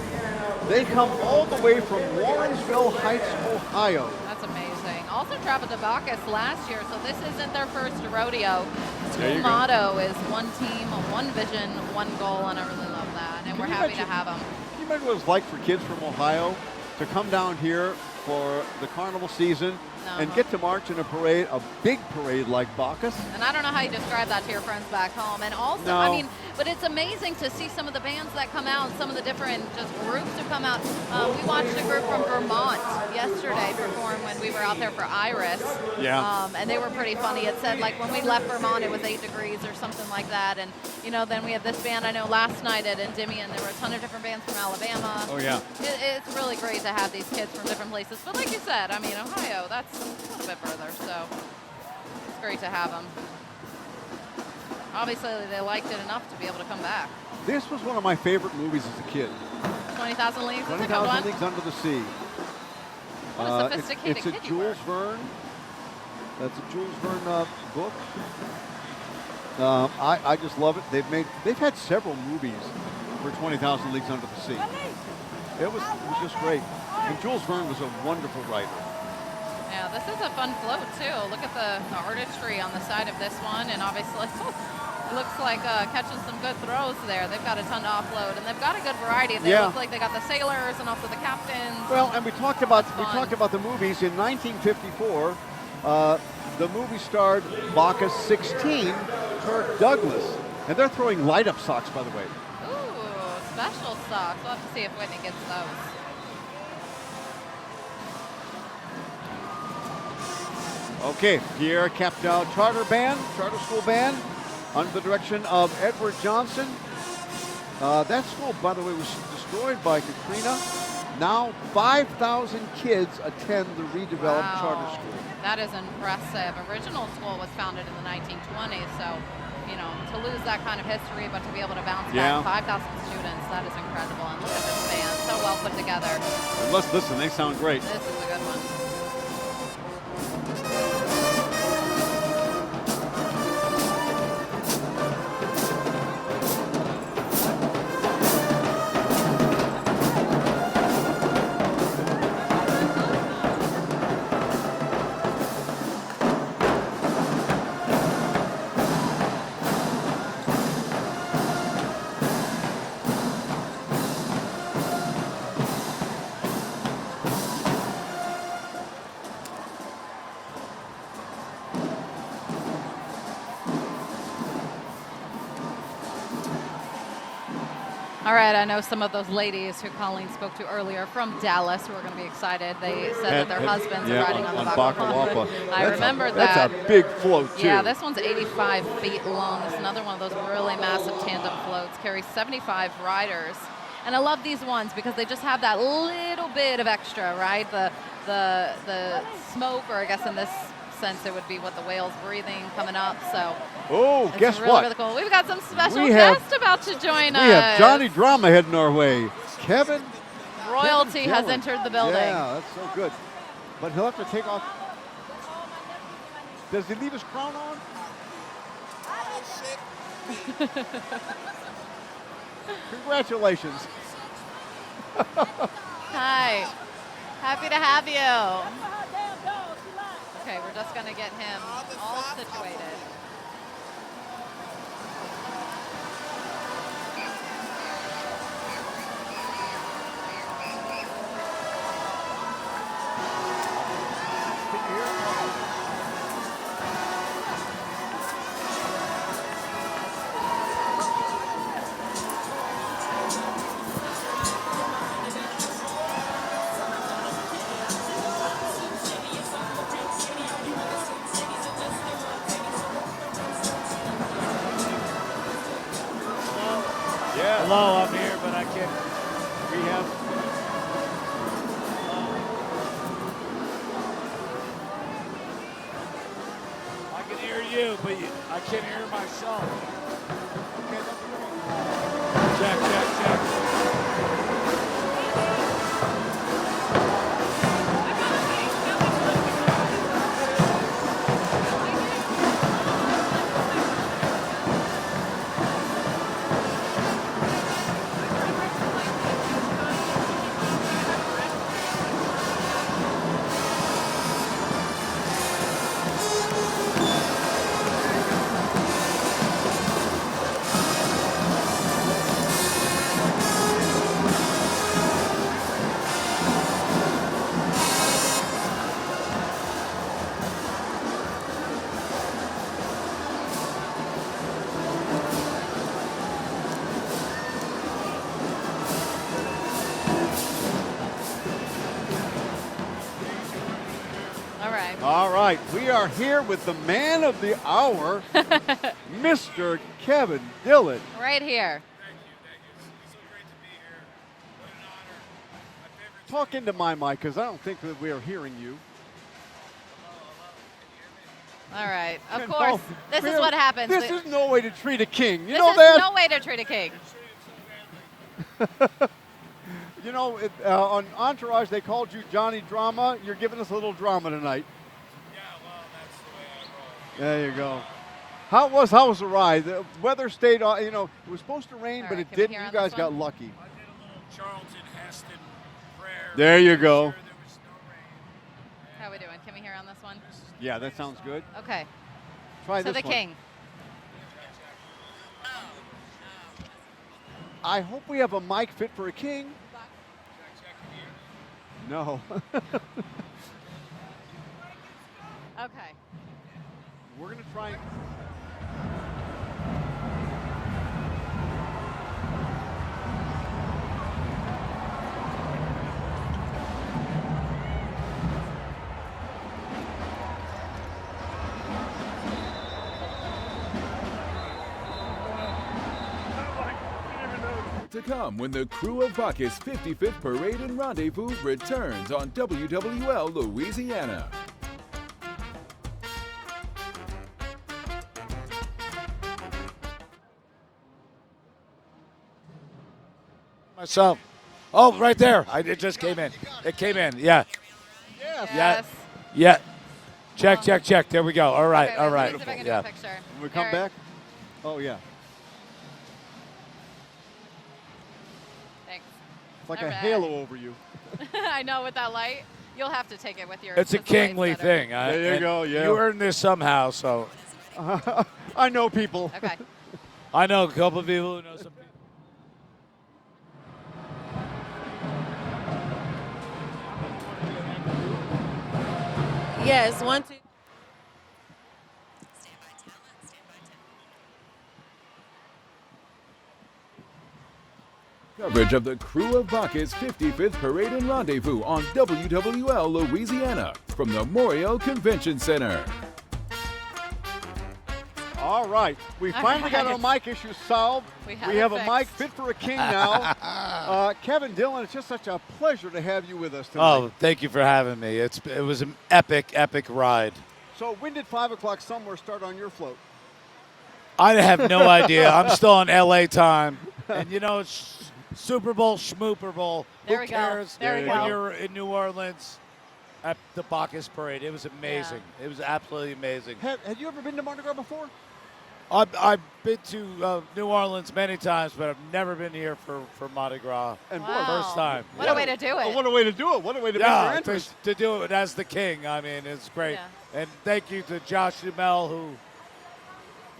They come all the way from Warrensville Heights, Ohio. That's amazing. Also traveled to Bacchus last year, so this isn't their first rodeo. There School you go. motto is one team, one vision, one goal, and I really love that. And we're happy to have them. Can you imagine what it's like for kids from Ohio to come down here for the carnival season and get to march in a big parade like Bacchus? And I don't know how you describe that to your friends back home. And also, No. I mean, but it's amazing to see some of the bands that come out, some of the different just groups who come out. We watched a group from Vermont yesterday perform when we were out there for Iris. Yeah. And they were pretty funny. It said, like, when we left Vermont, it was 8 degrees or something like that. And, then we have this band. I know last night at Endymion, there were a ton of different bands from Alabama. Oh, yeah. It's really great to have these kids from different places. But like you said, I mean, Ohio, that's a little bit further. So it's great to have them. Obviously, they liked it enough to be able to come back. This was one of my favorite movies as a kid. 20,000 Leagues is a good 20,000 one. Leagues Under the Sea. What a sophisticated it's a kid you Jules Verne That's a Jules Verne book. I just love it. They've had several movies for 20,000 Leagues Under the Sea. It was just great. And Jules Verne was a wonderful writer. Yeah, this is a fun float too. Look at the artistry on the side of this one, and obviously it looks like catching some good throws there. They've got a ton to offload, and they've got a good variety. They look like they got the sailors and also the captains. Well, and we talked about the movies in 1954. The movie starred Bacchus 16, Kirk Douglas, and they're throwing light-up socks, by the way. Ooh, special socks. We'll have to see if Whitney gets those. Okay, Pierre Capdau Charter School Band, under the direction of Edward Johnson. That school, by the way, was destroyed by Katrina. Now 5,000 kids attend the redeveloped charter school. That is impressive. Original school was founded in the 1920s, so, you know, to lose that kind of history, but to be able to bounce back 5,000 students, that is incredible. And look at this band, so well put together. And let's listen, they sound great. This is a good one. All right, I know some of those ladies who Colleen spoke to earlier from Dallas who are going to be excited. They said that their husbands are riding on the Bacchus. I remember that. That's a big float, too. Yeah, this one's 85 feet long. It's another one of those really massive tandem floats. Carries 75 riders. And I love these ones because they just have that little bit of extra, right? The smoke, or I guess in this sense it would be what the whale's breathing coming up. So guess really, what? really cool. We've got some special guests about to join us. We have Johnny Drama heading our way. Kevin Royalty has Dillon. entered the building. Yeah, that's so good. But he'll have to take off. Does he leave his crown on? Congratulations. Hi. Happy to have you. Okay, we're just going to get him all situated. Hello, I'm here, but I can't rehab. I can hear you, but I can't hear myself. Check. All right, we are here with the man of the hour, Mr. Kevin Dillon. Right here. Talk into my mic, because I don't think that we are hearing you. All right. Of course, this is what happens. This is no way to treat a king. You this know is that? no way to treat a king. You know, on Entourage, they called you Johnny Drama. You're giving us a little drama tonight. Yeah, well, that's the There you go. How was the ride? The weather stayed on. You know, it was supposed to rain, but it didn't. You guys got lucky. Charlton Heston prayer. There you go. How are we doing? Can we hear on this one? Yeah, that sounds good. Okay. Try so this the one. king. I hope we have a mic fit for a king. No. Okay. We're going to try. To come when the Krewe of Bacchus 55th Parade and Rendezvous returns on WWL Louisiana. Myself. Oh, right there. It just came in. It came in. Yeah. Yes. Yeah. Yeah. Check. There we go. All right. Okay, all wait, right. let me see if I can do a picture. When we come Eric. back? Oh, yeah. Thanks. It's like All a right. halo over you. I know with that light. You'll have to take it with your. It's a with the light's kingly better. thing. There you and go, yeah. You earned this somehow, so. I know people. Okay. I know a couple of people who know some people. Yes, 1, 2. Coverage of the Krewe of Bacchus 55th Parade and Rendezvous on WWL Louisiana from the Memorial Convention Center. All right. We finally got our mic issues solved. We have a mic fit for a king now. Kevin Dillon, it's just such a pleasure to have you with us tonight. Oh, thank you for having me. It was an epic ride. So when did 5 o'clock somewhere start on your float? I have no idea. I'm still on LA time. And you know, it's Super Bowl, Schmooper Bowl. There Who we go. cares There we when go. you're in New Orleans at the Bacchus Parade? It was amazing. It was absolutely amazing. Had you ever been to Mardi Gras before? I've been to New Orleans many times, but I've never been here for Mardi Gras. And First time. What a way to do it. Oh, what a way to do it. What a way to make your entrance. to do it as the king. I mean, it's great. Yeah. And thank you to Josh Duhamel, who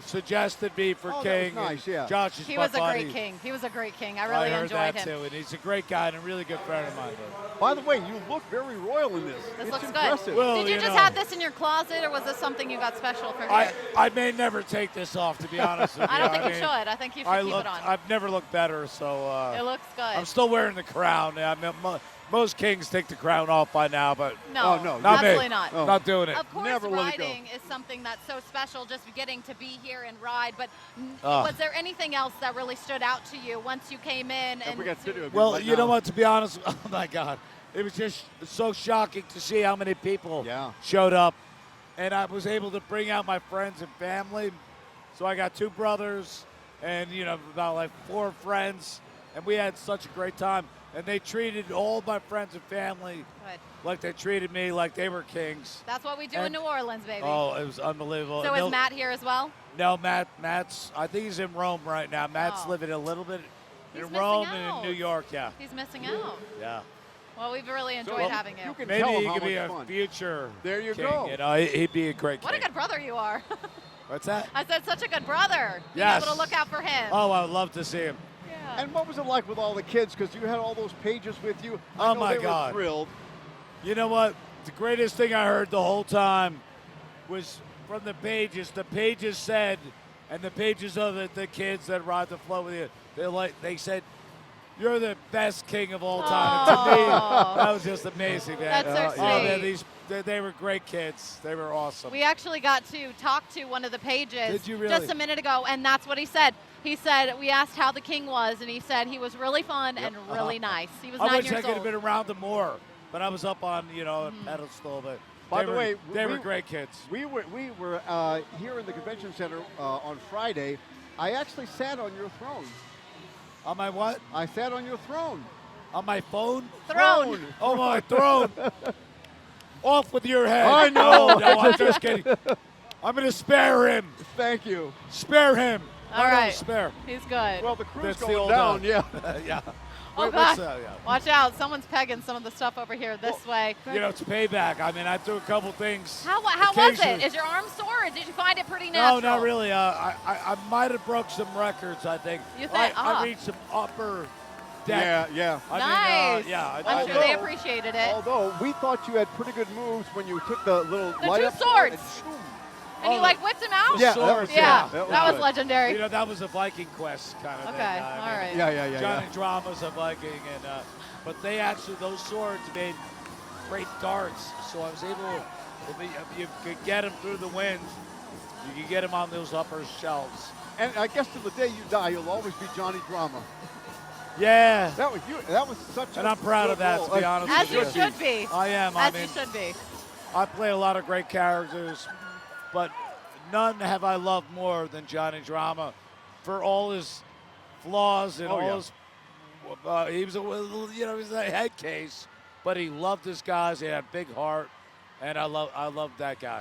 suggested me for Oh, that king. was nice, yeah. Josh is He my was a buddy. great king. He was a great king. I really I heard enjoyed that him. too, and he's a great guy and a really good friend of mine. By the way, you look very royal in this. This it's looks impressive. good. Well, Did you you just know. have this in your closet, or was this something you got special for here? I may never take this off, to be honest with you. I don't think you mean, should. I think you should keep it on. I've never looked better, so. It looks good. I'm still wearing the crown. I mean, most kings take the crown off by now, but No, Oh, no, not absolutely me. not. Oh. Not doing it. Of course, Never let it go. riding is something that's so special, just getting to be here and ride. But Ah. was there anything else that really stood out to you once you came in? And we got video of you Well, right you know now. what? To be honest, oh my God, it was just so shocking to see how many people Yeah. showed up, and I was able to bring out my friends and family. So I got 2 brothers, and about like 4 friends, and we had such a great time. And they treated all my friends and family Good. like they treated me, like they were kings. That's what we do in And- New Orleans, baby. Oh, it was unbelievable. so And is Matt here as well? No, Matt's. I think he's in Rome right now. Matt's Oh. living a little bit He's in missing Rome out. and in New York. Yeah, He's missing out. yeah. Well, we've really enjoyed well, having you. you can Maybe tell him he how could be much a fun. future. There you king, go. You know, he'd be a great What a king. good brother you are. What's that? I said such a good brother. Being Yes. able to look out for him. Oh, I would love to see him. Yeah. And what was it like with all the kids? Because you had all those pages with you. I Oh, know my they God. were thrilled. You know what? The greatest thing I heard the whole time was from the pages. The pages said, and the pages of the kids that ride the float with you, they said, "You're the best king of all time." And to me, that was just amazing, man. That's so Oh, man, sweet. they were great kids. They were awesome. We actually got to talk to one of the pages Did you really? just a minute ago, and that's what he said. He said, we asked how the king was, and he said he was really fun and really nice. He was I 9 wish I years could have old. been around them more, but I was up on, a pedestal. But By they the were- way, they we- were great kids. We were here in the convention center on Friday. I actually sat on your throne. On my what? I sat on your throne. On my phone? Throne. Oh, my throne. Off with your head. I know. No, I'm just kidding. I'm going to spare him. Thank you. Spare him. All No, right. spare. He's good. Well, the crew's That's the going old, down, yeah. yeah. Oh, Wait, God. yeah. Watch out. Someone's pegging some of the stuff over here this way. You know, it's payback. I mean, I threw a couple things. How was it? occasionally. Is your arm sore, or did you find it pretty natural? No, not really. I might have broke some records, I think. You think? I reached some upper deck. Yeah. Nice. I'm sure they Although- appreciated it. Although we thought you had pretty good moves when you took the little The light two up swords. and And you like whipped him out? Yeah, that was- yeah, that was that was good. legendary. You know, that was a Viking Quest kind of thing. Okay, I all mean, right. Yeah. Johnny Drama's a Viking, and but they actually, those swords made great darts. So I was able, if you could get them through the wind, you could get them on those upper shelves. And I guess till the day you die, you'll always be Johnny Drama. Yeah. That was you. That was such a And I'm proud of good that, role. to be honest As with you should be. I am. As I mean, you should be. I play a lot of great characters, but none have I loved more than Johnny Drama for all his flaws and all his. He was a head case, but he loved his guys. He had a big heart, and I loved that guy.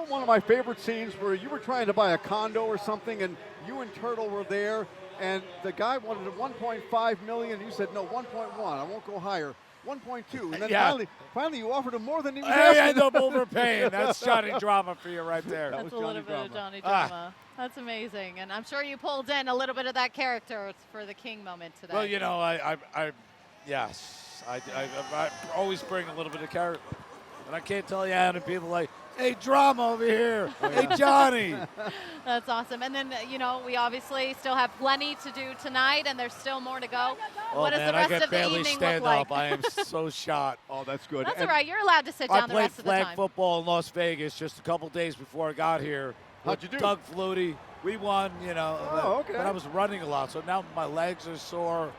One of my favorite scenes where you were trying to buy a condo or something, and you and Turtle were there, and the guy wanted 1.5 million. You said no, 1.1. I won't go higher. 1.2, and then finally you offered him more than he was I asking. end up overpaying. That's Johnny Drama for you right there. That's a little bit of Johnny Drama. That's amazing. And I'm sure you pulled in a little bit of that character for the King moment today. Well, you know, I always bring a little bit of character. And I can't tell you how many people like, hey, Drama over here. Hey, Johnny. That's awesome. And then, we obviously still have plenty to do tonight, and there's still more to go. Oh, what does man, the rest I of can the barely evening stand look like? up. I am so shot. Oh, that's good. That's all right. You're allowed to sit down the rest of the I played time. flag football in Las Vegas just a couple days before I got here. How'd you do? Doug Flutie. We won, Oh, okay. But I was running a lot, so now my legs are sore.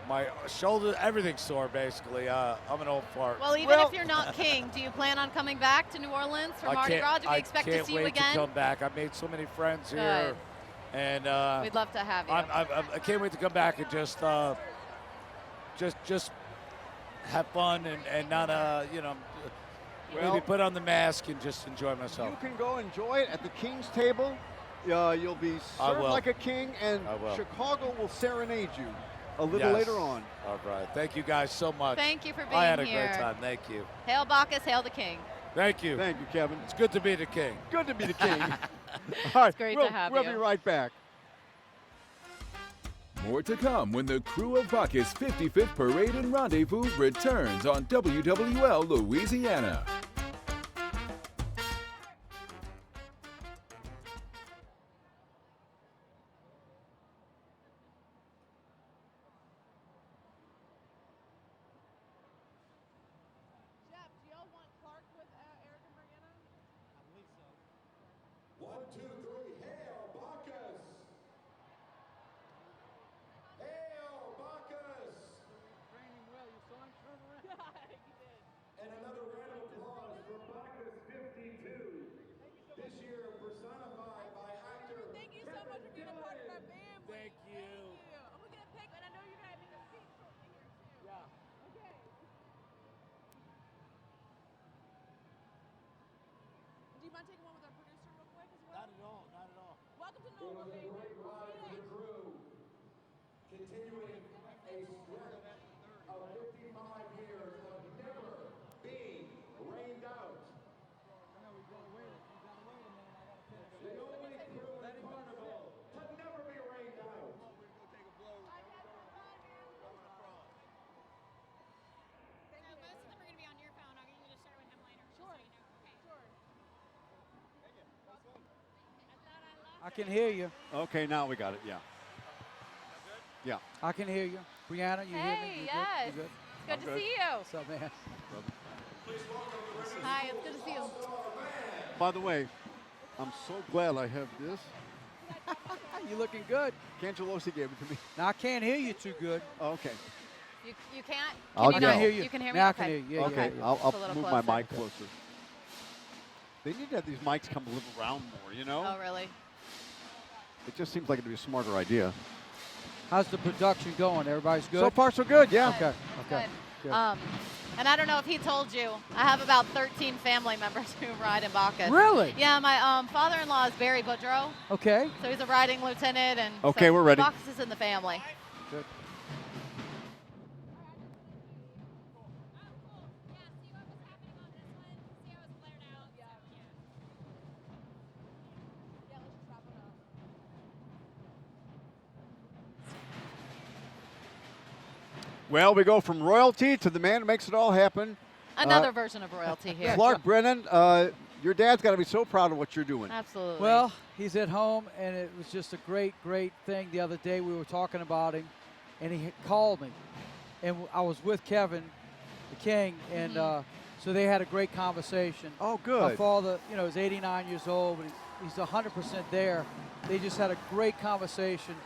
My shoulder, everything's sore, basically. I'm an old fart. Well, even if you're not King, do you plan on coming back to New Orleans for Mardi Gras? Do we expect to see you I again? can't wait to come back. I've made so many friends here. And we'd love to have you. I can't wait to come back and just have fun and not, maybe put on the mask and just enjoy myself. You can go enjoy it at the King's table. You'll be served like a king, and Chicago will serenade you a little later on. All right. Thank you guys so much. Thank you for being I had a here. great time. Thank you. Hail Bacchus, hail the King. Thank you. Thank you, Kevin. It's good to be the king. Good to be the king. All right, It's great to have we'll you. be right back. More to come when the Krewe of Bacchus 55th Parade and Rendezvous returns on WWL Louisiana. And another round of applause for Bacchus 52. This year personified by actor. Thank you so much for being a part of our family. Thank you. I'm gonna get a pic, and I know you're gonna make a speech shortly here too. Yeah. Okay. Do you mind taking one with our producer real quick as well? Not at all. Not at all. Welcome to Nova, baby. Great ride for the crew. Continuing a stretch of 55 years of never being rained out. The only crew in Carnival to never be rained out. Most of them are going to be on your phone. I'll get you to share with him later. Sure. I can hear you. Okay, now we got it. Yeah. Yeah. I can hear you. Brianna, you hear me? You yes. Good? You good? Good to see you. What's up, man? Hi, it's good to see you. By the way, I'm so glad I have this. You're looking good. Cangelosi gave it to me. Now, I can't hear you too good. Oh, okay. You can't? I'll Can you yell. not hear you? You can hear me? Now I Okay. can hear you. Yeah, Okay, yeah. I'll Just a little move closer. my mic closer. They need to have these mics come a little round more, you know? Oh, really? It just seems like it'd be a smarter idea. How's the production going? Everybody's good? So far, so good, yeah. Okay, okay. Good. Good. And I don't know if he told you, I have about 13 family members who ride in Bacchus. Really? Yeah, my father-in-law is Barry Boudreau. Okay. So he's a riding lieutenant, and Okay, so we're ready. Bacchus is in the family. Good. Well, we go from royalty to the man who makes it all happen. Another version of royalty here. Clark Brennan, your dad's got to be so proud of what you're doing. Absolutely. Well, he's at home, and it was just a great, great thing the other day. We were talking about him, and he called me. And I was with Kevin, the king, and so they had a great conversation. Oh, good. My father, is 89 years old, but he's 100% there. They just had a great conversation.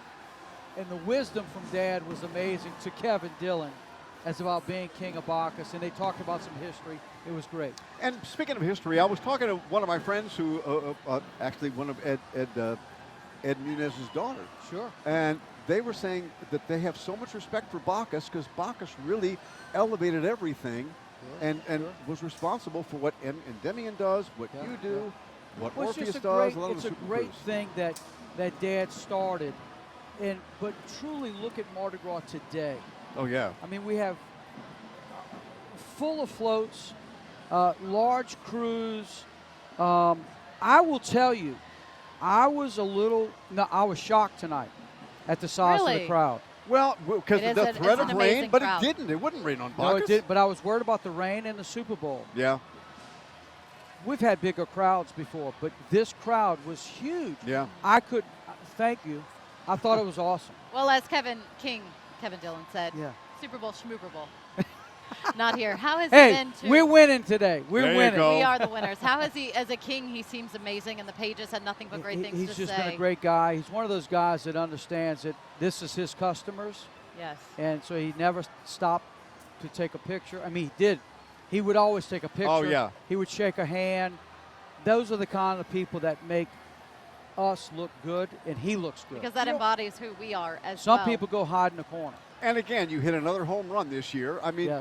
And the wisdom from Dad was amazing to Kevin Dillon as about being king of Bacchus, and they talked about some history. It was great. And speaking of history, I was talking to one of my friends who, actually one of Ed Munez's daughters. Sure. And they were saying that they have so much respect for Bacchus because Bacchus really elevated everything and was responsible for what Endymion does, what you do, what Well, Orpheus it's does. it's a great thing that Dad started. But truly look at Mardi Gras today. Oh, yeah. I mean, we have full of floats, large crews. I will tell you, I was shocked tonight at the size of the crowd. Well, because of the threat of rain, but crowd. it didn't. It wouldn't rain on Bacchus. No, it did. But I was worried about the rain and the Super Bowl. Yeah. We've had bigger crowds before, but this crowd was huge. Yeah. Thank you. I thought it was awesome. Well, as Kevin Dillon said, Yeah. Super Bowl, Schmooper Bowl. Not here. How has he been to... We're winning today. We're winning. We are the winners. How has he, as a king, he seems amazing, and the pages had nothing but great things to say. He's just been a great guy. He's one of those guys that understands that this is his customers. Yes. And so he never stopped to take a picture. I mean, he did. He would always take a picture. Oh, yeah. He would shake a hand. Those are the kind of people that make us look good, and he looks good. Because that embodies who we are as Some well. people go hide in the corner. And again, you hit another home run this year. I mean,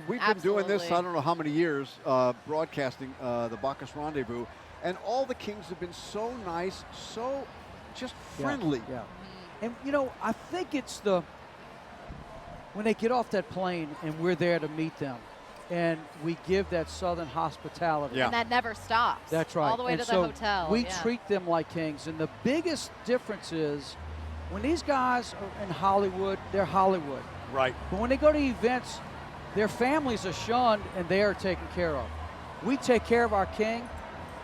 we've been doing this, I don't know how many years, broadcasting the Bacchus Rendezvous, and all the kings have been so nice, so just friendly. Yeah. And, I think it's when they get off that plane and we're there to meet them, and we give that southern hospitality. And that never stops. That's right. All the way and to so the hotel. We treat them like kings. And the biggest difference is when these guys are in Hollywood, they're Hollywood. Right. But when they go to events, their families are shunned and they are taken care of. We take care of our king,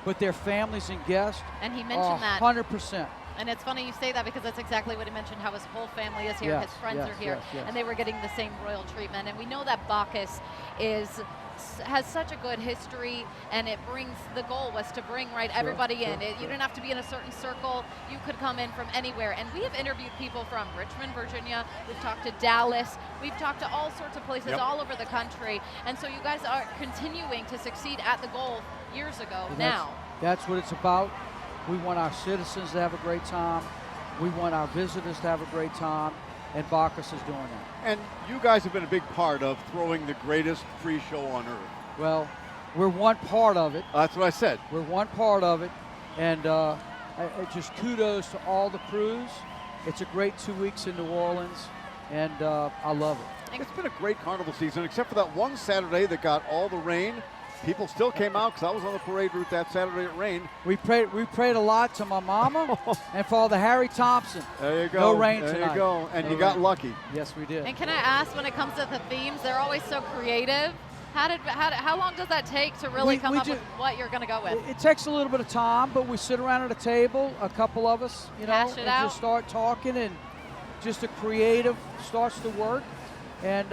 but their families and guests And he mentioned that. 100%. And it's funny you say that because that's exactly what he mentioned, how his whole family is here, his friends are here, and they were getting the same royal treatment. And we know that Bacchus has such a good history, and the goal was to bring everybody in. You didn't have to be in a certain circle. You could come in from anywhere. And we have interviewed people from Richmond, Virginia. We've talked to Dallas. We've talked to all sorts of places all over the country. And so you guys are continuing to succeed at the goal years ago now. That's what it's about. We want our citizens to have a great time. We want our visitors to have a great time, and Bacchus is doing that. And you guys have been a big part of throwing the greatest free show on earth. Well, we're one part of it. That's what I said. We're one part of it, and just kudos to all the crews. It's a great 2 weeks in New Orleans, and I love it. It's been a great carnival season, except for that one Saturday that got all the rain. People still came out because I was on the parade route that Saturday. It rained. We prayed a lot to my mama and Father Harry Thompson. There you go. No rain there tonight. There you go. And you got lucky. Yes, we did. And can I ask, when it comes to the themes, they're always so creative. How long does that take to really come up with what you're going to go with? It takes a little bit of time, but we sit around at a table, a couple of us, Hash it and out. just start talking, and just a creative starts to work. And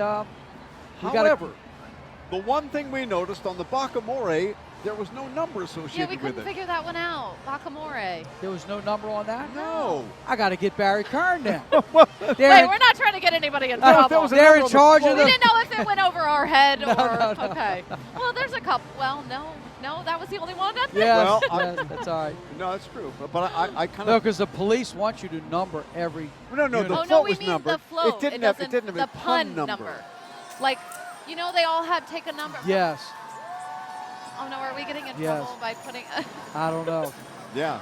however, the one thing we noticed on the Baccamore, there was no number associated Yeah, we with couldn't it. figure that one out. Baccamore. There was no number on that? No. I got to get Barry Kern then. Wait, we're not trying to get anybody in trouble. They're in charge of We the... didn't know if it went over our head or... No. Okay. Well, there's a couple. Well, no, that was the only one. Yeah, that's all right. No, that's true. But I kind of... No, because the police want you to number every... No, the unit. float was we mean numbered. the float. It didn't have the a pun number. Like, You know, they all had take a number. Yes. Oh no, are we getting in Yes. trouble by putting? I don't know. Yeah.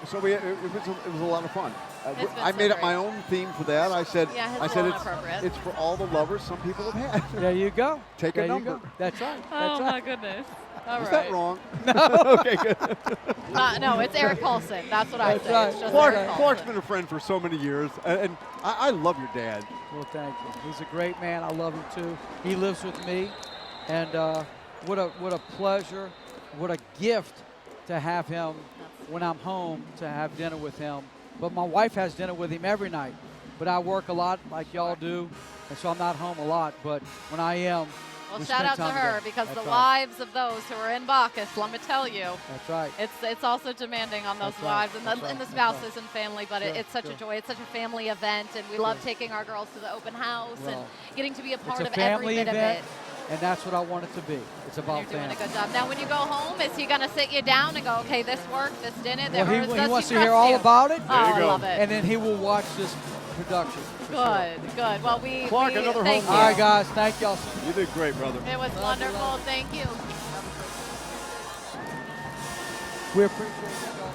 So it was a lot of fun. It's been I so made up great. my own theme for that. I said, Yeah, his I is said a little inappropriate. it's for all the lovers some people have had. There you go. Take there a you number. go. That's right. Oh That's my right. goodness. All Is right. that wrong? No. Okay, good. No, it's Eric Paulson. That's what I That's say. right. It's just Clark, Eric Paulson. Clark's been a friend for so many years, and I love your dad. Well, thank you. He's a great man. I love him too. He lives with me, and what a pleasure, what a gift to have him when I'm home to have dinner with him. But my wife has dinner with him every night. But I work a lot like y'all do, and so I'm not home a lot. But when I am, Well, we shout spend out to time her together. because That's the right. lives of those who are in Bacchus, let me tell you, That's right. it's also demanding on those That's right. wives and That's the, right. and the That's right. spouses and family. But Sure, it's such sure. a joy. It's such a family event, and we love Sure. taking our girls to the open house and Well, getting to be a part It's of a family every bit event, of it. and that's what I want it to be. It's about You're doing family. a good job. Now, when you go home, is he going to sit you down and go, okay, this worked, this didn't? Well, or he does wants to trust hear all you? about it. Oh, I love it. And then he will watch this production. for sure. Good, good. Well, we Clark, we another thank home you. All right, guys. Thank y'all so much. You did great, brother. It was wonderful. Thank you. We appreciate it, y'all.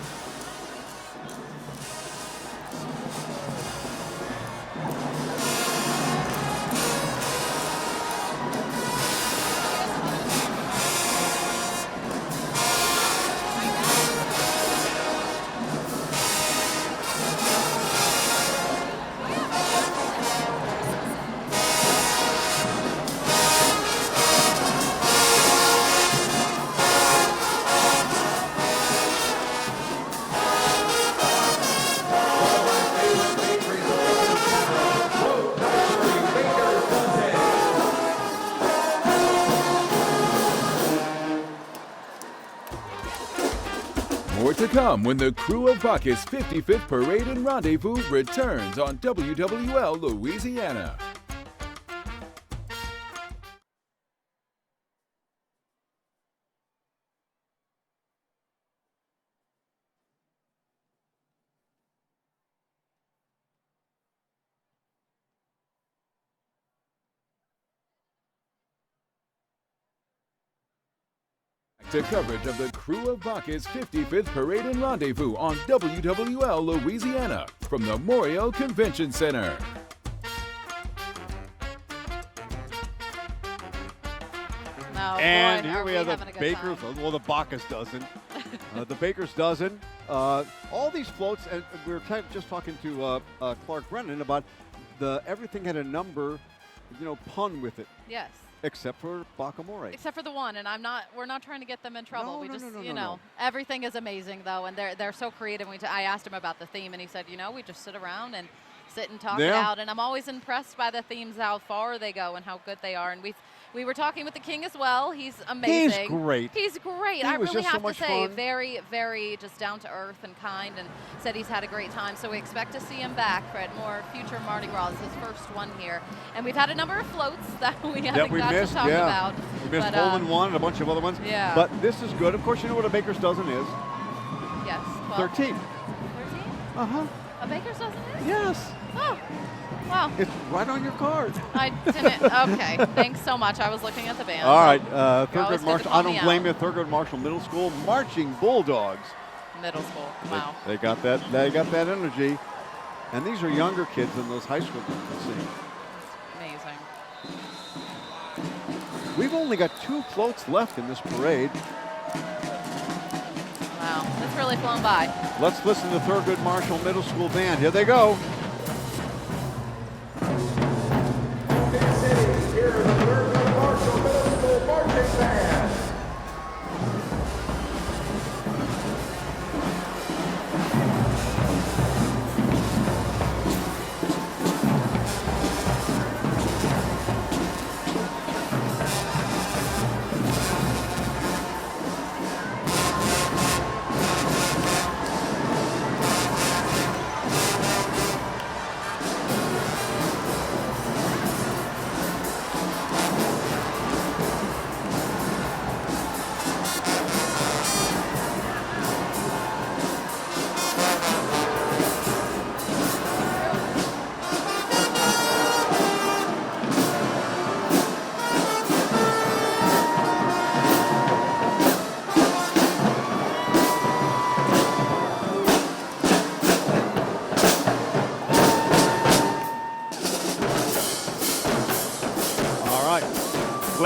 More to come when the Krewe of Bacchus 55th Parade and Rendezvous returns on WWL Louisiana. To coverage of the Krewe of Bacchus 55th Parade and Rendezvous on WWL Louisiana from the Memorial Convention Center. No, And boy, here are we have the having a good Baker's, time. well, the Bacchus dozen. The Baker's dozen. All these floats, and we were just talking to Clark Brennan about everything had a number, pun with it. Yes. Except for Bacamore. Except for the one, and we're not trying to get them in trouble. No, we no, just, no, you no, know, no. everything is amazing though, and they're so creative. I asked him about the theme, and he said, we just sit around and sit and talk it Yeah. out. And I'm always impressed by the themes, how far they go, and how good they are. And we were talking with the King as well. He's amazing. great. He's great. He I was really just so have to much say, fun. very, very just down to earth and kind, and said he's had a great time. So we expect to see him back for more future Mardi Gras. It's his first one here, and we've had a number of floats that we haven't we got missed, to talk about. We missed but, Coleman one and a bunch of other ones. Yeah. But this is good. Of course, you know what a Baker's dozen is. Yes. 12. 13. 13? Uh-huh. A baker's dozen is? Yes. Oh. Wow. It's right on your card. I didn't. Okay. Thanks so much. I was looking at the band. All right. You're Thurgood always good to Marshall. call I me don't blame out. you. Thurgood Marshall Middle School marching Bulldogs. Middle school. Wow. They got that. They got that energy. And these are younger kids than those high school kids we'll see. Amazing. We've only got 2 floats left in this parade. Wow. That's really flown by. Let's listen to Thurgood Marshall Middle School Band. Here they go.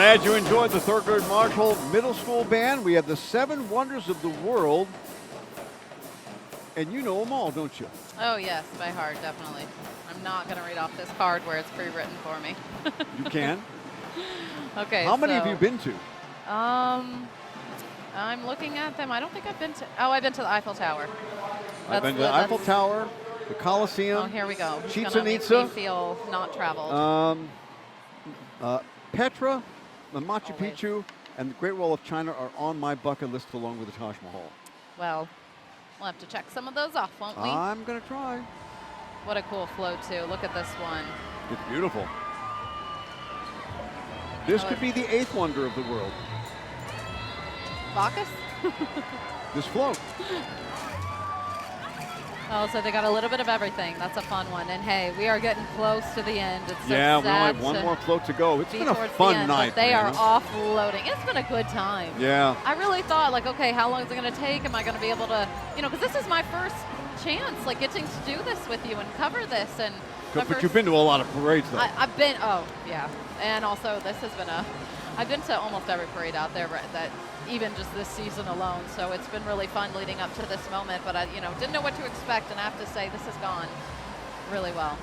Glad you enjoyed the Thurgood Marshall Middle School Band. We have the 7 Wonders of the World. And you know them all, don't you? Oh, yes, by heart, definitely. I'm not going to read off this card where it's pre-written for me. You can. Okay. How many have you been to? I'm looking at them. I don't think I've been to. Oh, I've been to the Eiffel Tower. I've been to the Eiffel Tower, the Colosseum. Oh, here we go. Chichen Make Itza. me feel not traveled. Petra, the Machu Picchu, and the Great Wall of China are on my bucket list along with the Taj Mahal. Well, we'll have to check some of those off, won't we? I'm going to try. What a cool float, too. Look at this one. It's beautiful. This could be the 8th wonder of the world. Bacchus? This float. Oh, so they got a little bit of everything. That's a fun one. And hey, we are getting close to the end. It's so Yeah, we only sad have one to more float to go. It's be been a towards the fun end, night. but they are Brianna. offloading. It's been a good time. Yeah. I really thought, like, okay, how long is it going to take? Am I going to be able to, you know, because this is my first chance, like, getting to do this with you and cover this. And But you've been to a lot of parades, though. I've been, oh, yeah. And also, this has been I've been to almost every parade out there, that even just this season alone. So it's been really fun leading up to this moment. But I, you know, didn't know what to expect, and I have to say, this has gone really well.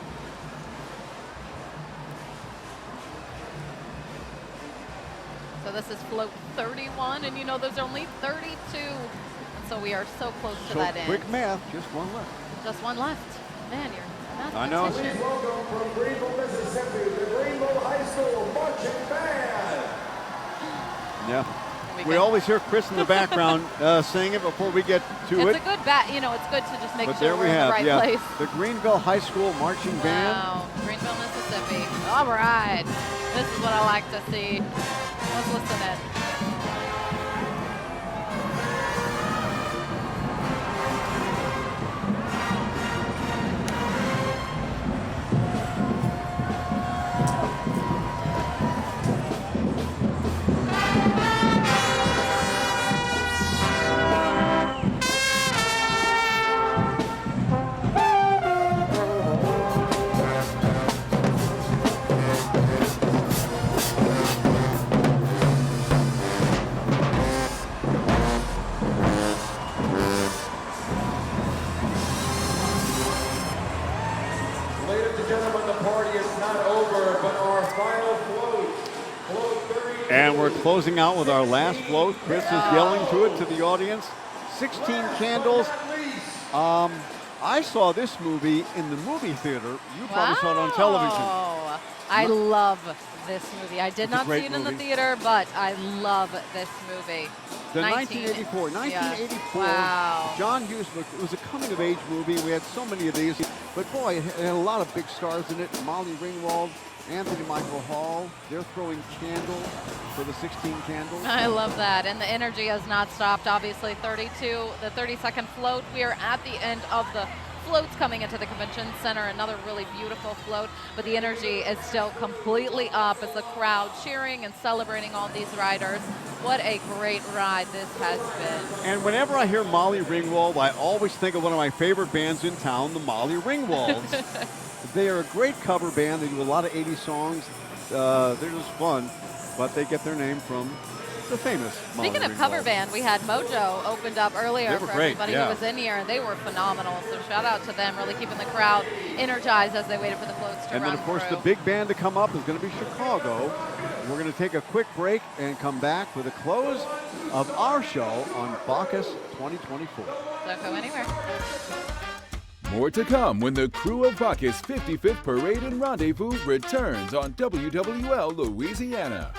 So this is float 31, and you know, there's only 32. And so we are so close to So that end. quick math, just one left. Just one left. Man, you're I know. Please welcome from Greenville, Mississippi, the Greenville High School Marching Band. Yeah. We always hear Chris in the background saying it before we get to It's it. a good bat. You know, it's good to just make But sure there we're we in have, the right yeah, place. the Greenville High School Marching Band. Wow, Greenville, Mississippi. All right. This is what I like to see. Let's listen in. Ladies and gentlemen, the party is not over, but our final float, float 30. And we're closing out with our last float. Chris is yelling to it to the audience. 16 candles. I saw this movie in the movie theater. You probably saw it on television. Oh, I love this movie. I did It's a not great see it in the movie. theater, but I love this movie. The 1984. Wow. John Hughes, it was a coming-of-age movie. We had so many of these. But boy, it had a lot of big stars in it. Molly Ringwald, Anthony Michael Hall. They're throwing candles for the 16 candles. I love that. And the energy has not stopped. Obviously, 32, the 30-second float. We are at the end of the floats coming into the convention center. Another really beautiful float, but the energy is still completely up as the crowd cheering and celebrating all these riders. What a great ride this has been. And whenever I hear Molly Ringwald, I always think of one of my favorite bands in town, the Molly Ringwalds. They are a great cover band. They do a lot of 80s songs. They're just fun, but they get their name from the famous Molly Speaking of Ringwald. cover band, we had Mojo opened up earlier They were for great, everybody yeah. who was in here, and they were phenomenal. So shout out to them, really keeping the crowd energized as they waited for the floats to And run then, of course, through. the big band to come up is going to be Chicago. We're going to take a quick break and come back with a close of our show on Bacchus 2024. Don't go anywhere. More to come when the Krewe of Bacchus 55th Parade and Rendezvous returns on WWL Louisiana.